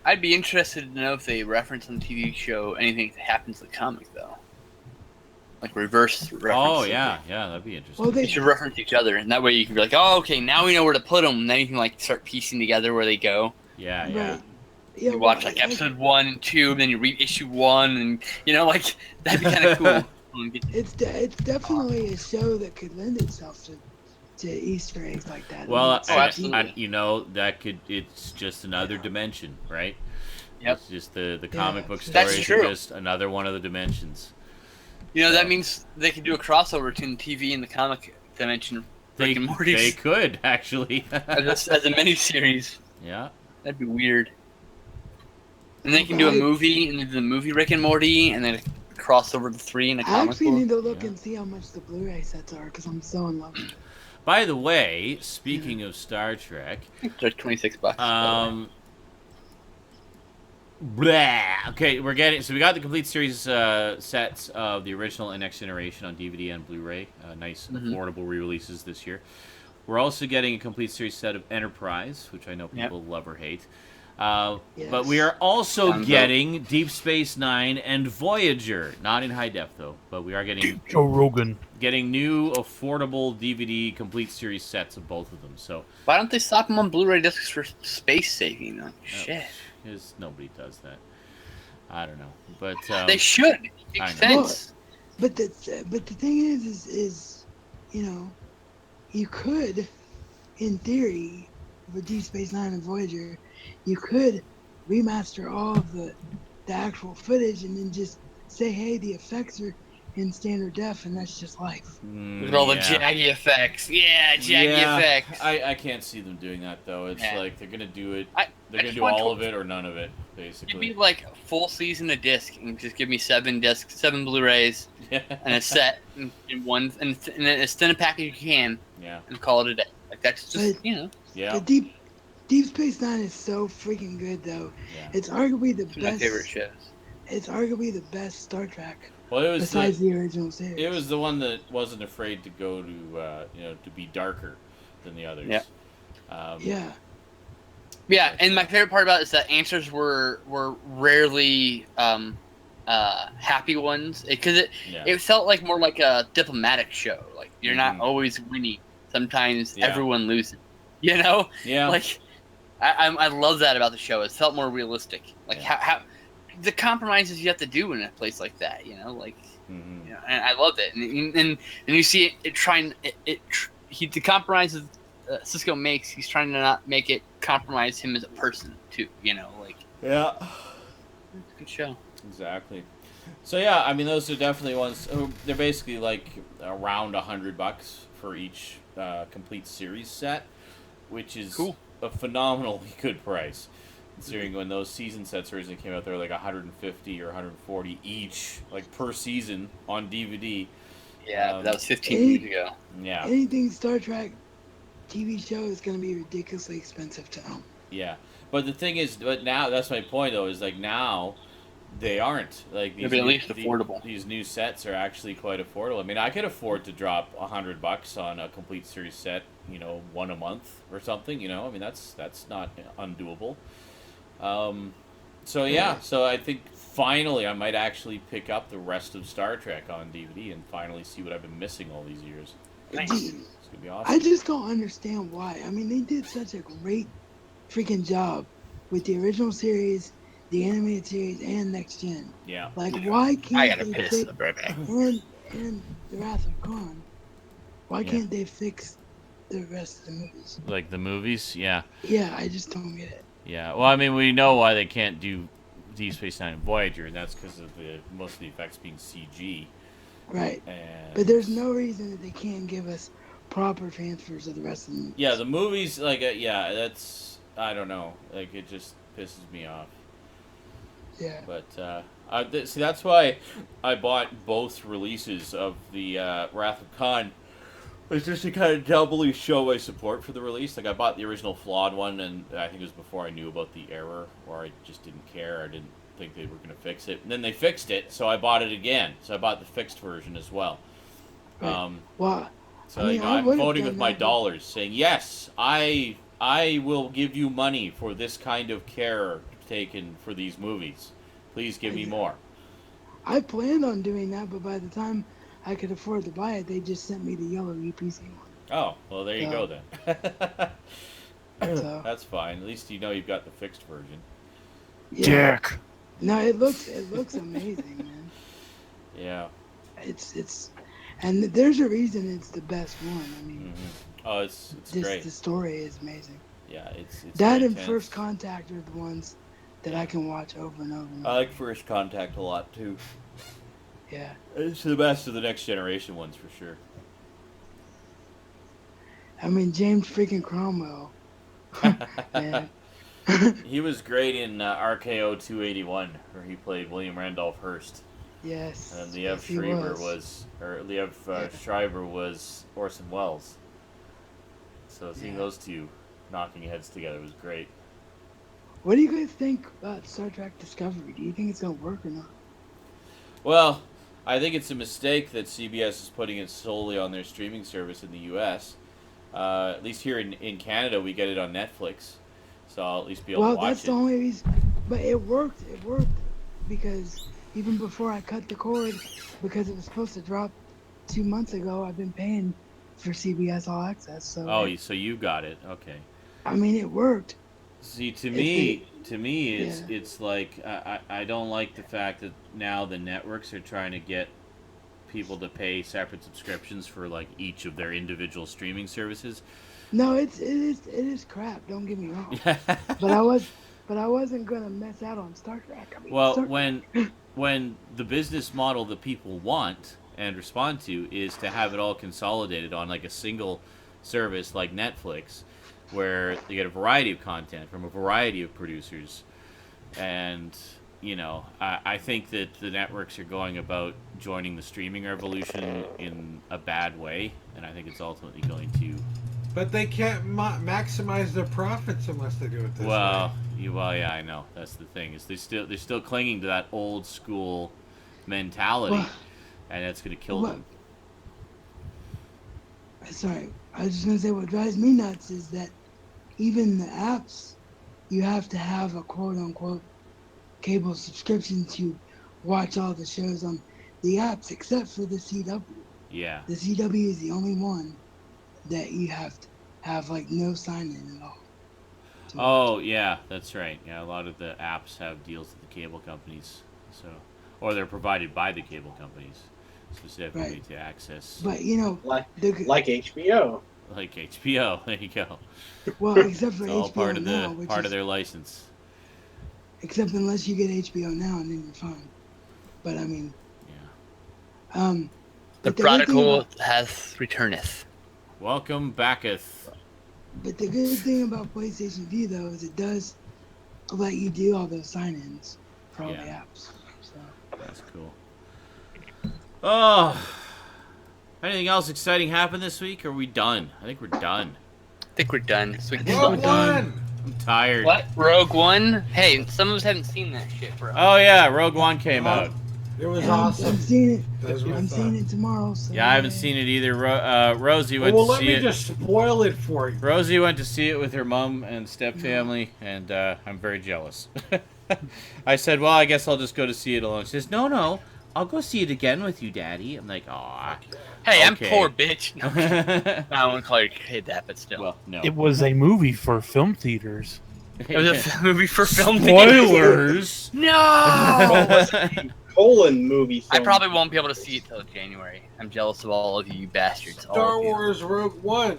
I'd be interested to know if they reference on the TV show anything that happens in the comic, though. Like reverse reference. Oh yeah, that'd be interesting. Well, They should reference each other, and that way you can be like, oh, okay, now we know where to put them, and then you can start piecing together where they go. Yeah. Right. Yeah, You watch episode 1 and 2, and then you read issue 1, and that'd be kind of cool. It's definitely a show that could lend itself to Easter eggs like that. Well, absolutely. it's just another dimension, right? Yep. It's just the comic book That's stories true. are just another one of the dimensions. That means they could do a crossover between the TV and the comic dimension. Rick and Morty's. They could actually. as a miniseries. Yeah. That'd be weird. And they can do a movie, and the movie Rick and Morty, and then cross over the 3 in a I comic actually book. need to look and see how much the Blu-ray sets are because I'm so in love with it. By the way, speaking of Star Trek, They're $26. Okay, we got the complete series sets of the original and Next Generation on DVD and Blu-ray. Nice, affordable re-releases this year. We're also getting a complete series set of Enterprise, which I know people love or hate. But we are also getting Deep Space Nine and Voyager. Not in high def, though, but we are getting Joe Rogan. new affordable DVD complete series sets of both of them. So Why don't they stop them on Blu-ray discs for space saving? Shit. because nobody does that. I don't know, but They should. It I makes know. sense. But the thing is you could, in theory, with Deep Space Nine and Voyager, you could remaster all of the actual footage and then just say, hey, the effects are in standard def, and that's just life. With all the jaggy effects. Yeah, jaggy effects. I can't see them doing that though. It's like they're gonna do it. They're gonna just do want all to- of it or none of it, Give basically. me like a full season of disc and just give me 7 discs, 7 Blu-rays, and a set in one, and then as thin a package you can, Yeah. and call it a day. Like that's just Yeah. The Deep Space Nine is so freaking good, though. Yeah. It's arguably the It's my best. favorite shows. It's arguably the best Star Trek Well, it was besides the original series. it was the one that wasn't afraid to go to to be darker than the others. Yeah. Yeah. Yeah, and my favorite part about it is that answers were rarely happy ones because it felt like more like a diplomatic show. Like you're not always winning. Sometimes everyone loses. Yeah. Like I love that about the show. It felt more realistic. Like how the compromises you have to do in a place like that. And I love it. And you see it trying the compromises Cisco makes. He's trying to not make it compromise him as a person too. Yeah. It's a good show. Exactly. So yeah, I mean, those are definitely ones. They're basically like around $100 for each complete series set, which is Cool. a phenomenally good price. Considering when those season sets originally came out, they were like 150 or 140 each, like per season on DVD. Yeah, but that was 15 Any- years ago. Yeah, Anything Star Trek TV show is going to be ridiculously expensive to own. yeah. But the thing is, but now that's my point though. Is like now they aren't like these. Maybe at new- least affordable. These new sets are actually quite affordable. I mean, I could afford to drop $100 on a complete series set. One a month or something. I mean, that's not undoable. So yeah, so I think finally I might actually pick up the rest of Star Trek on DVD and finally see what I've been missing all these years. Nice. Dude, It's gonna be awesome. I just don't understand why. I mean, they did such a great freaking job with the original series, the animated series, and Next Gen. Yeah. Like, why can't I gotta they piss. fix I'll be right back. and the Wrath of Khan? Why Yeah. can't they fix the rest of the movies? Like the movies, yeah. Yeah, I just don't get it. Yeah. Well, I mean, we know why they can't do Deep Space Nine and Voyager, and that's because of most of the effects being CG. Right. And But there's no reason that they can't give us proper transfers of the rest of the movies. Yeah, the movies, like, yeah, that's, I don't know, like, it just pisses me off. Yeah. But see, that's why I bought both releases of the Wrath of Khan. It's just to kind of doubly show my support for the release. Like, I bought the original flawed one, and I think it was before I knew about the error, or I just didn't care. I didn't think they were going to fix it. And then they fixed it, so I bought it again. So I bought the fixed version as well. Right. Well, So I mean, I I'm would've voting done with my that. dollars, saying yes, I will give you money for this kind of care taken for these movies. Please give me more. I planned on doing that, but by the time I could afford to buy it, they just sent me the yellow UPC one. Oh, well, there you go then. So, That's fine. At least you know you've got the fixed version. yeah. Dick. No, it looks amazing, man. Yeah. It's and there's a reason it's the best one. I mean, Oh, it's great. the story is amazing. Yeah, it's That very and tense. First Contact are the ones that I can watch over and over. And I over. like First Contact a lot too. Yeah. It's the best of the Next Generation ones for sure. I mean, James freaking Cromwell. Man. He was great in RKO 281, where he played William Randolph Hearst. Yes. And Liev yes, he Schreiber Schreiber was Orson Welles. So seeing Yeah. those two knocking heads together was great. What do you guys think about Star Trek Discovery? Do you think it's gonna work or not? Well, I think it's a mistake that CBS is putting it solely on their streaming service in the U.S. At least here in Canada, we get it on Netflix, so I'll at least be able Well, to watch that's it. the only reason. But it worked. It worked because even before I cut the cord, because it was supposed to drop 2 months ago, I've been paying for CBS All Access. So Oh, so you got it? Okay. I mean, it worked. See, to If me, Yeah. it's like I don't like the fact that now the networks are trying to get people to pay separate subscriptions for like each of their individual streaming services. No, it is crap. Don't get me wrong. But I wasn't gonna mess out on Star Trek. I mean, Well, Star when the business model that people want and respond to is to have it all consolidated on like a single service like Netflix, where you get a variety of content from a variety of producers, and I think that the networks are going about joining the streaming revolution in a bad way, and I think it's ultimately going to. But they can't maximize their profits unless they do it this way. Yeah, I know. That's the thing. Is they're still clinging to that old school mentality, Well, and that's going to kill well, them. Sorry, I was just gonna say what drives me nuts is that even the apps, you have to have a quote unquote cable subscription to watch all the shows on the apps, except for the CW. Yeah. The CW is the only one that you have to have like no sign in at all. to Oh, yeah, that's right. Yeah, a lot of the apps have deals with the cable companies, or they're provided by the cable companies specifically Right. to access, But Like the, like HBO. like HBO. There you go. well, except for It's all HBO part of now, the which part is of their license. except unless you get HBO now, and then you're fine. But I mean, Yeah. The but good thing prodigal about- hath returneth. Welcome backeth. But the good thing about PlayStation View though is it does let you do all those sign-ins for all the Yeah. apps. So That's cool. Oh, anything else exciting happened this week? Or are we done? I think we're done. I think we're done. So we Rogue One. I'm tired. What? Rogue One? Hey, some of us haven't seen that shit, bro. Oh yeah, Rogue One came Oh, out. It was and I'm awesome. seeing it. That's what I I'm thought. seeing it tomorrow. So Yeah, I haven't seen it either. Rosie went Well, to let see me it. just spoil it for you. Rosie went to see it with her mom and stepfamily, and I'm very jealous. I said, well, I guess I'll just go to see it alone. She says, no, I'll go see it again with you, Daddy. I'm like, aw. Hey, I'm okay. poor, bitch. No, I won't call your kid that, but still. Well, no. It was a movie for film theaters. It was a movie for film. Spoilers! No! Colon movie I film. probably won't be able to see it till January. I'm jealous of all of you bastards. all Star of you. Wars Rogue One.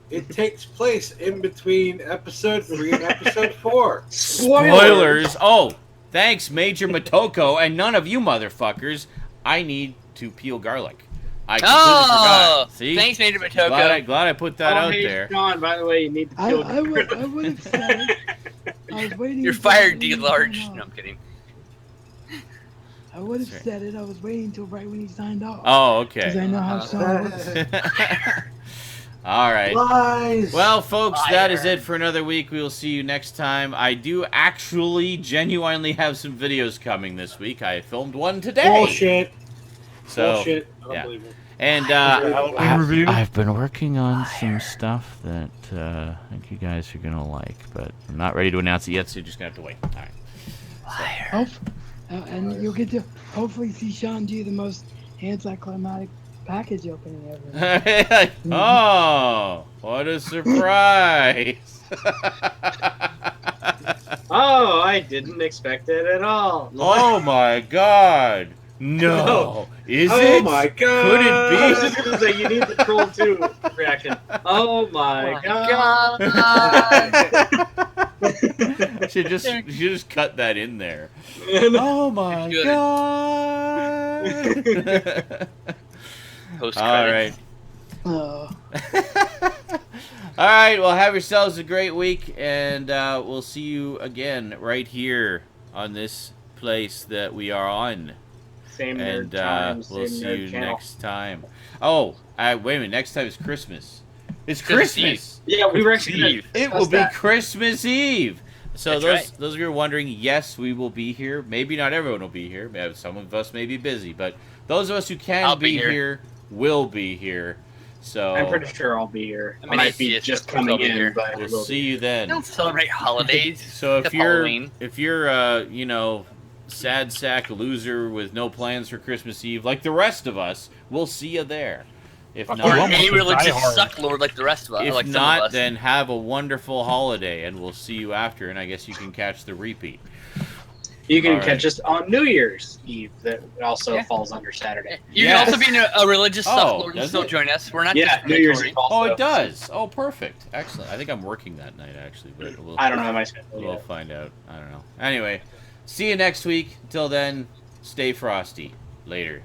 It takes place in between Episode 3 and Episode 4. Spoilers! Oh, thanks, Major Motoko, and none of you motherfuckers. I need to peel garlic. I completely Oh! forgot. See? Thanks, Major Motoko. Glad I put that out hey, there. Sean, by the way, you need to I kill would have said it. I was waiting. You're until fired, right D when he large. signed No, off. I'm kidding. I would have Sorry. said it. I was waiting until right when he signed off. Oh, Because okay. I know how Sean works. All right. Lies! Well, folks, that is Liar. it for another week. We will see you next time. I do actually genuinely have some videos coming this week. I filmed one today. Bullshit. So, Bullshit. I don't yeah. believe it. And Review? I've been working on some stuff that I think you guys are going to like, but I'm not ready to announce it yet, so you're just going to have to wait. All right. Liar. And you'll get to hopefully see Sean do the most anticlimactic package opening ever. Oh, what a surprise. Oh, I didn't expect it at all. Oh, my God. No. Is Oh it? my god! Could it I be? was just gonna say you need the troll 2 reaction. Oh my god! should just cut that in there. And Oh my Good. God. Post All right. Oh. All right. Well, have yourselves a great week, and we'll see you again right here on this place that we are on. same nerd And time, we'll same see nerd you channel. next time. Oh, wait a minute. Next time is Christmas. It's Christmas Christmas. Yeah, we were actually gonna Eve. It discuss will be that. Christmas Eve. So That's those right. those of you who are wondering, yes, we will be here. Maybe not everyone will be here. Maybe some of us may be busy, but those of us who can I'll be be here. here will be here. So I'm pretty sure I'll be here. I I mean, might be atheist, just of course I'll coming be in, here. but I we'll will see be. you I then. don't celebrate holidays. So if except you're Halloween. you know, sad sack loser with no plans for Christmas Eve like the rest of us, we'll see you there. If Or Well, not, I'm a a religious diehard. sucklord like the rest of us. if like some not, of us. then have a wonderful holiday, and we'll see you after. And I guess you can catch the repeat. You can All catch us on New Year's Eve. That also Yeah. falls under Saturday. You Yes. can also be a religious Oh, sucklord and does still it? join us. We're not Yeah, New Year's discriminatory. Eve also. Oh, it does. Oh, perfect. Excellent. I think I'm working that night actually, but I don't know my schedule we'll yet. find out. I don't know. Anyway, see you next week. Until then, stay frosty. Later.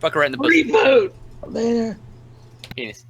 Fuck her right in the pussy. Reboot. Later. Penis.